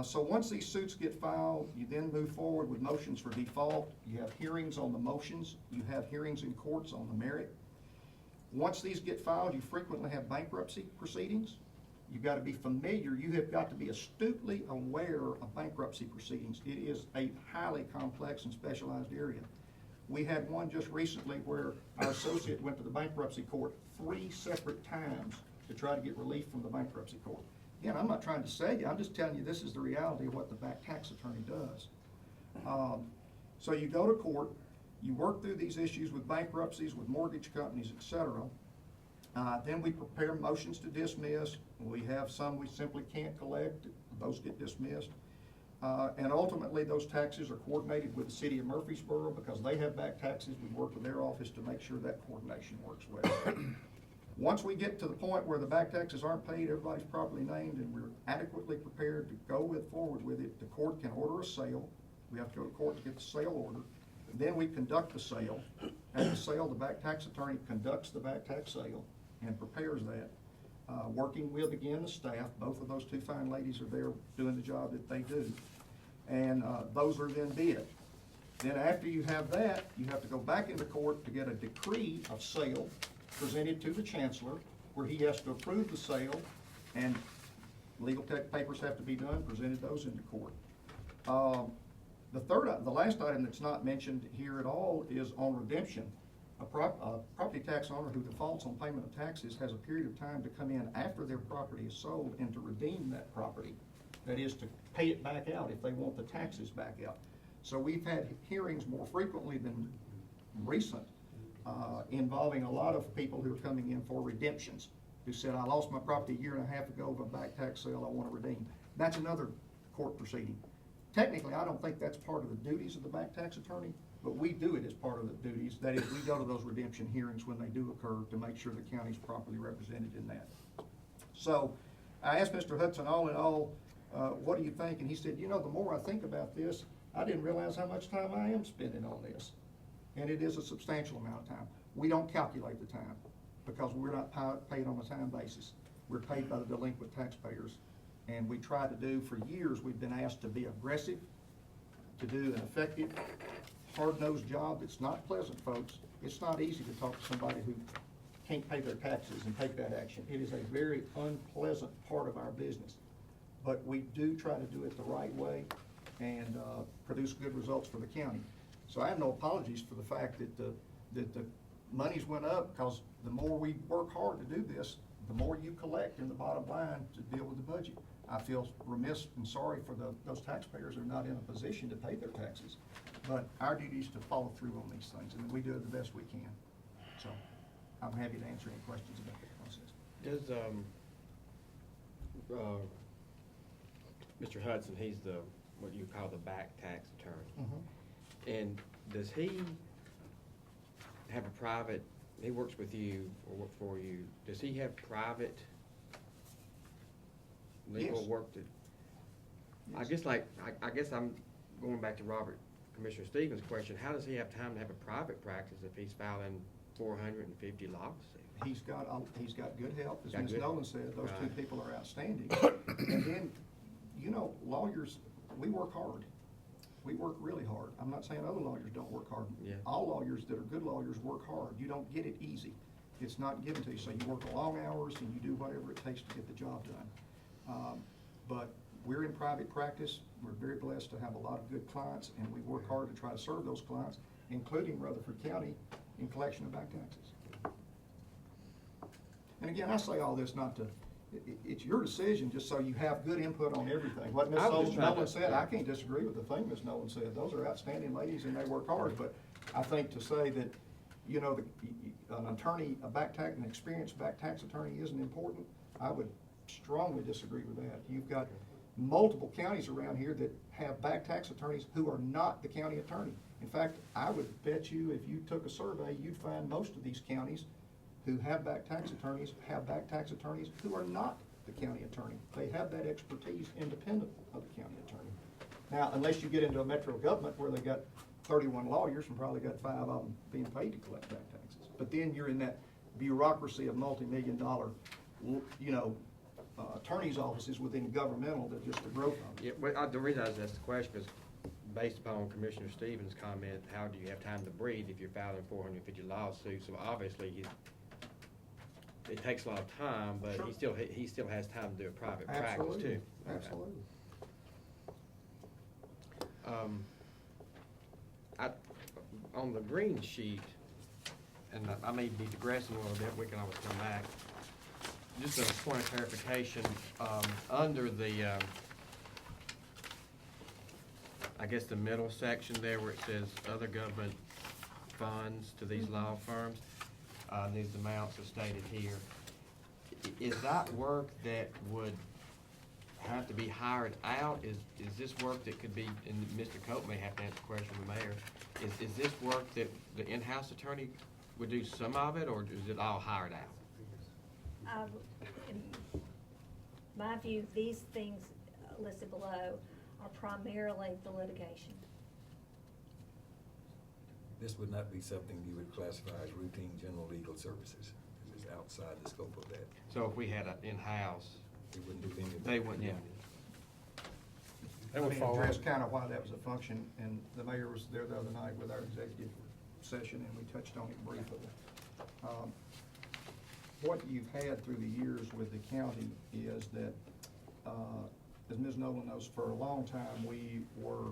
So once these suits get filed, you then move forward with motions for default. You have hearings on the motions. You have hearings in courts on the merit. Once these get filed, you frequently have bankruptcy proceedings. You've got to be familiar, you have got to be astutely aware of bankruptcy proceedings. It is a highly complex and specialized area. We had one just recently where our associate went to the bankruptcy court 3 separate times to try to get relief from the bankruptcy court. Again, I'm not trying to sell you, I'm just telling you this is the reality of what the back tax attorney does. So you go to court, you work through these issues with bankruptcies, with mortgage companies, etc. Then we prepare motions to dismiss. We have some we simply can't collect. Those get dismissed. And ultimately, those taxes are coordinated with the city of Murfreesboro because they have back taxes. We work with their office to make sure that coordination works well. Once we get to the point where the back taxes aren't paid, everybody's properly named, and we're adequately prepared to go forward with it, the court can order a sale. We have to go to court to get the sale order. Then we conduct the sale. At the sale, the back tax attorney conducts the back tax sale and prepares that, working with, again, the staff. Both of those 2 fine ladies are there doing the job that they do. And those are then bid. Then after you have that, you have to go back into court to get a decree of sale presented to the chancellor, where he has to approve the sale, and legal tech papers have to be done, presented those into court. The last item that's not mentioned here at all is on redemption. A property tax owner who defaults on payment of taxes has a period of time to come in after their property is sold and to redeem that property. That is, to pay it back out if they want the taxes back out. So we've had hearings more frequently than recent involving a lot of people who are coming in for redemptions, who said, I lost my property a year and a half ago of a back tax sale, I want to redeem. That's another court proceeding. Technically, I don't think that's part of the duties of the back tax attorney, but we do it as part of the duties. That is, we go to those redemption hearings when they do occur to make sure the county's properly represented in that. So I asked Mr. Hudson, all in all, what do you think? And he said, you know, the more I think about this, I didn't realize how much time I am spending on this. And it is a substantial amount of time. We don't calculate the time because we're not paid on a time basis. We're paid by the delinquent taxpayers. And we try to do, for years, we've been asked to be aggressive, to do an effective, hard-nosed job. It's not pleasant, folks. it's not easy to talk to somebody who can't pay their taxes and take that action. It is a very unpleasant part of our business. But we do try to do it the right way and produce good results for the county. So I have no apologies for the fact that the monies went up, because the more we work hard to do this, the more you collect in the bottom line to deal with the budget. I feel remiss and sorry for those taxpayers who are not in a position to pay their taxes. But our duty is to follow through on these things, and we do it the best we can. So I'm happy to answer any questions about the process. Does, Mr. Hudson, he's the, what you call the back tax attorney. And does he have a private, he works with you or work for you, does he have private legal Yes. work that? I Yes. guess I guess I'm going back to Commissioner Stevens' question, how does he have time to have a private practice if he's filing 450 lawsuits? He's got good help, as Got Ms. good- Nolan said, those two Right. people are outstanding. And then, you know, lawyers, we work hard. We work really hard. I'm not saying other lawyers don't work hard. Yeah. All lawyers that are good lawyers work hard. You don't get it easy. It's not given to you, so you work long hours and you do whatever it takes to get the job done. But we're in private practice. We're very blessed to have a lot of good clients, and we work hard to try to serve those clients, including Rutherford County, in collection of back taxes. And again, I say all this not to, it's your decision, just so you have good input on everything. What Ms. I was just trying Nolan to- said, I can't disagree with the thing Ms. Nolan said. Those are outstanding ladies and they work hard, but I think to say that, you know, an attorney, an experienced back tax attorney isn't important, I would strongly disagree with that. You've got multiple counties around here that have back tax attorneys who are not the county attorney. In fact, I would bet you if you took a survey, you'd find most of these counties who have back tax attorneys who are not the county attorney. They have that expertise independent of the county attorney. Now, unless you get into a metro government where they got 31 lawyers and probably got 5 of them being paid to collect back taxes. But then you're in that bureaucracy of multi-million-dollar, you know, attorney's offices within governmental that just the growth of it. Yeah, well, the reason I was asked the question is based upon Commissioner Stevens' comment, how do you have time to breathe if you're filing 450 lawsuits? So obviously, it takes a lot of time, but Sure. he still has time to do a private practice Absolutely, too. Okay. absolutely. On the green sheet, and I may be digressing a little bit, we can always come back. Just a point of clarification, under the, I guess the middle section there where it says other government funds to these law firms, these amounts are stated here. Is that work that would have to be hired out? Is this work that could be, and Mr. Cope may have to answer the question of the mayor, is this work that the in-house attorney would do some of it, or is it all hired out? In my view, these things listed below are primarily the litigation. This would not be something you would classify as routine general legal services. This is outside the scope of that. So if we had an in-house, They wouldn't do any of that. they wouldn't, yeah. They would Let me fall address under- kind of why that was a function, and the mayor was there the other night with our executive session, and we touched on it briefly. What you've had through the years with the county is that, as Ms. Nolan knows, for a long time, we were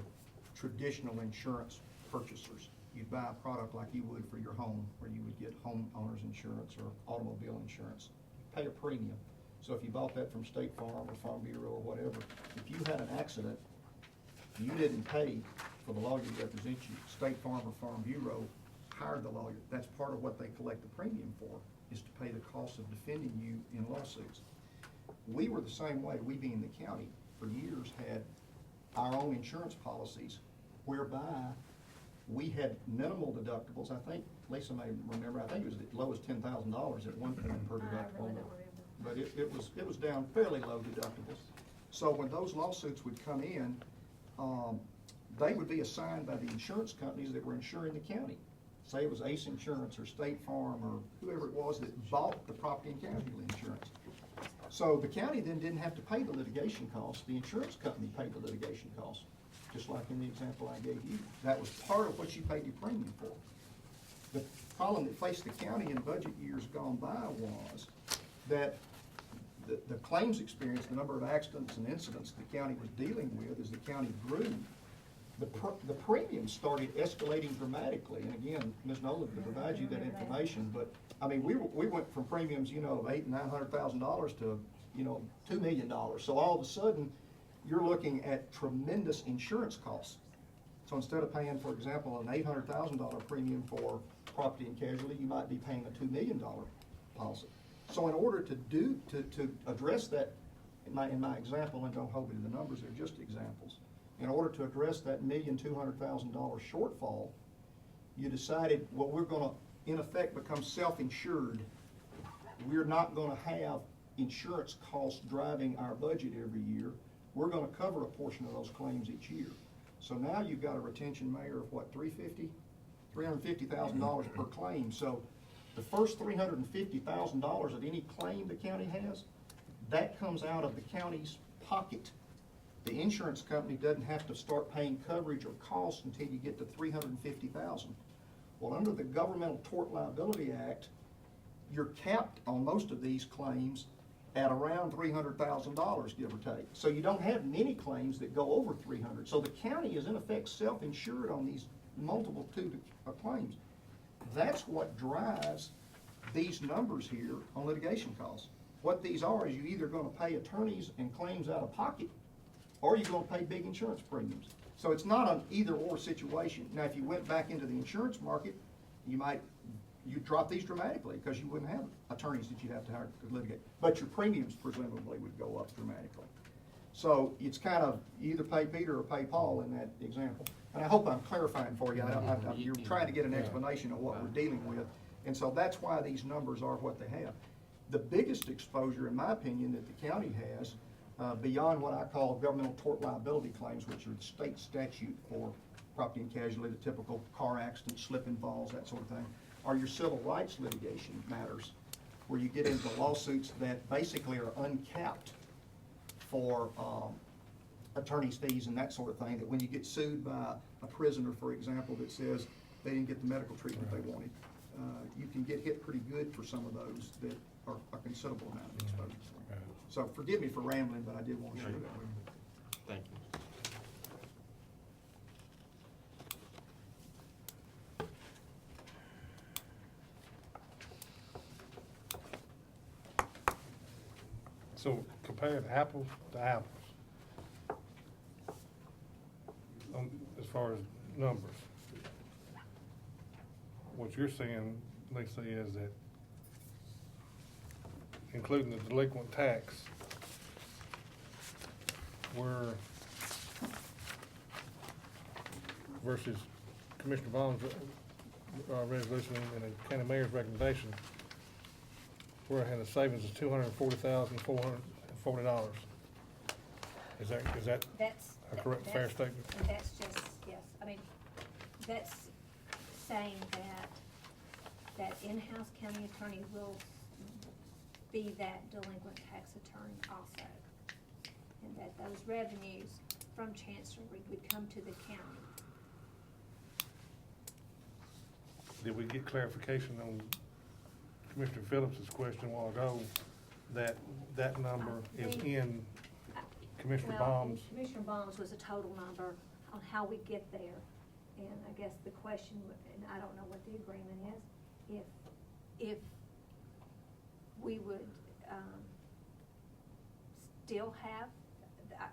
traditional insurance purchasers. You'd buy a product like you would for your home, where you would get homeowner's insurance or automobile insurance, pay a premium. So if you bought that from State Farm or Farm Bureau or whatever, if you had an accident, you didn't pay for the lawyer to represent you. State Farm or Farm Bureau hired the lawyer. That's part of what they collect the premium for, is to pay the cost of defending you in lawsuits. We were the same way, we being the county, for years had our own insurance policies whereby we had minimal deductibles. I think, Lisa may remember, I think it was as low as $10,000 at one point per deductible. But it was down fairly low deductibles. So when those lawsuits would come in, they would be assigned by the insurance companies that were insuring the county. Say it was Ace Insurance or State Farm or whoever it was that bought the property and casualty insurance. So the county then didn't have to pay the litigation costs. The insurance company paid the litigation costs, just like in the example I gave you. That was part of what you paid your premium for. the problem that faced the county in budget years gone by was that the claims experience, the number of accidents and incidents the county was dealing with as the county grew, the premiums started escalating dramatically. And again, Ms. Nolan can provide you that information, but, I mean, we went from premiums, of $800,000 and $900,000 to, $2 million. So all of a sudden, you're looking at tremendous insurance costs. So instead of paying, for example, an $800,000 premium for property and casualty, you might be paying a $2 million policy. So in order to address that, in my example, and don't hold me to the numbers, they're just examples. In order to address that $1,200,000 shortfall, you decided, well, we're gonna, in effect, become self-insured. We're not gonna have insurance costs driving our budget every year. We're gonna cover a portion of those claims each year. So now you've got a retention, Mayor, of what, $350,000 per claim. So the first $350,000 of any claim the county has, that comes out of the county's pocket. The insurance company doesn't have to start paying coverage or costs until you get to $350,000. Well, under the Governmental Tort Liability Act, you're capped on most of these claims at around $300,000, give or take. So you don't have many claims that go over 300. So the county is in effect self-insured on these multitude of claims. That's what drives these numbers here on litigation costs. What these are is you're either gonna pay attorneys and claims out of pocket, or you're gonna pay big insurance premiums. So it's not an either-or situation. Now, if you went back into the insurance market, you'd drop these dramatically, because you wouldn't have attorneys that you'd have to hire to litigate. But your premiums presumably would go up dramatically. So it's kind of either pay Peter or pay Paul in that example. And I hope I'm clarifying for you. You're trying to get an explanation of what we're dealing with. And so that's why these numbers are what they have. The biggest exposure, in my opinion, that the county has, beyond what I call governmental tort liability claims, which are the state statute for property and casualty, the typical car accident, slip and falls, that sort of thing, are your civil rights litigation matters, where you get into lawsuits that basically are uncapped for attorney's fees and that sort of thing, that when you get sued by a prisoner, for example, that says they didn't get the medical treatment they wanted, you can get hit pretty good for some of those that are a considerable amount of exposure. So forgive me for rambling, but I did want to share that with you. Thank you. So compared apples to apples, as far as numbers, what you're saying, Lisa, is that including the delinquent tax, we're, versus Commissioner Vaughn's resolution and the county mayor's recommendation, we're having a savings of $240,440. Is that That's. a correct, fair statement? That's just, yes, I mean, that's saying that in-house county attorney will be that delinquent tax attorney also. And that those revenues from Chancery would come to the county. Did we get clarification on Commissioner Phillips's question a while ago, that number is in Commissioner Baum's? Commissioner Baum's was a total number on how we get there. And I guess the question, and I don't know what the agreement is, if we would still have,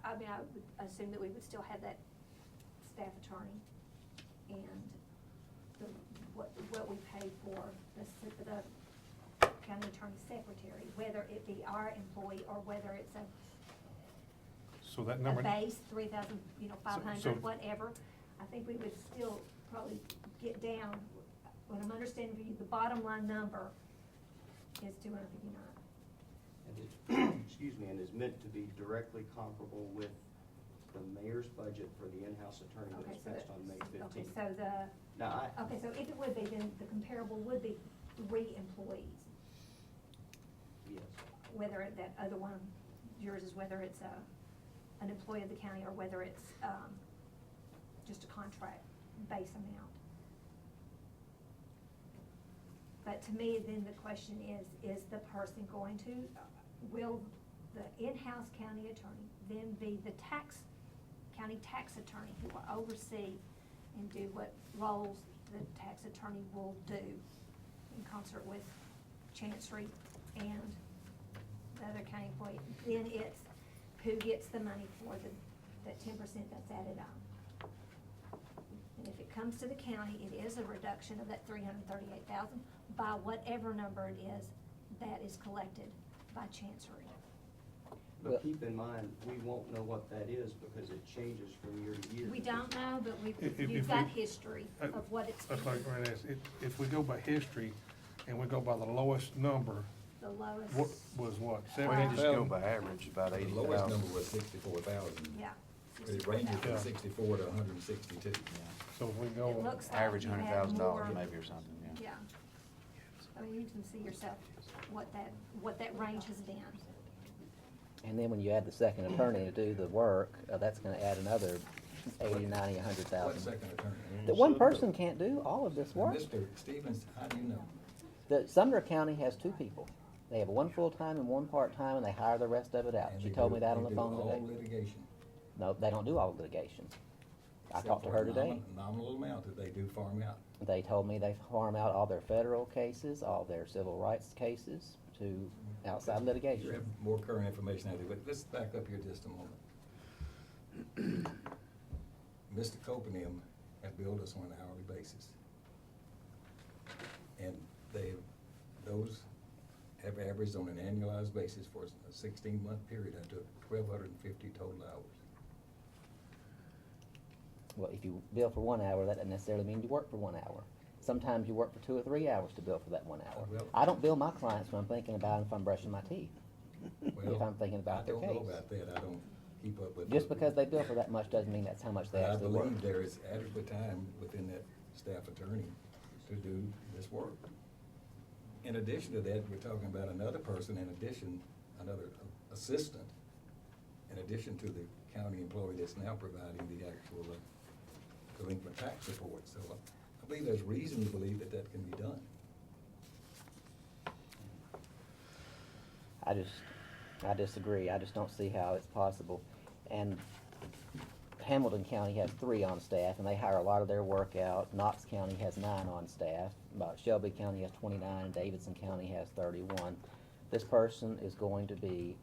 I mean, I would assume that we would still have that staff attorney and what we pay for the county attorney secretary, whether it be our employee or whether it's So that number. a base, 3,000, 500, So- whatever. I think we would still probably get down, what I'm understanding for you, the bottom line number is 259. And excuse me, and is meant to be directly comparable with the mayor's budget for the in-house attorney that was passed on May 15th. Okay, so Now, so if it would be, then the comparable would be 3 employees. yes. Whether that other one, yours is whether it's an employee of the county or whether it's just a contract base amount. But to me, then the question is the person going to, will the in-house county attorney then be the county tax attorney who will oversee and do what roles the tax attorney will do in concert with Chancery and the other county employee? Then it's who gets the money for that 10% that's added on. And if it comes to the county, it is a reduction of that $338,000 by whatever number it is that is collected by Chancery. But keep in mind, we won't know what that is because it changes from year to year. We don't know, but If you've got we- history of what it's That's been. like Grant asked, if we go by history and we go by the lowest number, The lowest. what was what, We can just 70,000? go by average, about The lowest number was 64,000. Yeah. It ranges from Yeah. 64 to 162. So if we It go, looks like Average you have $100,000 more- maybe or something, yeah. Yeah. I mean, you can see yourself what that range has been. And then when you add the second attorney to do the work, that's gonna add another 80, 90, What 100,000. second attorney? That one person can't do all of this work. Mr. Stevens, how do you know? The Sumner County has two people. They have one full-time and one part-time, and they hire the rest of it out. And She they told do- me that on they the do phone all today. litigation. No, they don't do all litigation. I Except talked to for her a today. Nominal amount that they do farm out. They told me they farm out all their federal cases, all their civil rights cases to outside You litigation. have more current information out there, but let's back up here just a moment. Mr. Copeland have billed us on an hourly basis. And those have averaged on an annualized basis for a 16-month period up to 1,250 total hours. Well, if you bill for 1 hour, that doesn't necessarily mean you work for 1 hour. Sometimes you work for 2 or 3 hours to bill for that 1 hour. Well- I don't bill my clients when I'm thinking about if I'm brushing my teeth, if I'm thinking about their I don't know case. about that, I don't keep up with. Just because they bill for that much doesn't mean that's how much they I actually work. believe there is adequate time within that staff attorney to do this work. In addition to that, we're talking about another person, another assistant, in addition to the county employee that's now providing the actual delinquent tax report. So I believe there's reason to believe that that can be done. I disagree. I just don't see how it's possible. And Hamilton County has 3 on staff, and they hire a lot of their work out. Knox County has 9 on staff. Shelby County has 29, and Davidson County has 31. This person is going to be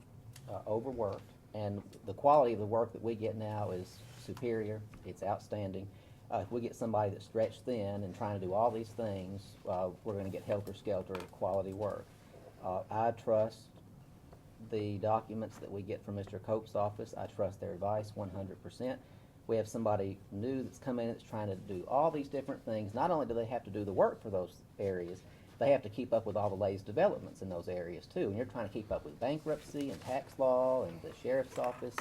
overworked, and the quality of the work that we get now is superior. It's outstanding. If we get somebody that's stretched thin and trying to do all these things, we're going to get helter-skelter quality work. I trust the documents that we get from Mr. Cope's office. I trust their advice 100%. We have somebody new that's come in that's trying to do all these different things. Not only do they have to do the work for those areas, they have to keep up with all the latest developments in those areas too. And you're trying to keep up with bankruptcy and tax law and the sheriff's office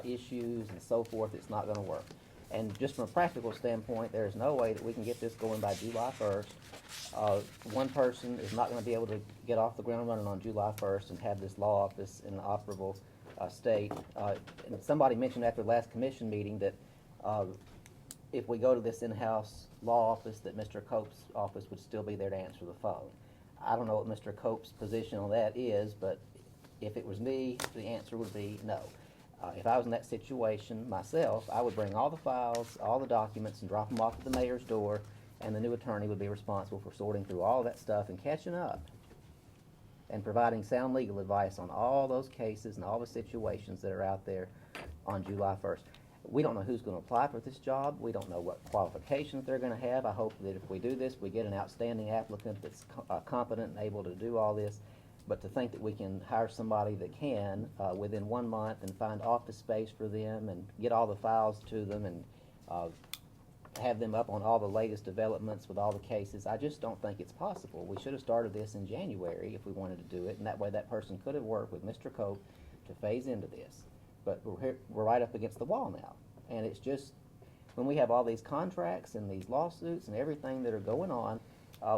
issues and so forth. It's not going to work. And just from a practical standpoint, there's no way that we can get this going by July 1st. One person is not going to be able to get off the ground running on July 1st and have this law office in an operable state. And somebody mentioned after the last commission meeting that if we go to this in-house law office, that Mr. Cope's office would still be there to answer the phone. I don't know what Mr. Cope's position on that is, but if it was me, the answer would be no. If I was in that situation myself, I would bring all the files, all the documents, and drop them off at the mayor's door, and the new attorney would be responsible for sorting through all that stuff and catching up and providing sound legal advice on all those cases and all the situations that are out there on July 1st. We don't know who's going to apply for this job. We don't know what qualifications they're going to have. I hope that if we do this, we get an outstanding applicant that's competent and able to do all this. But to think that we can hire somebody that can within 1 month and find office space for them and get all the files to them and have them up on all the latest developments with all the cases, I just don't think it's possible. We should have started this in January if we wanted to do it, and that way that person could have worked with Mr. Cope to phase into this. But we're right up against the wall now, and it's just, when we have all these contracts and these lawsuits and everything that are going on,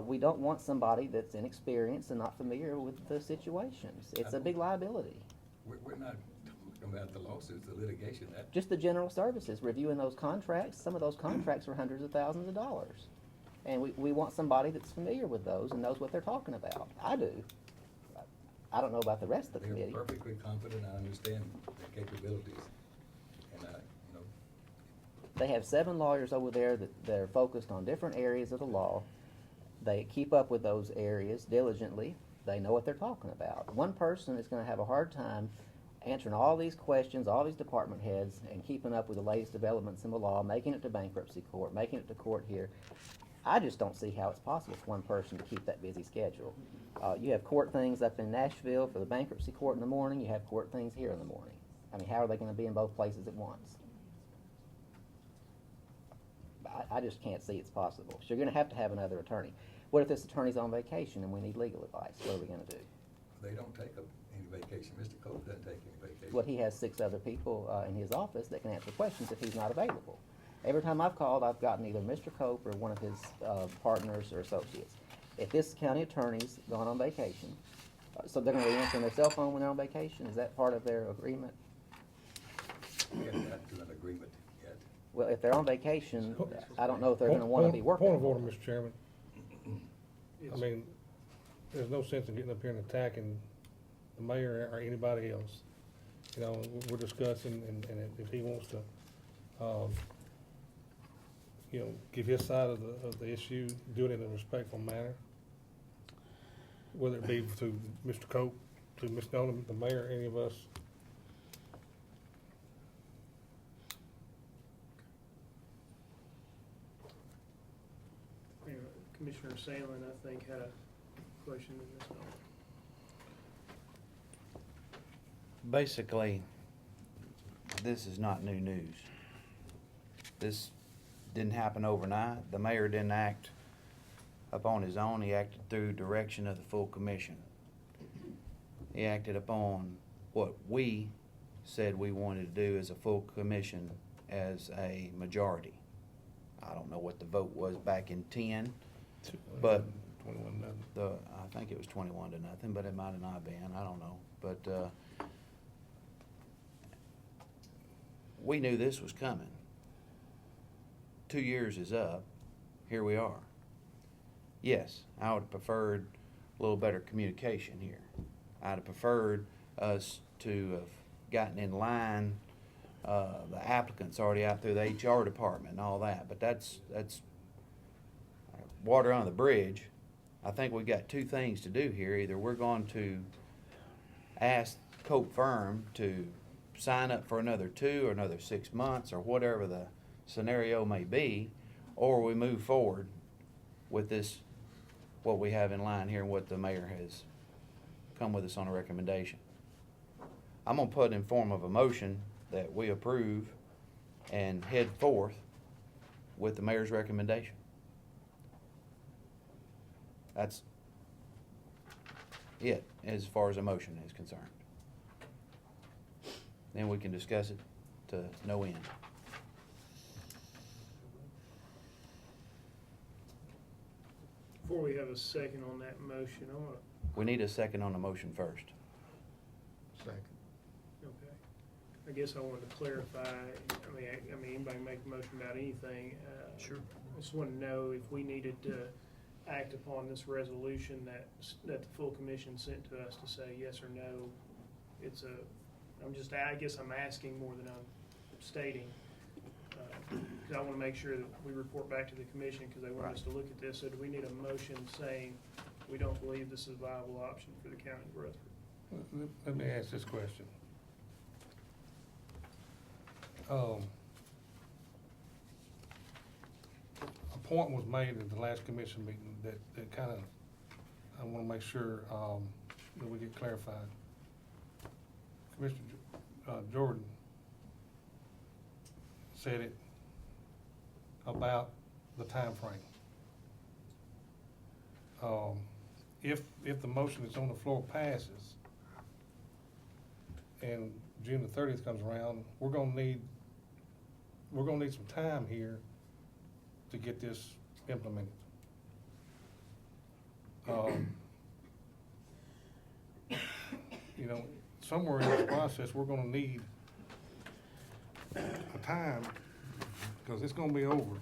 we don't want somebody that's inexperienced and not familiar with the situations. It's a big liability. We're not talking about the lawsuits, the litigation, that. Just the general services, reviewing those contracts, some of those contracts are hundreds of thousands of dollars. And we want somebody that's familiar with those and knows what they're talking about. I do. I don't know about the rest of the They're committee. perfectly competent, I understand their capabilities, and They have 7 lawyers over there that are focused on different areas of the law. They keep up with those areas diligently. They know what they're talking about. One person is going to have a hard time answering all these questions, all these department heads, and keeping up with the latest developments in the law, making it to bankruptcy court, making it to court here. I just don't see how it's possible for one person to keep that busy schedule. You have court things up in Nashville for the bankruptcy court in the morning. You have court things here in the morning. I mean, how are they going to be in both places at once? I just can't see it's possible. So you're going to have another attorney. What if this attorney's on vacation and we need legal advice? What are we going to do? they don't take any vacation. Mr. Cope doesn't take any vacation. Well, he has 6 other people in his office that can answer questions if he's not available. Every time I've called, I've gotten either Mr. Cope or one of his partners or associates. If this county attorney's gone on vacation, so they're going to be answering their cell phone when they're on vacation? Is that part of their agreement? We haven't got to an agreement yet. Well, if they're on vacation, I don't know if they're going to want to be working. Point of order, Mr. Chairman. I mean, there's no sense in getting up here and attacking the mayor or anybody else. You know, we're discussing, and if he wants to, you know, give his side of the issue, do it in a respectful manner. Whether it be to Mr. Cope, to Ms. Nolan, the mayor, any of us. Commissioner Sandlin, I think, had a question in this moment. Basically, this is not new news. This didn't happen overnight. The mayor didn't act upon his own. He acted through direction of the full commission. He acted upon what we said we wanted to do as a full commission as a majority. I don't know what the vote was back in 10, but 21-0. I think it was 21-0, but it might have not been. I don't know. But we knew this was coming. 2 years is up. Here we are. Yes, I would have preferred a little better communication here. I'd have preferred us to have gotten in line, the applicants already out through the HR department and all that, but that's water on the bridge. I think we've got 2 things to do here. Either we're going to ask Cope Firm to sign up for another 2 or another 6 months or whatever the scenario may be, or we move forward with this, what we have in line here and what the mayor has come with us on a recommendation. I'm going to put in form of a motion that we approve and head forth with the mayor's recommendation. That's it as far as a motion is concerned. Then we can discuss it to no end. Before we have a second on that motion, I want to, We need a second on the motion first. Second. okay. I guess I wanted to clarify, I mean, anybody can make a motion about anything. Sure. I just want to know if we needed to act upon this resolution that the full commission sent to us to say yes or no. I guess I'm asking more than I'm stating. Because I want to make sure that we report back to the commission because they want us to look at this. So do we need a motion saying we don't believe this is a viable option for the county of Rutherford? Let me ask this question. A point was made at the last commission meeting that kind of, I want to make sure that we get clarified. Commissioner Jordan said it about the time frame. If the motion that's on the floor passes and June the 30th comes around, we're gonna need some time here to get this implemented. You know, somewhere in this process, we're gonna need a time, because it's gonna be over.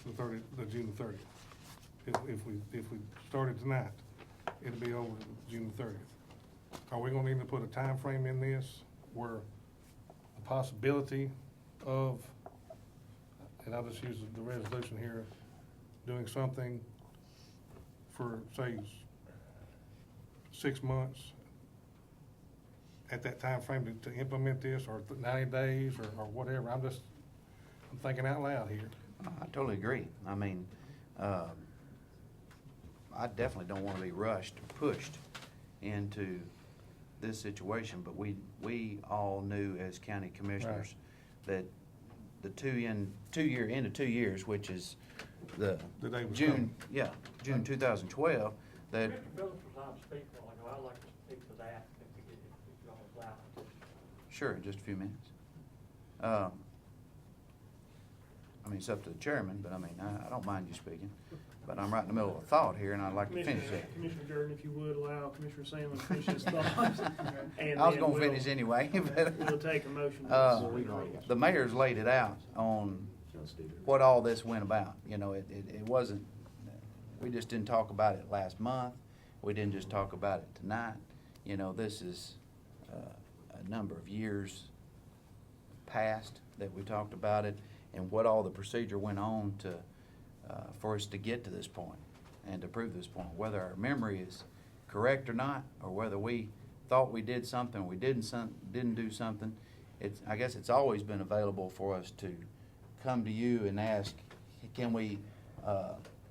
the June the 30th. If we started tonight, it'll be over June the 30th. Are we gonna need to put a time frame in this where the possibility of, and I'll just use the resolution here, doing something for, say, 6 months at that time frame to implement this, or 90 days, or whatever? I'm thinking out loud here. I totally agree. I mean, I definitely don't want to be rushed or pushed into this situation, but we all knew as county commissioners that the 2 years, which is the day was June, coming. June 2012, that Phillips was on speak for, I'd like to speak for that, if y'all allow it. sure, in just a few minutes. I mean, it's up to the chairman, but I mean, I don't mind you speaking, but I'm right in the middle of a thought here, and I'd like to finish it. Commissioner Jordan, if you would allow Commissioner Sandlin to finish his thoughts. And I was then gonna we'll- finish anyway, but. We'll take a motion. The mayor's laid it out on what all this went about. You know, it wasn't, we just didn't talk about it last month. We didn't just talk about it tonight. You know, this is a number of years past that we talked about it, and what all the procedure went on to, for us to get to this point and to prove this point. Whether our memory is correct or not, or whether we thought we did something, or we didn't do something, I guess it's always been available for us to come to you and ask, can we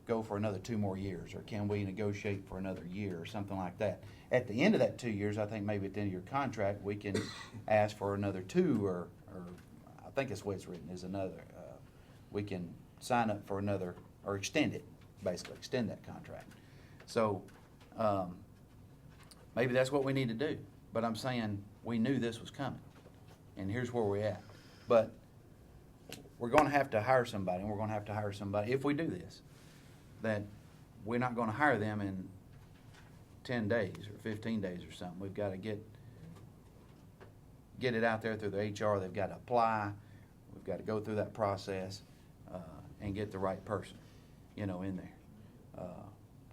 go for another 2 more years, or can we negotiate for another year, or something like that. At the end of that 2 years, I think maybe at the end of your contract, we can ask for another 2, or I think that's the way it's written, is another. We can sign up for another, or extend it, basically, extend that contract. So maybe that's what we need to do. But I'm saying we knew this was coming, and here's where we're at. But we're going to have to hire somebody, and we're going to have to hire somebody, if we do this, that we're not going to hire them in 10 days or 15 days or something. We've got to get it out there through the HR. They've got to apply. We've got to go through that process and get the right person, you know, in there.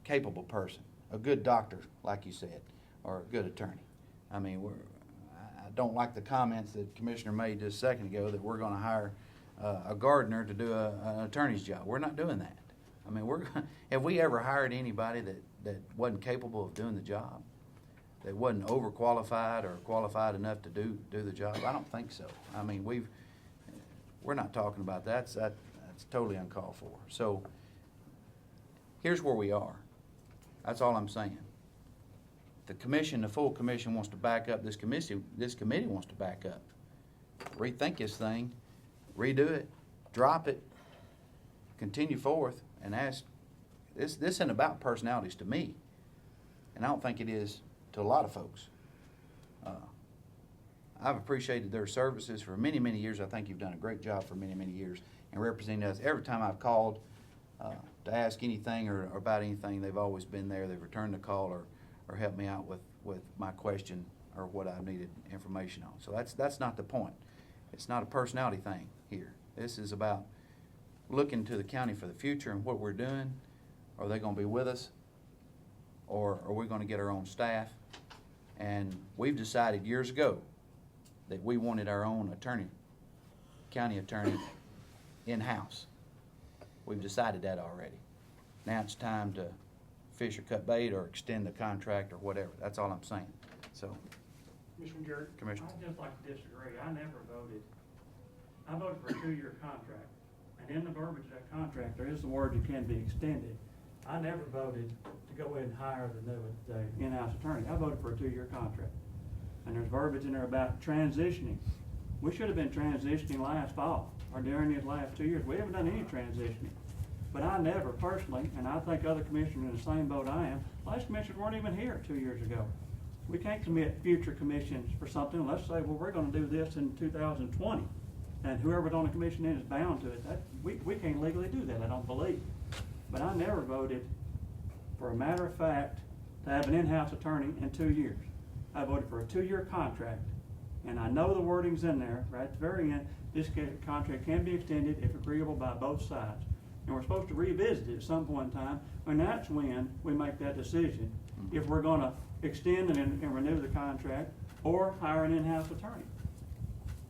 Capable person, a good doctor, like you said, or a good attorney. I mean, I don't like the comments that the commissioner made just a second ago that we're going to hire a gardener to do an attorney's job. We're not doing that. I mean, have we ever hired anybody that wasn't capable of doing the job, that wasn't overqualified or qualified enough to do the job? I don't think so. I mean, we're not talking about that. That's totally uncalled for. So here's where we are. That's all I'm saying. The commission, the full commission, wants to back up. This committee wants to back up. Rethink this thing, redo it, drop it, continue forth, and ask. This isn't about personalities to me, and I don't think it is to a lot of folks. I've appreciated their services for many, many years. I think you've done a great job for many, many years in representing us. Every time I've called to ask anything or about anything, they've always been there. They've returned the call or helped me out with my question or what I needed information on. So that's not the point. It's not a personality thing here. This is about looking to the county for the future and what we're doing. Are they going to be with us, or are we going to get our own staff? And we've decided years ago that we wanted our own attorney, county attorney, in-house. We've decided that already. Now it's time to fish or cut bait or extend the contract or whatever. That's all I'm saying. So, Commissioner Jordan? Commissioner. I'd just like to disagree. I voted for a 2-year contract. And in the verbiage of that contract, there is the word it can be extended. I never voted to go ahead and hire the in-house attorney. I voted for a 2-year contract. And there's verbiage in there about transitioning. We should have been transitioning last fall, or during these last 2 years. We haven't done any transitioning. But I never personally, and I think other commissioners in the same boat I am, last commissioners weren't even here 2 years ago. We can't commit future commissions for something. Let's say, well, we're gonna do this in 2020. And whoever's on the commission then is bound to it. We can't legally do that, I don't believe. But I never voted, for a matter of fact, to have an in-house attorney in 2 years. I voted for a 2-year contract, and I know the wording's in there, right at the very end. This contract can be extended if agreeable by both sides. and we're supposed to revisit it at some point in time, and that's when we make that decision, if we're gonna extend and renew the contract, or hire an in-house attorney.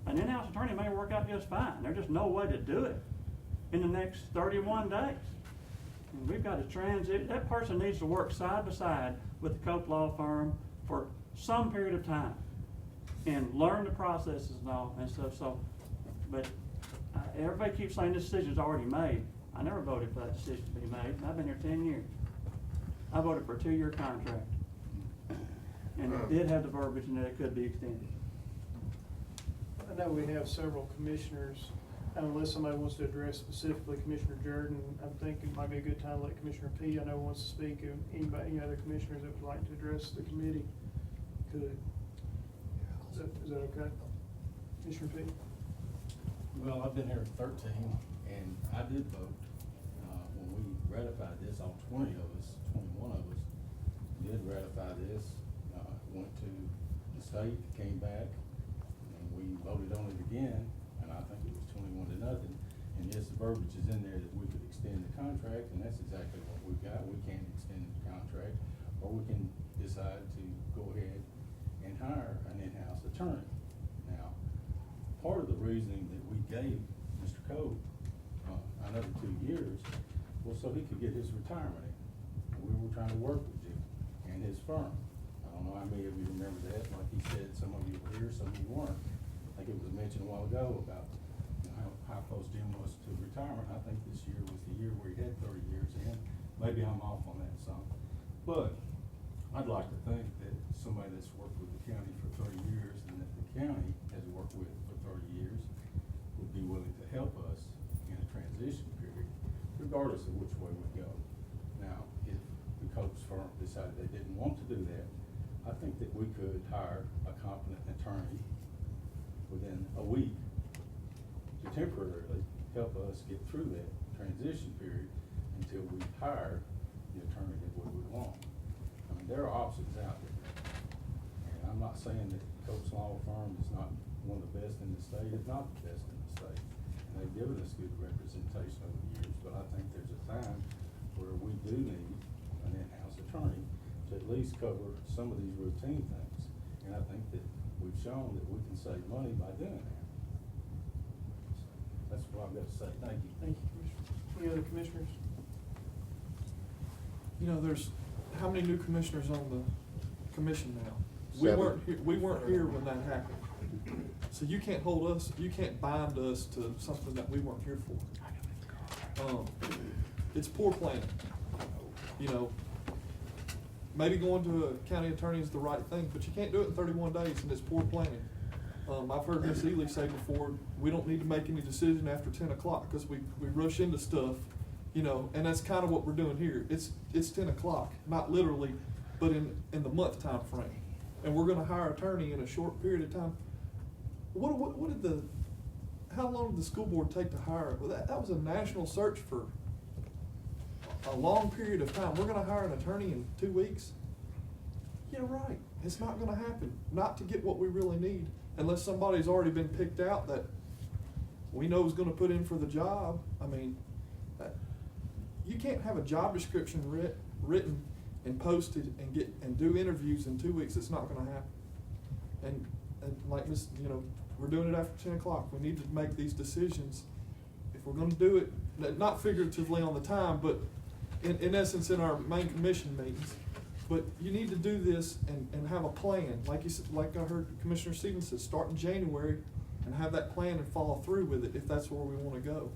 An in-house attorney may work out just fine, there's just no way to do it in the next 31 days. And we've got to transit, that person needs to work side by side with the Cope Law Firm for some period of time and learn the processes and all and stuff, so, but everybody keeps saying this decision's already made. I never voted for that decision to be made, and I've been here 10 years. I voted for a 2-year contract. And it did have the verbiage in that it could be extended. I know we have several commissioners, and unless somebody wants to address specifically Commissioner Jordan, I'm thinking it might be a good time to let Commissioner P, I know wants to speak, and any other commissioners that would like to address the committee could. Is that okay? Commissioner P? Well, I've been here 13, and I did vote, when we ratified this, all 21 of us did ratify this, went to the state, came back, and we voted on it again, and I think it was 21-0. And yes, the verbiage is in there that we could extend the contract, and that's exactly what we've got. We can extend the contract, or we can decide to go ahead and hire an in-house attorney. Now, part of the reasoning that we gave Mr. Cope another 2 years was so he could get his retirement in. We were trying to work with Jim and his firm. I don't know how many of you remember that. Like he said, some of you were here, some of you weren't. I think it was mentioned a while ago about how close Jim was to retirement. I think this year was the year where he had 30 years in. Maybe I'm off on that some. But I'd like to think that somebody that's worked with the county for 30 years and that the county has worked with for 30 years would be willing to help us in a transition period, regardless of which way we go. Now, if the Cope's firm decided they didn't want to do that, I think that we could hire a competent attorney within a week to temporarily help us get through that transition period until we hire the attorney that we would want. I mean, there are options out there. And I'm not saying that Cope's Law Firm is not one of the best in the state. It's not the best in the state. And they've given us good representation over the years, but I think there's a time where we do need an in-house attorney to at least cover some of these routine things. And I think that we've shown that we can save money by doing that. So that's what I've got to say. Thank you. Thank you, Commissioner. Any other commissioners? You know, there's, how many new commissioners on the commission now? We weren't here when that happened. So you can't hold us, you can't bind us to something that we weren't here for. It's poor planning. You know, maybe going to a county attorney is the right thing, but you can't do it in 31 days, and it's poor planning. I've heard Ms. Ely say before, we don't need to make any decision after 10 o'clock, because we rush into stuff, you know, and that's kind of what we're doing here. It's 10 o'clock, not literally, but in the month time frame. And we're gonna hire an attorney in a short period of time. How long did the school board take to hire? Well, that was a national search for a long period of time. We're gonna hire an attorney in 2 weeks? Yeah, right. It's not gonna happen. Not to get what we really need, unless somebody's already been picked out that we know is gonna put in for the job. I mean, you can't have a job description written and posted and do interviews in 2 weeks. It's not gonna happen. And like this, you know, we're doing it after 10 o'clock. We need to make these decisions. If we're gonna do it, not figuratively on the time, but in essence in our main commission meetings. But you need to do this and have a plan. Like you said, like I heard Commissioner Stevens said, start in January and have that plan and follow through with it if that's where we wanna go.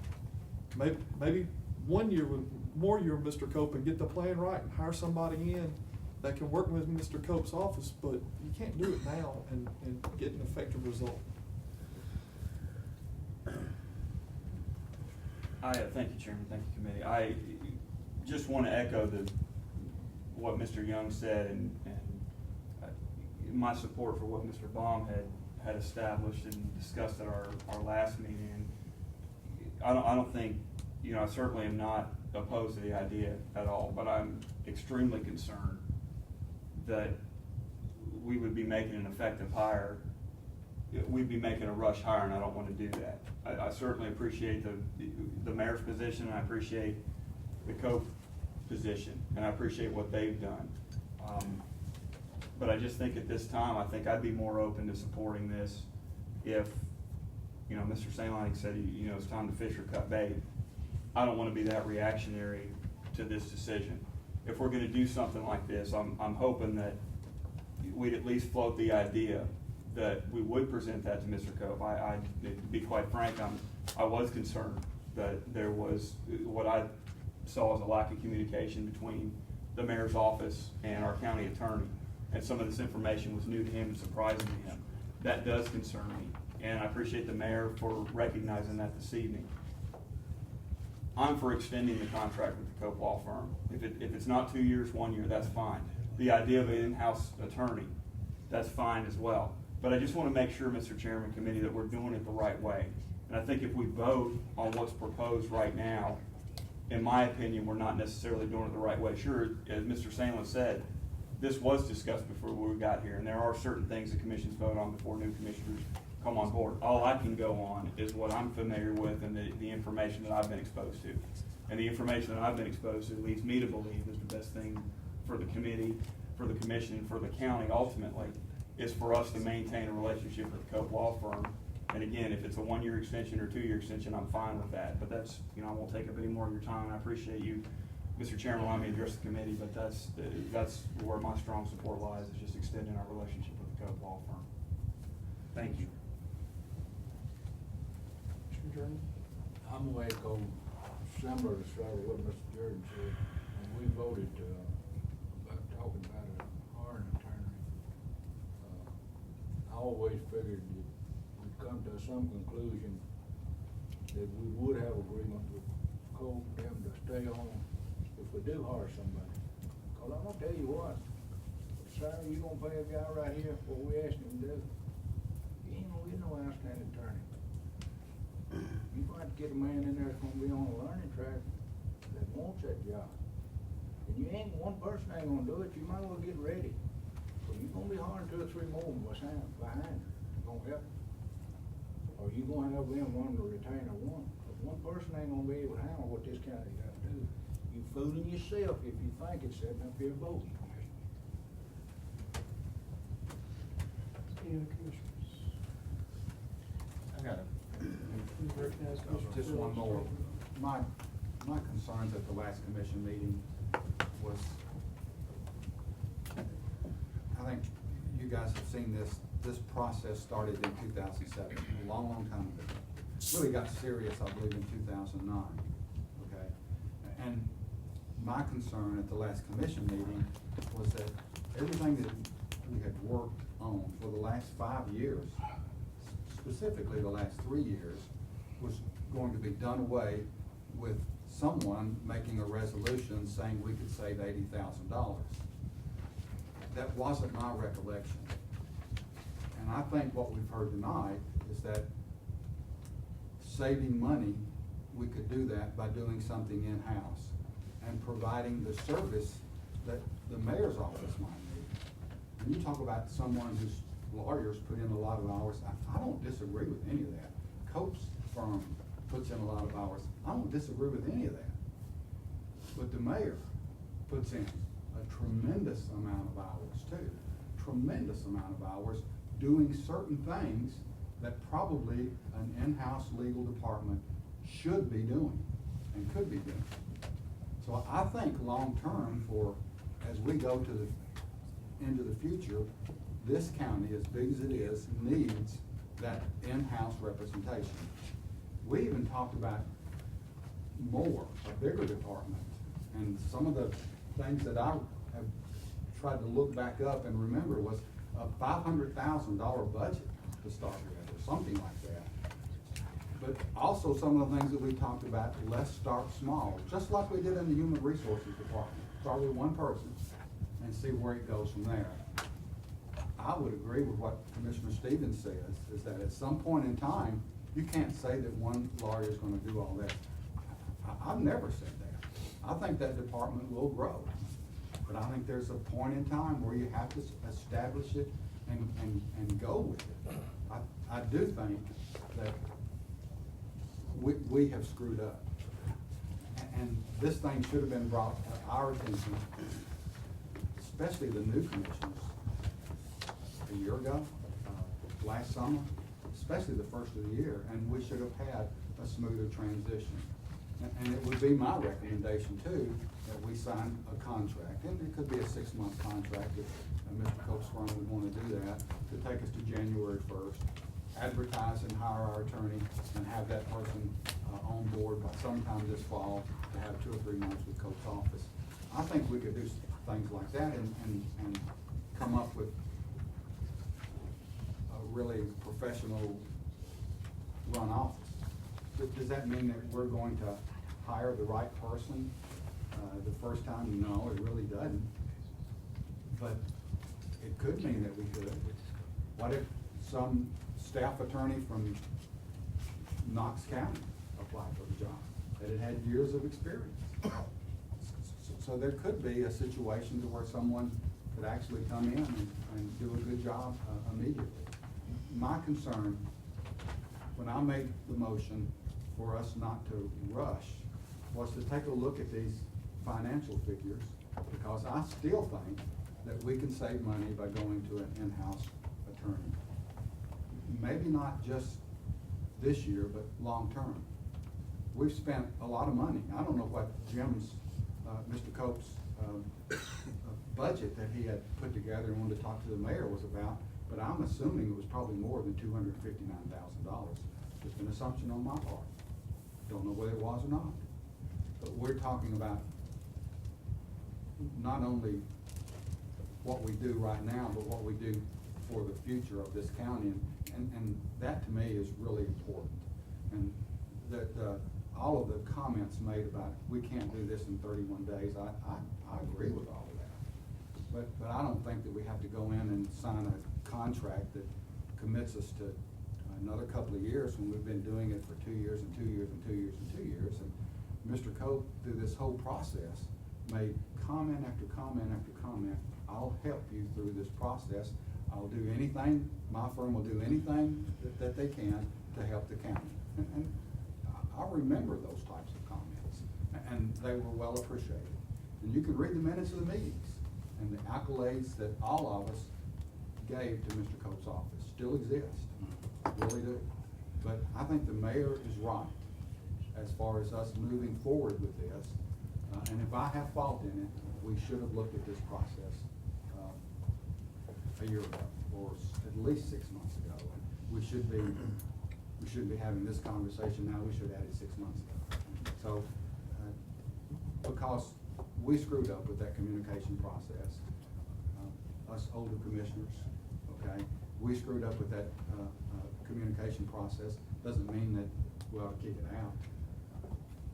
Maybe 1 year with more year with Mr. Cope and get the plan right and hire somebody in that can work with Mr. Cope's office, but you can't do it now and get an effective result. Thank you, Chairman. Thank you, committee. I just want to echo what Mr. Young said and my support for what Mr. Baum had established and discussed at our last meeting. I don't think, you know, I certainly am not opposed to the idea at all, but I'm extremely concerned that we would be making an effective hire we'd be making a rush hire, and I don't want to do that. I certainly appreciate the mayor's position, and I appreciate the COPE position, and I appreciate what they've done. But I just think at this time, I think I'd be more open to supporting this if, you know, Mr. Sainline said, you know, it's time to fish or cut bait. I don't want to be that reactionary to this decision. If we're going to do something like this, I'm hoping that we'd at least float the idea that we would present that to Mr. Cope. To be quite frank, I was concerned that there was what I saw as a lack of communication between the mayor's office and our county attorney. And some of this information was new to him and surprising to him. That does concern me, and I appreciate the mayor for recognizing that this evening. I'm for extending the contract with the Cope Law Firm. If it's not 2 years, 1 year, that's fine. The idea of an in-house attorney, that's fine as well. But I just want to make sure, Mr. Chairman, committee, that we're doing it the right way. And I think if we vote on what's proposed right now, in my opinion, we're not necessarily doing it the right way. Sure, as Mr. Sandlin said, this was discussed before we got here, and there are certain things the commissions vote on before new commissioners come on board. All I can go on is what I'm familiar with and the information that I've been exposed to. And the information that I've been exposed to leads me to believe is the best thing for the committee, for the commission, for the county ultimately, is for us to maintain a relationship with the Cope Law Firm. And again, if it's a 1 year extension or 2 year extension, I'm fine with that. But that's, you know, I won't take up any more of your time. I appreciate you, Mr. Chairman, allowing me to address the committee, but that's where my strong support lies, is just extending our relationship with the Cope Law Firm. Thank you. Mr. Jordan? I'm gonna echo similar to what Mr. Jordan said, when we voted, about talking about hiring an attorney. I always figured that we'd come to some conclusion that we would have agreement with Cole, them to stay on if we do hire somebody. Cause I'm gonna tell you what, sir, you gonna pay a guy right here what we asked him to do, you ain't gonna get no outstanding attorney. You might get a man in there that's gonna be on a learning track that wants that job. And you ain't, one person ain't gonna do it, you might as well get ready. So you're gonna be hiring 2 or 3 more behind you, gonna help. Or you gonna have them one to retain or one. But one person ain't gonna be able to handle what this county got to do. You fooling yourself if you think it's setting up here bogey. Any other commissioners? I got it. Please recognize Commissioner Just one Phillips. more. My concerns at the last commission meeting was, I think you guys have seen this process started in 2007, a long, long time ago. Really got serious, I believe, in 2009, okay? And my concern at the last commission meeting was that everything that we had worked on for the last 5 years, specifically the last 3 years, was going to be done away with someone making a resolution saying we could save $80,000. That wasn't my recollection. And I think what we've heard tonight is that saving money, we could do that by doing something in-house and providing the service that the mayor's office might need. And you talk about someone whose lawyers put in a lot of hours. I don't disagree with any of that. Cope's firm puts in a lot of hours. I don't disagree with any of that. But the mayor puts in a tremendous amount of hours too. Tremendous amount of hours doing certain things that probably an in-house legal department should be doing and could be doing. So I think long-term, for as we go to into the future, this county, as big as it is, needs that in-house representation. We even talked about a bigger department. And some of the things that I have tried to look back up and remember was a $500,000 budget to start with, or something like that. But also some of the things that we talked about, let's start small, just like we did in the Human Resources Department. Start with one person and see where it goes from there. I would agree with what Commissioner Stevens says, is that at some point in time, you can't say that one lawyer is going to do all that. I've never said that. I think that department will grow. But I think there's a point in time where you have to establish it and go with it. I do think that we have screwed up. And this thing should have been brought to our attention, especially the new commissioners, a year ago, last summer, especially the first of the year, and we should have had a smoother transition. And it would be my recommendation too, that we sign a contract, and it could be a 6-month contract if Mr. Cope's firm would wanna do that, to take us to January 1st, advertise and hire our attorney, and have that person on board by sometime this fall, to have 2 or 3 months with Cope's office. I think we could do things like that and come up with a really professional run office. Does that mean that we're going to hire the right person the first time? No, it really doesn't. But it could mean that we could. What if some staff attorney from Knox County applied for the job, that had had years of experience? So there could be a situation to where someone could actually come in and do a good job immediately. My concern, when I made the motion for us not to rush, was to take a look at these financial figures, because I still think that we can save money by going to an in-house attorney. Maybe not just this year, but long-term. We've spent a lot of money. I don't know what Jim's, Mr. Cope's budget that he had put together and wanted to talk to the mayor was about, but I'm assuming it was probably more than $259,000. Just an assumption on my part. Don't know whether it was or not. But we're talking about not only what we do right now, but what we do for the future of this county. And that to me is really important. And all of the comments made about we can't do this in 31 days, I agree with all of that. But I don't think that we have to go in and sign a contract that commits us to another couple of years when we've been doing it for 2 years and 2 years and 2 years and 2 years. And Mr. Cope, through this whole process, made comment after comment after comment. I'll help you through this process. I'll do anything, my firm will do anything that they can to help the county. And I remember those types of comments, and they were well appreciated. And you can read the minutes of the meetings, and the accolades that all of us gave to Mr. Cope's office still exist, really do. But I think the mayor is right as far as us moving forward with this. And if I have fault in it, we should have looked at this process a year ago, or at least 6 months ago. And we should be having this conversation now. We should have had it 6 months ago. So, because we screwed up with that communication process, us older commissioners, okay, we screwed up with that communication process. Doesn't mean that we ought to kick it out,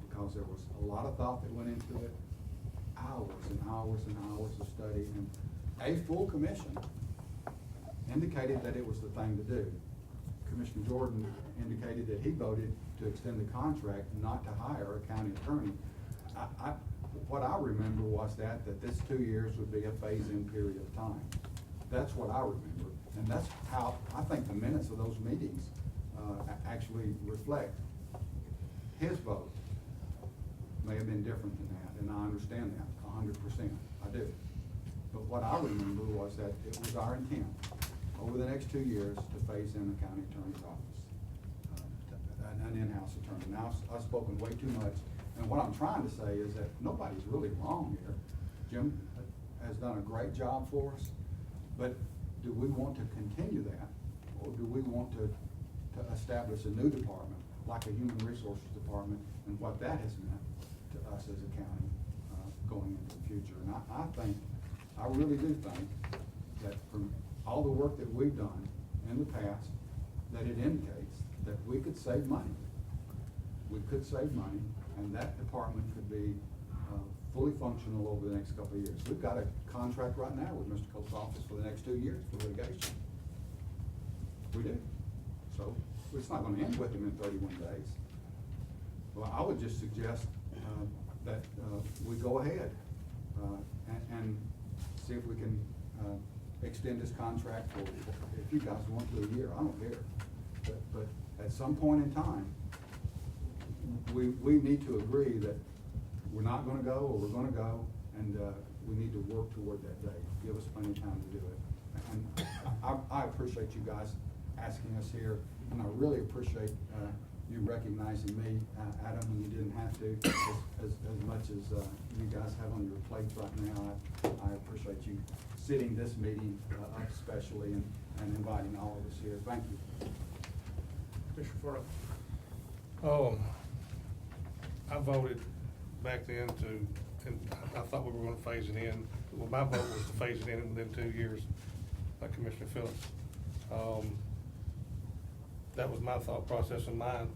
because there was a lot of thought that went into it, hours and hours and hours of study, and a full commission indicated that it was the thing to do. Commissioner Jordan indicated that he voted to extend the contract, not to hire a county attorney. What I remember was that this 2 years would be a phase-in period of time. That's what I remember, and that's how I think the minutes of those meetings actually reflect. His vote may have been different than that, and I understand that 100%. I do. But what I remember was that it was our intent over the next 2 years to phase in the county attorney's office, an in-house attorney. Now, I've spoken way too much, and what I'm trying to say is that nobody's really wrong here. Jim has done a great job for us, but do we want to continue that, or do we want to establish a new department, like a human resources department, and what that has meant to us as a county going into the future? And I really do think that from all the work that we've done in the past, that it indicates that we could save money. We could save money, and that department could be fully functional over the next couple of years. We've got a contract right now with Mr. Cope's office for the next 2 years for litigation. We do. So it's not going to end with him in 31 days. Well, I would just suggest that we go ahead and see if we can extend this contract for, if you guys want to, a year, I don't care. But at some point in time, we need to agree that we're not gonna go, or we're gonna go, and, we need to work toward that day. Give us plenty of time to do it. And I appreciate you guys asking us here, and I really appreciate, you recognizing me, Adam, when you didn't have to, as much as, you guys have on your plates right now. I appreciate you sitting this meeting, up especially, and inviting all of us here. Thank you. Mr. Farrell. I voted back then and I thought we were gonna phase it in. Well, my vote was to phase it in within 2 years, like Commissioner Phillips. That was my thought process and my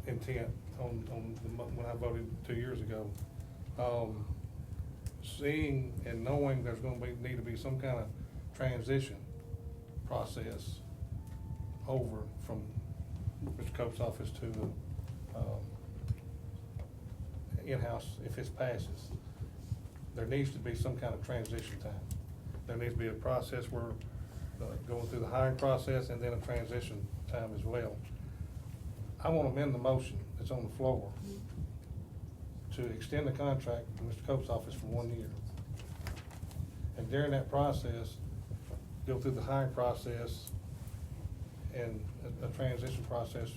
intent when I voted 2 years ago. Seeing and knowing there's gonna need to be some kind of transition process over from Mr. Cope's office to in-house, if it passes, there needs to be some kind of transition time. There needs to be a process where going through the hiring process and then a transition time as well. I want to amend the motion that's on the floor to extend the contract to Mr. Cope's office for 1 year. And during that process, go through the hiring process and a transition process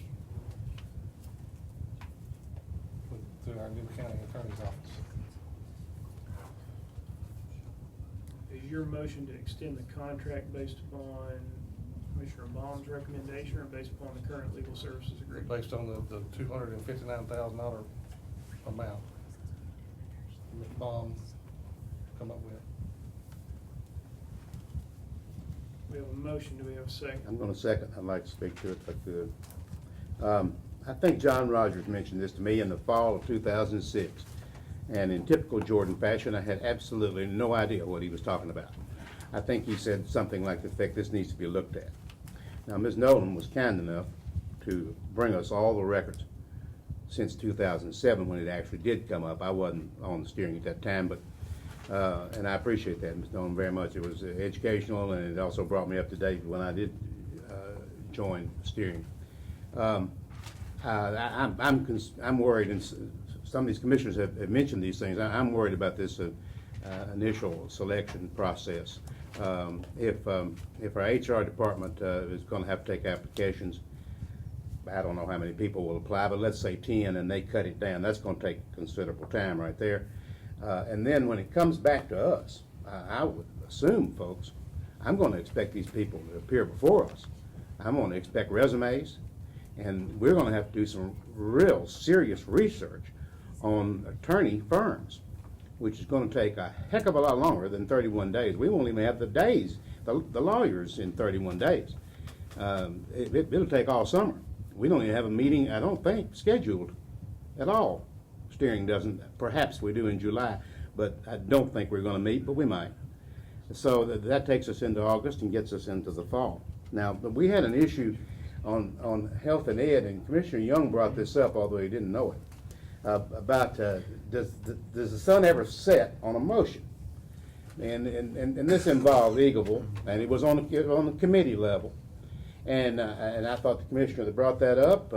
through our new county attorney's office. Is your motion to extend the contract based upon Commissioner Baum's recommendation or based upon the current legal services agreement? Based on the $259,000 amount Mr. Baum come up with. We have a motion, do we have a second? I'm gonna second. I'd like to speak to it if I could. I think John Rogers mentioned this to me in the fall of 2006. And in typical Jordan fashion, I had absolutely no idea what he was talking about. I think he said something like the effect, this needs to be looked at. Now, Ms. Nolan was kind enough to bring us all the records since 2007 when it actually did come up. I wasn't on the steering at that time, but and I appreciate that, Ms. Nolan, very much. It was educational, and it also brought me up to date when I did join steering. I'm worried, and some of these commissioners have mentioned these things. I'm worried about this initial selection process. If our HR department is going to have to take applications, I don't know how many people will apply, but let's say 10, and they cut it down. That's going to take considerable time right there. And then when it comes back to us, I would assume, folks, I'm going to expect these people to appear before us. I'm going to expect resumes, and we're going to have to do some real serious research on attorney firms, which is going to take a heck of a lot longer than 31 days. We won't even have the days, the lawyers in 31 days. It'll take all summer. We don't even have a meeting, I don't think, scheduled at all. Steering doesn't, perhaps we do in July, but I don't think we're going to meet, but we might. So that takes us into August and gets us into the fall. Now, we had an issue on health and ed, and Commissioner Young brought this up, although he didn't know it, about does the sun ever set on a motion? And this involved Eagleville, and it was on the committee level. And I thought the commissioner that brought that up,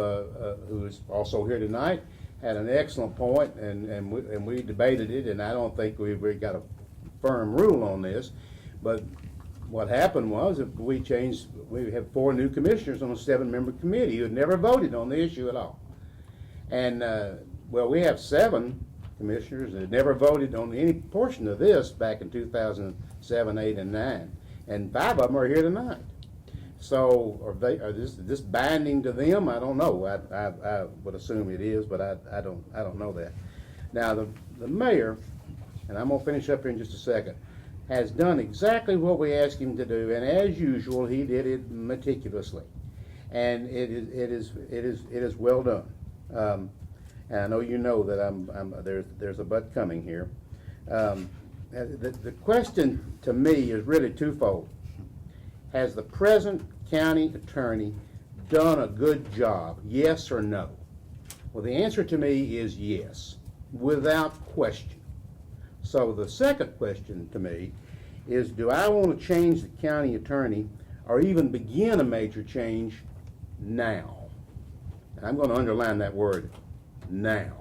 who is also here tonight, had an excellent point, and we debated it, and I don't think we got a firm rule on this. But what happened was we have 4 new commissioners on a 7-member committee who had never voted on the issue at all. And well, we have 7 commissioners that had never voted on any portion of this back in 2007, 8, and 9, and 5 of them are here tonight. So are this binding to them? I don't know. I would assume it is, but I don't know that. Now the mayor, and I'm gonna finish up here in just a second, has done exactly what we asked him to do, and as usual, he did it meticulously, and it is well done. And I know you know that there's a but coming here. The question to me is really twofold. Has the present county attorney done a good job, yes or no? Well, the answer to me is yes, without question. So the second question to me is, do I want to change the county attorney or even begin a major change now? And I'm going to underline that word, now.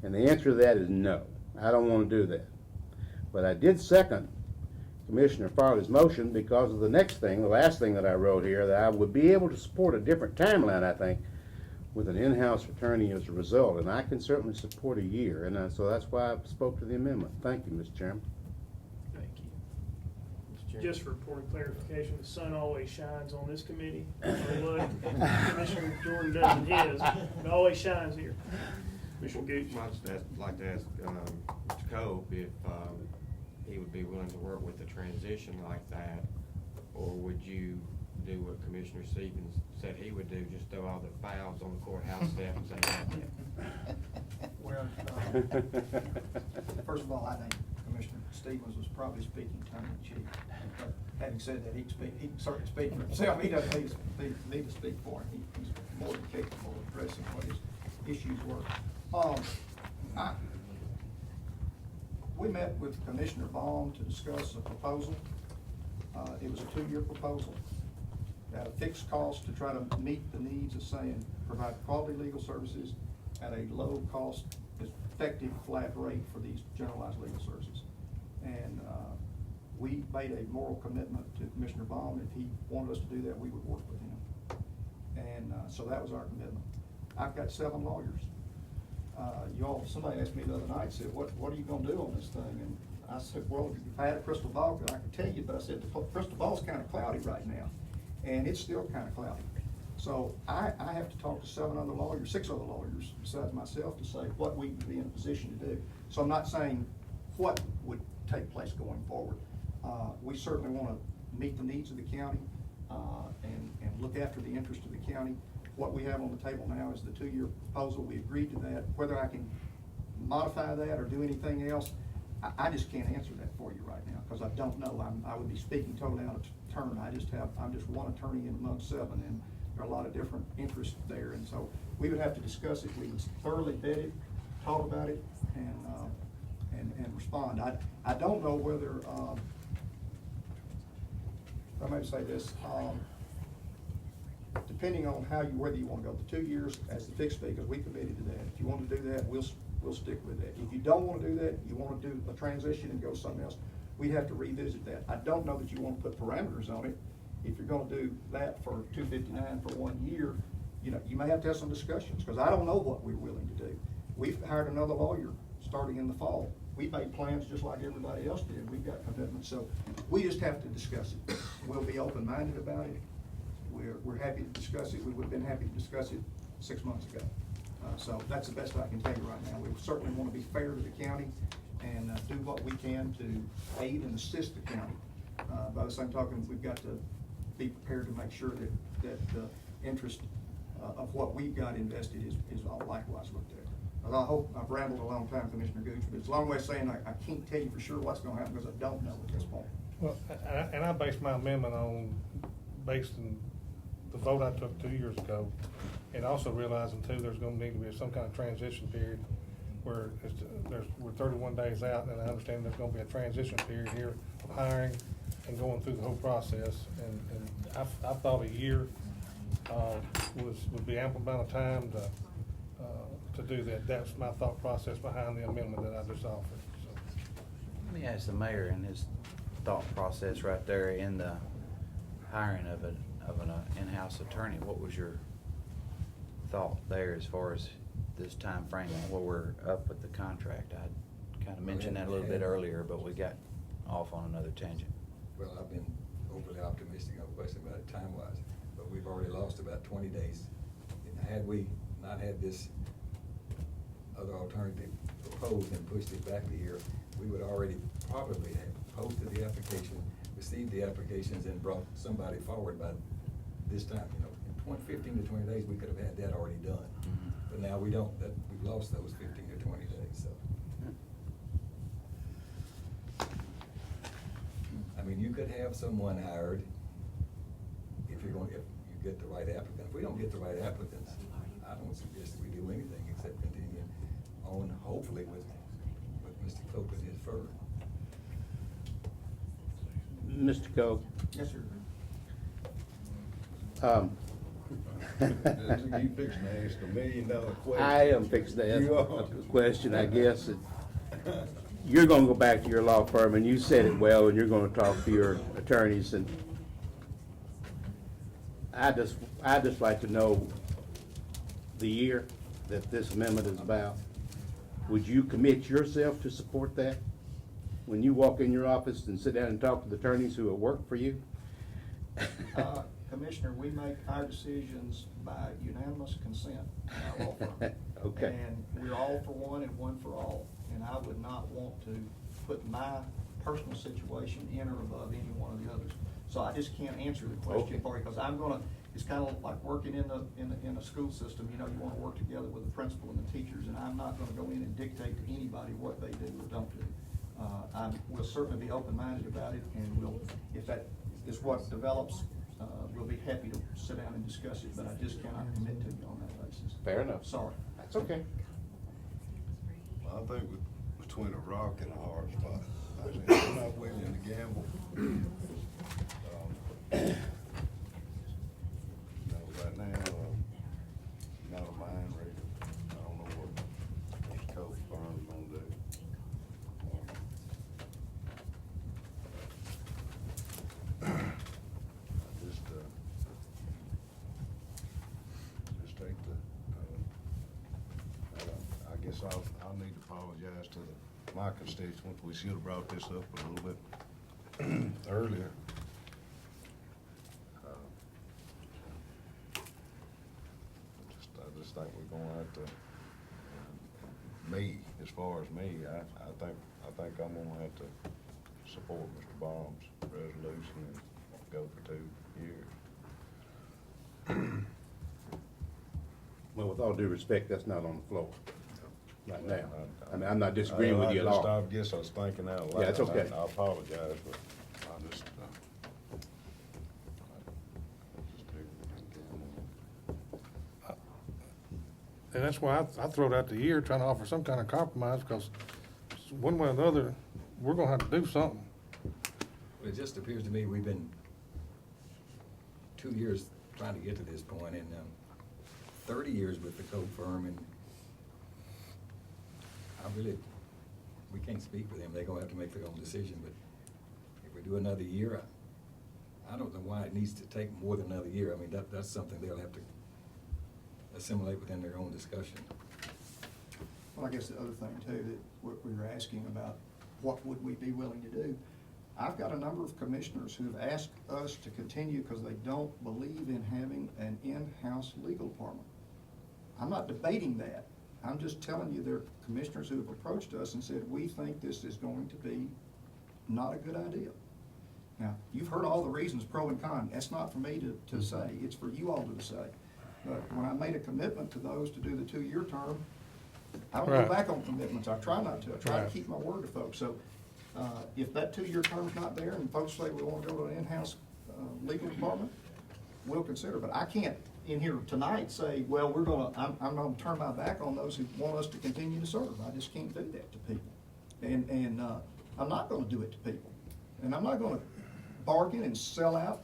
And the answer to that is no. I don't want to do that. But I did second Commissioner Farley's motion because of the next thing, the last thing that I wrote here, that I would be able to support a different timeline, I think, with an in-house attorney as a result. And I can certainly support a year. And so that's why I spoke to the amendment. Thank you, Mr. Chairman. Thank you. Mr. Chairman. Just for point of clarification, the sun always shines on this committee. Look, Commissioner Jordan does in his, it always shines here. Commissioner Gooch. I'd just like to ask Mr. Cope if he would be willing to work with a transition like that, or would you do what Commissioner Stevens said he would do, just throw all the files on the courthouse staff and say, Well, first of all, I think Commissioner Stevens was probably speaking tongue in cheek. But having said that, he can certainly speak for himself. He doesn't need to speak for him. He's more than capable of addressing what his issues were. We met with Commissioner Baum to discuss a proposal. It was a 2-year proposal at a fixed cost to try to meet the needs of saying provide quality legal services at a low cost, effective flat rate for these generalized legal services. And we made a moral commitment to Commissioner Baum. If he wanted us to do that, we would work with him. And so that was our commitment. I've got 7 lawyers. Somebody asked me the other night, said, what are you gonna do on this thing? And I said, well, if I had a crystal ball, I could tell you, but I said, the crystal ball's kind of cloudy right now, and it's still kind of cloudy. So I have to talk to 6 other lawyers besides myself to say what we would be in a position to do. So I'm not saying what would take place going forward. We certainly want to meet the needs of the county and look after the interest of the county. What we have on the table now is the 2-year proposal. We agreed to that. Whether I can modify that or do anything else, I just can't answer that for you right now because I don't know. I would be speaking totally out of turn. I'm just one attorney in among 7, and there are a lot of different interests there. And so we would have to discuss it. We would thoroughly vet it, talk about it, and respond. I don't know whether I may say this. Depending on whether you want to go to 2 years as the fixed fee, because we committed to that. If you want to do that, we'll stick with that. If you don't want to do that, you want to do a transition and go something else, we'd have to revisit that. I don't know that you want to put parameters on it. If you're going to do that for $259 for 1 year, you may have to have some discussions, because I don't know what we're willing to do. We've hired another lawyer starting in the fall. We made plans just like everybody else did. We've got commitments, so we just have to discuss it. We'll be open-minded about it. We're happy to discuss it. We would have been happy to discuss it 6 months ago. So that's the best I can tell you right now. We certainly want to be fair to the county and do what we can to aid and assist the county. By the same token, we've got to be prepared to make sure that the interest of what we've got invested is all likewise looked at. But I hope I've rambled a long time, Commissioner Gooch, but it's a long way of saying I can't tell you for sure what's going to happen because I don't know at this point. Well, and I based my amendment based on the vote I took 2 years ago, and also realizing too, there's gonna need to be some kind of transition period where we're 31 days out, and I understand there's gonna be a transition period here of hiring and going through the whole process, and I thought a year would be ample amount of time to do that. That's my thought process behind the amendment that I just offered, so. Let me ask the mayor and his thought process right there in the hiring of an in-house attorney. What was your thought there as far as this time frame and where we're up with the contract? I kind of mentioned that a little bit earlier, but we got off on another tangent. Well, I've been overly optimistic, no question about it time-wise, but we've already lost about 20 days. And had we not had this other alternative proposed and pushed it back a year, we would already probably have posted the application, received the applications, and brought somebody forward by this time. In 15 to 20 days, we could have had that already done. Mm-hmm. But now we don't. We've lost those 15 to 20 days, so. I mean, you could have someone hired if you get the right applicant. If we don't get the right applicants, I don't suggest we do anything except continue on, hopefully, with Mr. Cope and his firm. Mr. Coe, Yes, sir. You fixing to ask $1 million question. I am fixing to ask You are. a question, I guess. You're gonna go back to your law firm, and you said it well, and you're gonna talk to your attorneys, and I just like to know the year that this amendment is about. Would you commit yourself to support that? When you walk in your office and sit down and talk to the attorneys who have worked for you? Commissioner, we make our decisions by unanimous consent in our law firm. Okay. And we're all for one and one for all. And I would not want to put my personal situation in or above any one of the others. So I just can't answer the question for you, because I'm gonna, it's kind of like working in a school system. You know, you want to work together with the principal and the teachers, and I'm not gonna go in and dictate to anybody what they do or don't do. We'll certainly be open-minded about it, and if that is what develops, we'll be happy to sit down and discuss it, but I just cannot commit to you on that basis. Fair enough. Sorry. That's okay. I think between a rock and a hard spot. I'm not willing to gamble. Right now, not a mind reader. I don't know what this coach firm's gonna do. Just take I guess I'll need to apologize to my constituents. We should have brought this up a little bit earlier. I just think we're gonna have to, as far as me, I think I'm gonna have to support Mr. Baum's resolution and go for 2 years. Well, with all due respect, that's not on the floor right now. I mean, I'm not disagreeing with you at all. I guess I was thinking out loud. Yeah, it's okay. I apologize, but I just, And that's why I throwed out the year, trying to offer some kind of compromise, because one way or the other, we're gonna have to do something. Well, it just appears to me we've been 2 years trying to get to this point, and 30 years with the code firm, and we can't speak for them. They're gonna have to make their own decision, but if we do another year, I don't know why it needs to take more than another year. I mean, that's something they'll have to assimilate within their own discussion. Well, I guess the other thing too, that what we were asking about, what would we be willing to do? I've got a number of commissioners who have asked us to continue because they don't believe in having an in-house legal department. I'm not debating that. I'm just telling you, there are commissioners who have approached us and said, we think this is going to be not a good idea. Now, you've heard all the reasons, pro and con. That's not for me to say. It's for you all to decide. But when I made a commitment to those to do the 2-year term, I don't Right. go back on commitments. I try not to. I try to Right. keep my word to folks. So if that 2-year term's not there and folks say we want to go to an in-house legal department, we'll consider. But I can't in here tonight say, well, I'm gonna turn my back on those who want us to continue to serve. I just can't do that to people. And I'm not gonna do it to people. And I'm not gonna bargain and sell out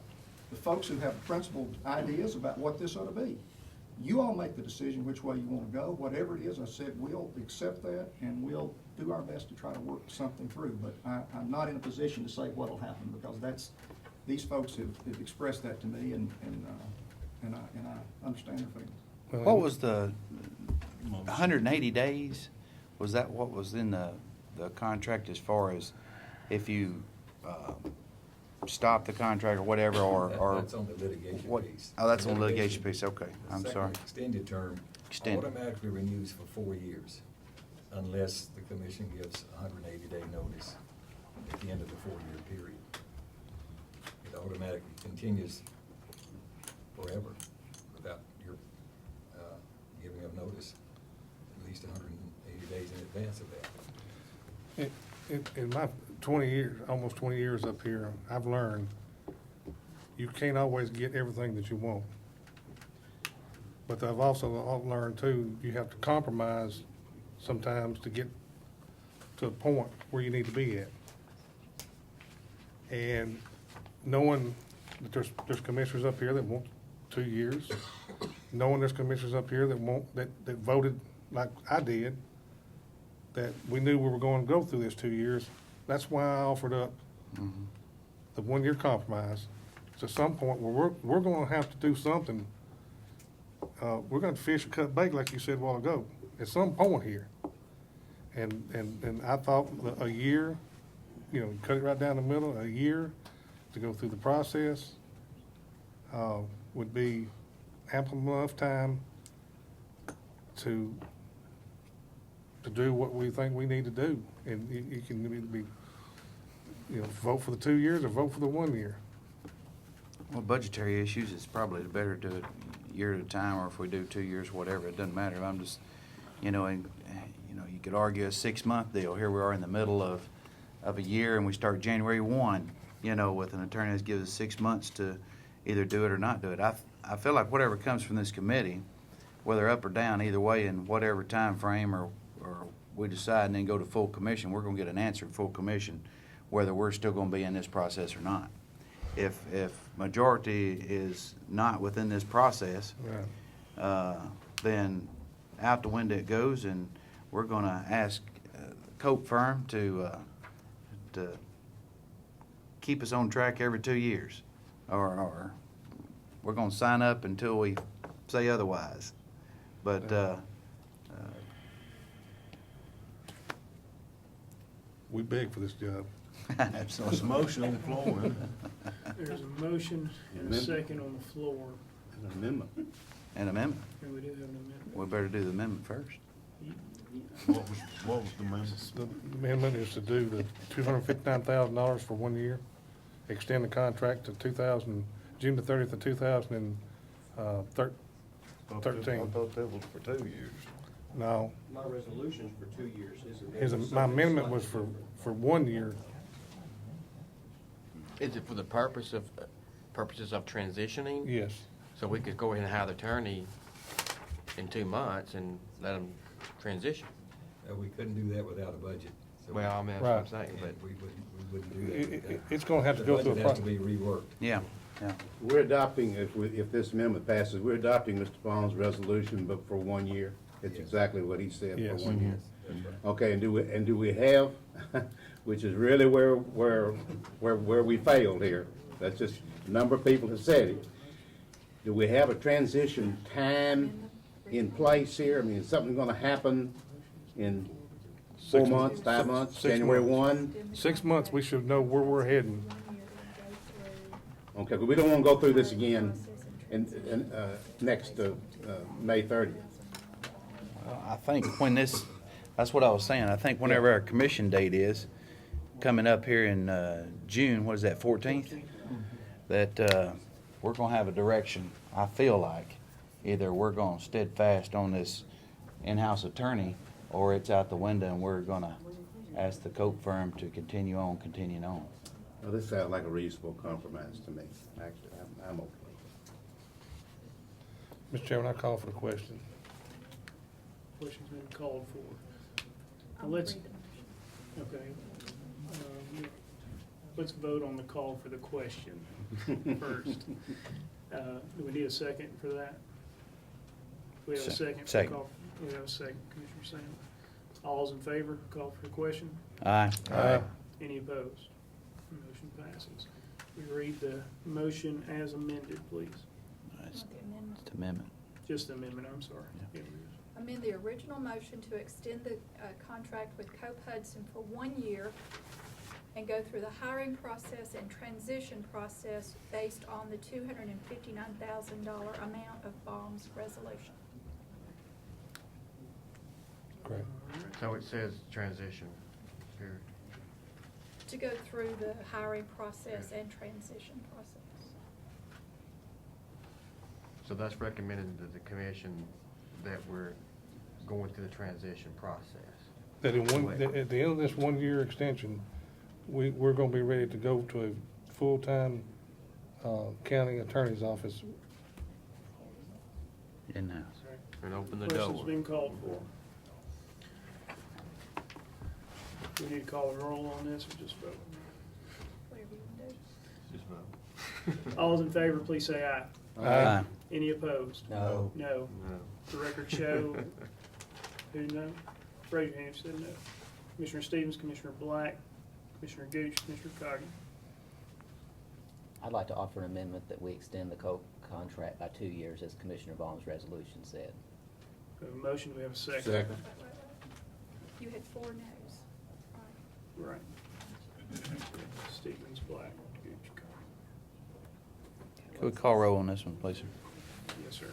the folks who have principled ideas about what this ought to be. You all make the decision which way you want to go. Whatever it is, I said, we'll accept that and we'll do our best to try to work something through. But I'm not in a position to say what'll happen, because these folks have expressed that to me, and I understand their feelings. What was the 180 days? Was that what was in the contract as far as if you stop the contract or whatever, or? That's on the litigation what? piece. Oh, that's on the Litigation litigation piece, okay, The I'm second sorry. Extended term Extended. automatically renews for 4 years unless the commission gives 180-day notice at the end of the 4-year period. It automatically continues forever without your giving of notice at least 180 days in advance of that. In my 20 years, almost 20 years up here, I've learned you can't always get everything that you want. But I've also learned too, you have to compromise sometimes to get to a point where you need to be at. And knowing that there's commissioners up here that want 2 years, knowing there's commissioners up here that voted like I did, that we knew we were going to go through this 2 years. That's why I offered up the 1-year compromise. So at some point, we're gonna have to do something. We're gonna fish and cut bait, like you said a while ago, at some point here. And I thought that a year, cut it right down the middle, a year to go through the process, would be ample enough time to do what we think we need to do. And you can either be, vote for the 2 years or vote for the 1 year. Well, budgetary issues, it's probably better to do it a year at a time, or if we do 2 years, whatever, it doesn't matter. I'm just, you could argue a 6-month deal. Here we are in the middle of a year, and we start January 1, with an attorney that gives us 6 months to either do it or not do it. I feel like whatever comes from this committee, whether up or down, either way, in whatever time frame or we decide and then go to full commission, we're gonna get an answer at full commission, whether we're still gonna be in this process or not. If majority is not within this process, then out the window it goes, and we're gonna ask Cope Firm to keep us on track every 2 years, or we're gonna sign up until we say otherwise. But we beg for this job. So it's a motion on the floor. There's a motion and a second on the floor. An amendment. An amendment. And we do have an amendment. We better do the amendment first. What was the amendment? The amendment is to do the $259,000 for 1 year, extend the contract to June the 30th of 2013. I thought that was for 2 years. No, My resolution's for 2 years, isn't it? my amendment was for 1 year. Is it for the purposes of transitioning? Yes. So we could go ahead and hire the attorney in 2 months and let them transition? We couldn't do that without a budget. So Well, I mean, that's what I'm saying, but. We wouldn't do that. It's gonna have to go through a The budget has to be reworked. Yeah. We're adopting, if this amendment passes, we're adopting Mr. Bond's resolution, but for 1 year. It's exactly what he said, for Yes. 1 year. Okay, and do we have, which is really where we failed here. That's just, a number of people have said it. Do we have a transition time in place here? I mean, is something gonna happen in 4 months, 5 months, 6 January months. 1? 6 months, we should know where we're heading. Okay, but we don't wanna go through this again next May 30th. I think that's what I was saying. I think whenever our commission date is, coming up here in June, what is that, 14th? That we're gonna have a direction, I feel like. Either we're gonna steadfast on this in-house attorney, or it's out the window and we're gonna ask the Cope Firm to continue on. Well, this sounds like a reasonable compromise to me. Actually, I'm okay. Mr. Chairman, I call for the question. Question's been called for. Let's, okay. Let's vote on the call for the question first. Do we need a second for that? We have a second? for the Second. call? We have a second, Commissioner Sam. All's in favor, call for the question? Aye. Aye. Any opposed? Motion passes. We read the motion as amended, please. It's amendment. Just the amendment, I'm sorry. Yeah. Amend the original motion to extend the contract with Cope Hudson for 1 year and go through the hiring process and transition process based on the $259,000 amount of Baum's resolution. Great. So it says transition here. To go through the hiring process and transition process. So that's recommended to the commission that we're going through the transition process. That at the end of this 1 year extension, we're gonna be ready to go to a full-time county attorney's office. In-house. And open the Question's door. been called for. We need to call a roll on this or just vote? Whatever you want to do. Just vote. All those in favor, please say aye. Aye. Any opposed? No. No. No. The record show, who no? Raise your hand if you said no. Commissioner Stevens, Commissioner Black, Commissioner Gooch, Commissioner Coggan. I'd like to offer an amendment that we extend the contract by 2 years, as Commissioner Baum's resolution said. We have a motion, we have a second. Second. You had 4 no's. Right. Stevens, Black, Gooch, Coggan. Could we call roll on this one, please, sir? Yes, sir.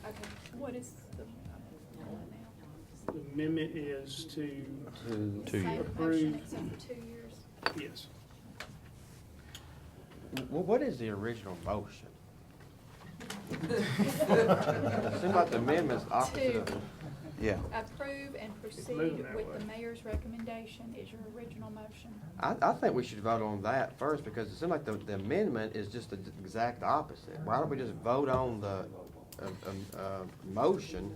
Okay, what is the amendment now? The amendment is to 2 years. Same motion approve. except for 2 years. Yes. Well, what is the original motion? It seems like the amendment's opposite of. Yeah. Approve and proceed moving that with way. the mayor's recommendation is your original motion. I think we should vote on that first, because it seems like the amendment is just the exact opposite. Why don't we just vote on the, motion,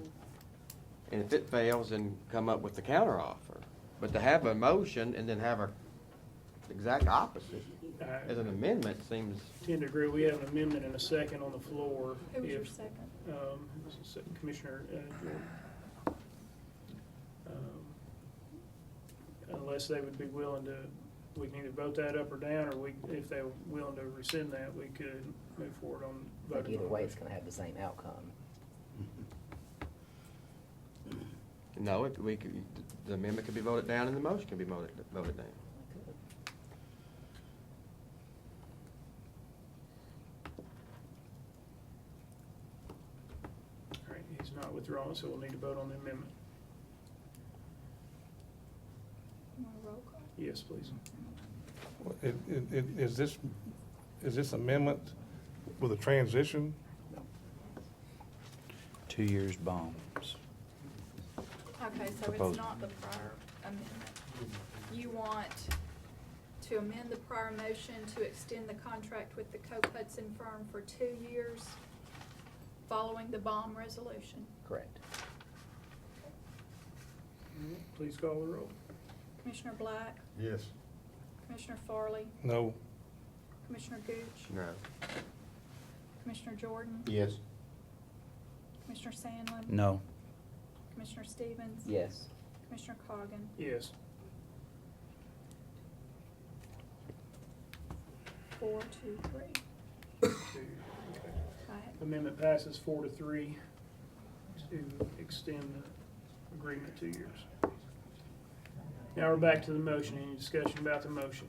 and if it fails, then come up with the counteroffer? But to have a motion and then have a exact opposite as an amendment seems. Tend to agree. We have an amendment and a second on the floor. Who was your If, second? this is Commissioner Jordan. Unless they would be willing to, we can either vote that up or down, or if they were willing to rescind that, we could move forward on I think voting. either on way, it. it's gonna have the same outcome. No, we could, the amendment could be voted down and the motion can be voted down. All right, he's not withdrawn, so we'll need to vote on the amendment. You want a roll call? Yes, please. Is this amendment with a transition? 2 years bombs. Okay, so Proposal. it's not the prior amendment. You want to amend the prior motion to extend the contract with the Cope Hudson firm for 2 years following the bomb resolution. Correct. Please call the roll. Commissioner Black, Yes. Commissioner Farley, No. Commissioner Gooch, No. Commissioner Jordan, Yes. Commissioner Sandlin. No. Commissioner Stevens. Yes. Commissioner Coggan. Yes. 4, 2, 3. Okay. Go ahead. Amendment passes 4-3 to extend the agreement 2 years. Now we're back to the motion. Any discussion about the motion?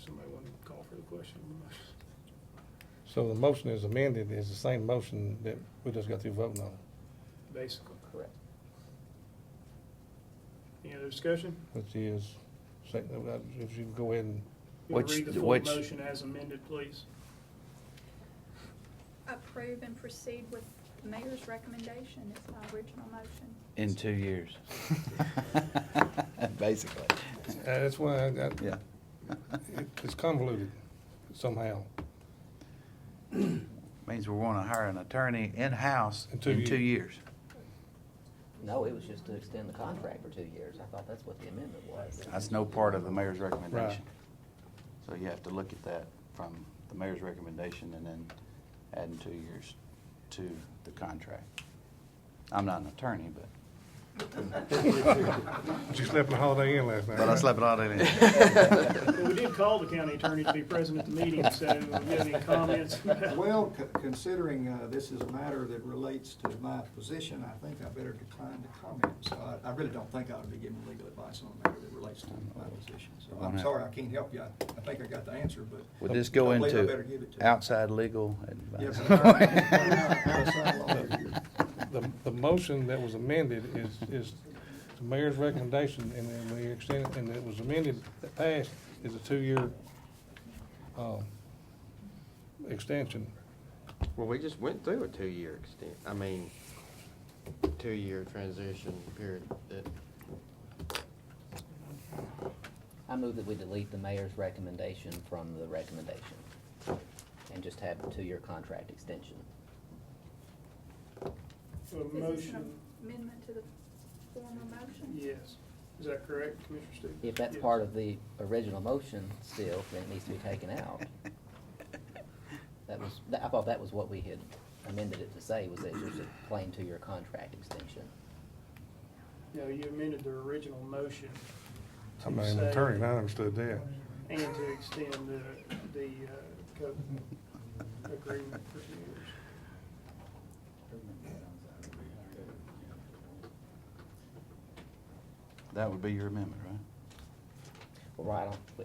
Somebody want to call for the question on the motion? So the motion is amended, is the same motion that we just got through voting on, Basically. Correct. Any other discussion? which is, if you go ahead and, You want to Which- read the full which- motion as amended, please? Approve and proceed with the mayor's recommendation is my original motion. In 2 years. Basically. that's why I got, Yeah. it's convoluted somehow. Means we're gonna hire an attorney in-house In 2 in 2 years. years. No, it was just to extend the contract for 2 years. I thought that's what the amendment was. That's no part of the mayor's recommendation. So you have to look at that from the mayor's recommendation and then adding 2 years to the contract. I'm not an attorney, but She slept in the Holiday Inn last night. I slept it all day. Well, we did call the county attorney to be present at the meeting, so do you have any comments? Well, considering this is a matter that relates to my position, I think I better decline to comment. So I really don't think I ought to be giving legal advice on a matter that relates to my position. So I'm sorry, I can't help you. I think I got the answer, but. Would this go I believe I better give into it to you. outside legal Yeah, advice? but I'm outside lawyer here. The motion that was amended is the mayor's recommendation, and then we extended, and it was amended, that passed, is a 2-year, extension. Well, we just went through a 2-year 2-year transition period. I move that we delete the mayor's recommendation from the recommendation and just have a 2-year contract extension. A Is this motion, an amendment to the former motion? yes. Is that correct, Commissioner Stevens? If that's Yes. part of the original motion still, then it needs to be taken out. I thought that was what we had amended it to say, was that it's just a plain 2-year contract extension. No, you amended the original motion. to I'm not an say- attorney, and I understood that. And to extend the agreement for 2 years. That would be your amendment, right? Well, I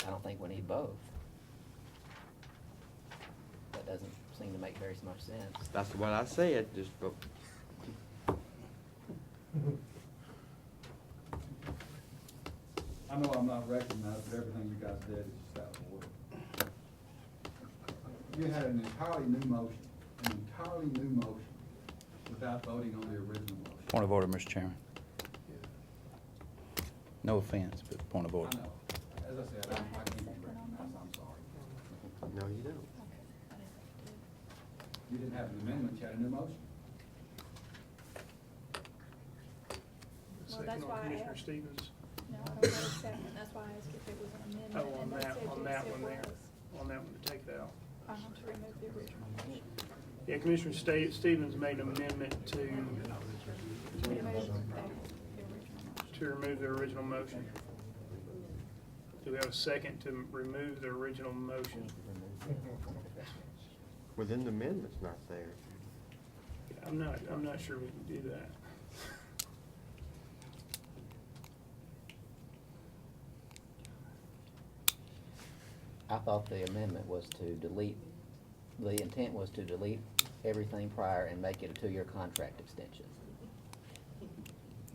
don't think we need both. That doesn't seem to make very much sense. That's what I said, just, I know I'm not recognized, but everything you guys did is just out of order. You had an entirely new motion, without voting on the original motion. Point of order, Mr. Chairman. No offense, but point of I order. know. As I said, I can't be recognized, I'm sorry. no, you don't. You didn't have an amendment, you had a new motion. Well, Second that's on why I Commissioner asked. Stevens. No, I don't have a second, that's why I asked if it was an amendment. Oh, on and they that, said on yes, that it one there, was. on that one to take that out. To remove the original motion. Yeah, Commissioner Stevens made an amendment to remove the original motion. Do we have a second to remove the original motion? Well, then the amendment's not there. I'm not sure we can do that. I thought the amendment was to delete, the intent was to delete everything prior and make it a 2-year contract extension.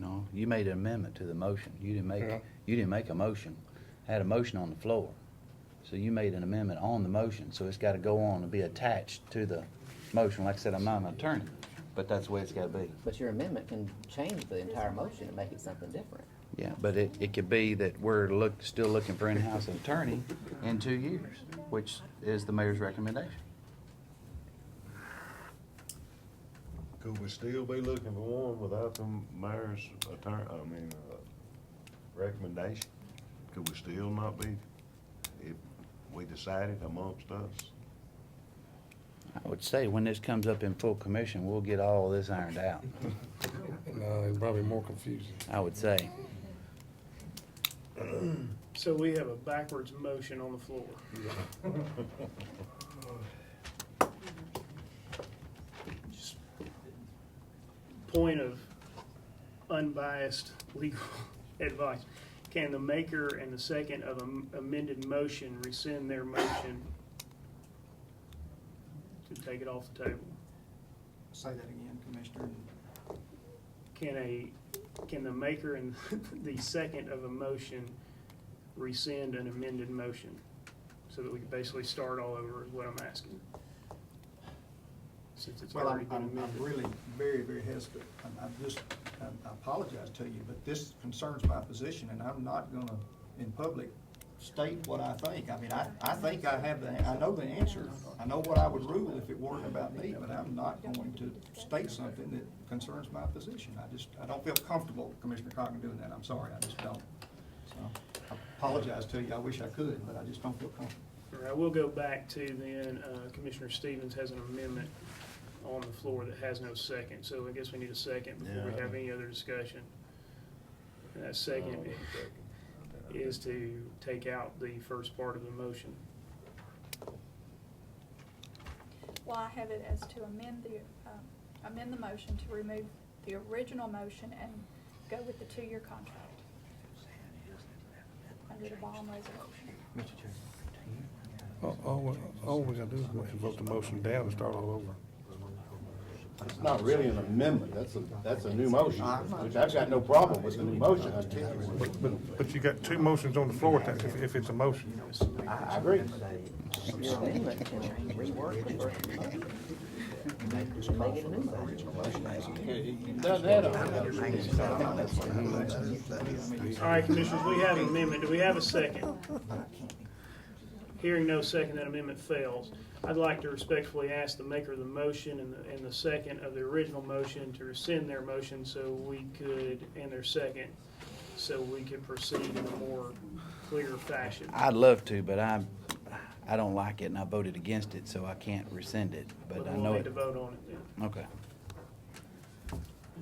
No, you made an amendment to the motion. You didn't Yeah. make a motion. Had a motion on the floor. So you made an amendment on the motion, so it's gotta go on and be attached to the motion. Like I said, I'm not an attorney, but that's the way it's gotta be. But your amendment can change the entire motion and make it something different. Yeah, but it could be that we're still looking for in-house attorney in 2 years, which is the mayor's recommendation. Could we still be looking for one without the mayor's recommendation? Could we still not be, if we decided amongst us? I would say when this comes up in full commission, we'll get all of this ironed out. No, it's probably more confusing. I would say. So we have a backwards motion on the floor. Just point of unbiased legal advice. Can the maker and the second of an amended motion rescind their motion to take it off the table? Say that again, Commissioner. Can the maker and the second of a motion rescind an amended motion? So that we can basically start all over is what I'm asking. Since it's Well, already I'm been amended. really very, very hesitant. I apologize to you, but this concerns my position, and I'm not gonna, in public, state what I think. I mean, I think I have I know the answer. I know what I would rule if it weren't about me, but I'm not going to state something that concerns my position. I don't feel comfortable, Commissioner Coggin, doing that. I'm sorry, I just don't. So, I apologize to you. I wish I could, but I just don't feel comfortable. All right, we'll go back to then, Commissioner Stevens has an amendment on the floor that has no second, so I guess we need a second before we have any other discussion. And that second is to take out the first part of the motion. Well, I have it as to amend the motion to remove the original motion and go with the 2-year contract under the Baum resolution. Mr. Chairman. All we gotta do is vote the motion down and start all over. It's not really an amendment, that's a new motion, which I've got no problem with the new motion. But you got 2 motions on the floor if it's a motion. I agree. Your amendment can rework the first motion. Make it a new motion. Doesn't that All right, Commissioners, we have an amendment. Do we have a second? Hearing no second, that amendment fails. I'd like to respectfully ask the maker of the motion and the second of the original motion to rescind their motion so we could, and their second, so we can proceed in a more clear fashion. I'd love to, but I don't like it, and I voted against it, so I can't rescind it, but I We'll know need it. to vote on it then. Okay.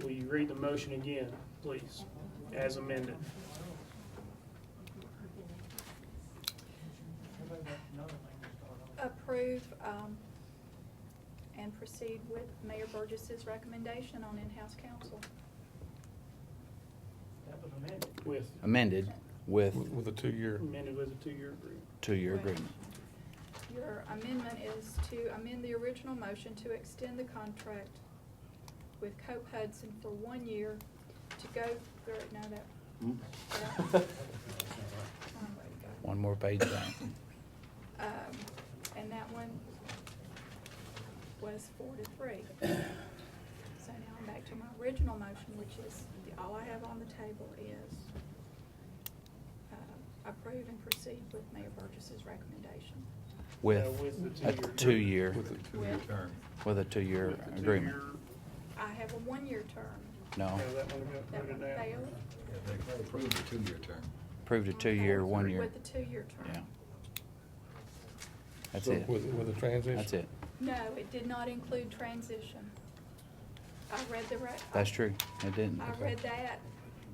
Will you read the motion again, please, as amended? Approve, and proceed with Mayor Burgess's recommendation on in-house counsel. That was amended. Amended with With a 2-year. Amended with a 2-year agreement. 2-year Right. agreement. Your amendment is to amend the original motion to extend the contract with Cope Hudson for 1 year to go through, no, that. Hmm? that- One more page down. And that one was 4-3. So now I'm back to my original motion, which is, all I have on the table is approve and proceed with Mayor Burgess's recommendation. With with the a 2-year, With a 2-year term. with a 2-year With the agreement. 2-year I have a 1-year term. No, Yeah, that one got That voted one down. failed. Yeah, they approved a 2-year term. approved a 2-year, 1 year. With the 2-year term. Yeah. That's So it. With a transition? That's it. No, it did not include transition. I read the That's true. It didn't. I read that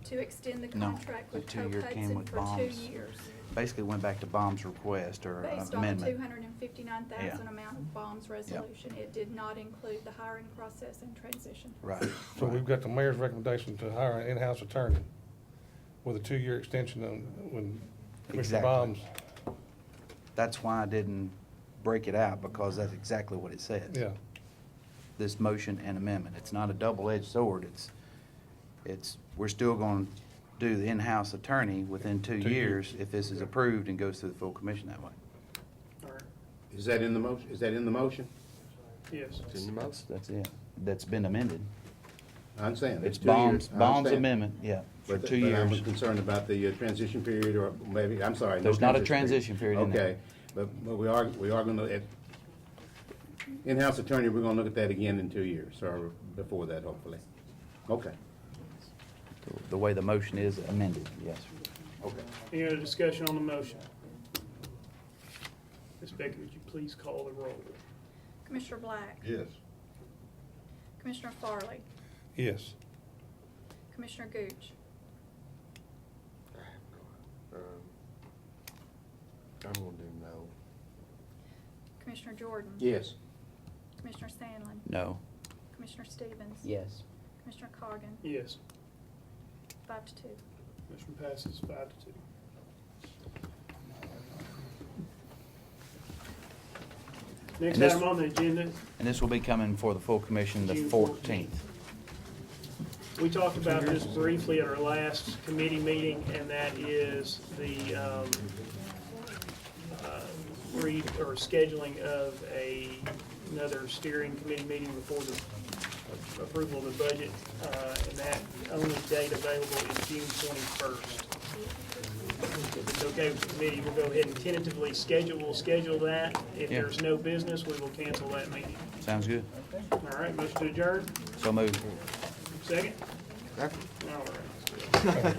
to extend the No, contract the with Cope 2-year came Hudson with for 2 Bombs. years. Basically went back to Baum's request or Based on the amendment. 259,000 Yeah. amount of Baum's resolution, it did not include the hiring process and transition. Right. So we've got the mayor's recommendation to hire an in-house attorney with a 2-year extension on, when Commissioner Exactly. Baum's. That's why I didn't break it out, because that's exactly what it says. Yeah. This motion and amendment. It's not a double-edged sword. We're still gonna do the in-house attorney within 2 2 years years. if this is approved and goes through the full commission that way. All right, Is that in the motion? Is that in the motion? yes. That's it. That's been amended. I understand. It's 2 years. Baum's I understand. amendment, yeah, for But 2 but years. I'm concerned about the transition period, or maybe, I'm sorry. no There's not a transition period in there. Okay, but we are gonna, in-house attorney, we're gonna look at that again in 2 years, or before that, hopefully. Okay, The way the motion is amended, yes. okay. Any other discussion on the motion? Ms. Becky, would you please call the roll? Commissioner Black. Yes. Commissioner Farley. Yes. Commissioner Gooch. I'm gonna do no. Commissioner Jordan. Yes. Commissioner Sandlin. No. Commissioner Stevens. Yes. Commissioner Cargan. Yes. 5-2. Motion passes 5-2. Next And this- item on the agenda, And this will be coming for the full commission the June 14th. we talked about this briefly at our last committee meeting, and that is the scheduling of another steering committee meeting before the approval of the budget, and that only date available is June 21st. If it's okay with the committee, we'll go ahead and tentatively schedule that. If Yeah. there's no business, we will cancel that meeting. Sounds good. All right, motion to adjourn, So moved. second? Second. All right.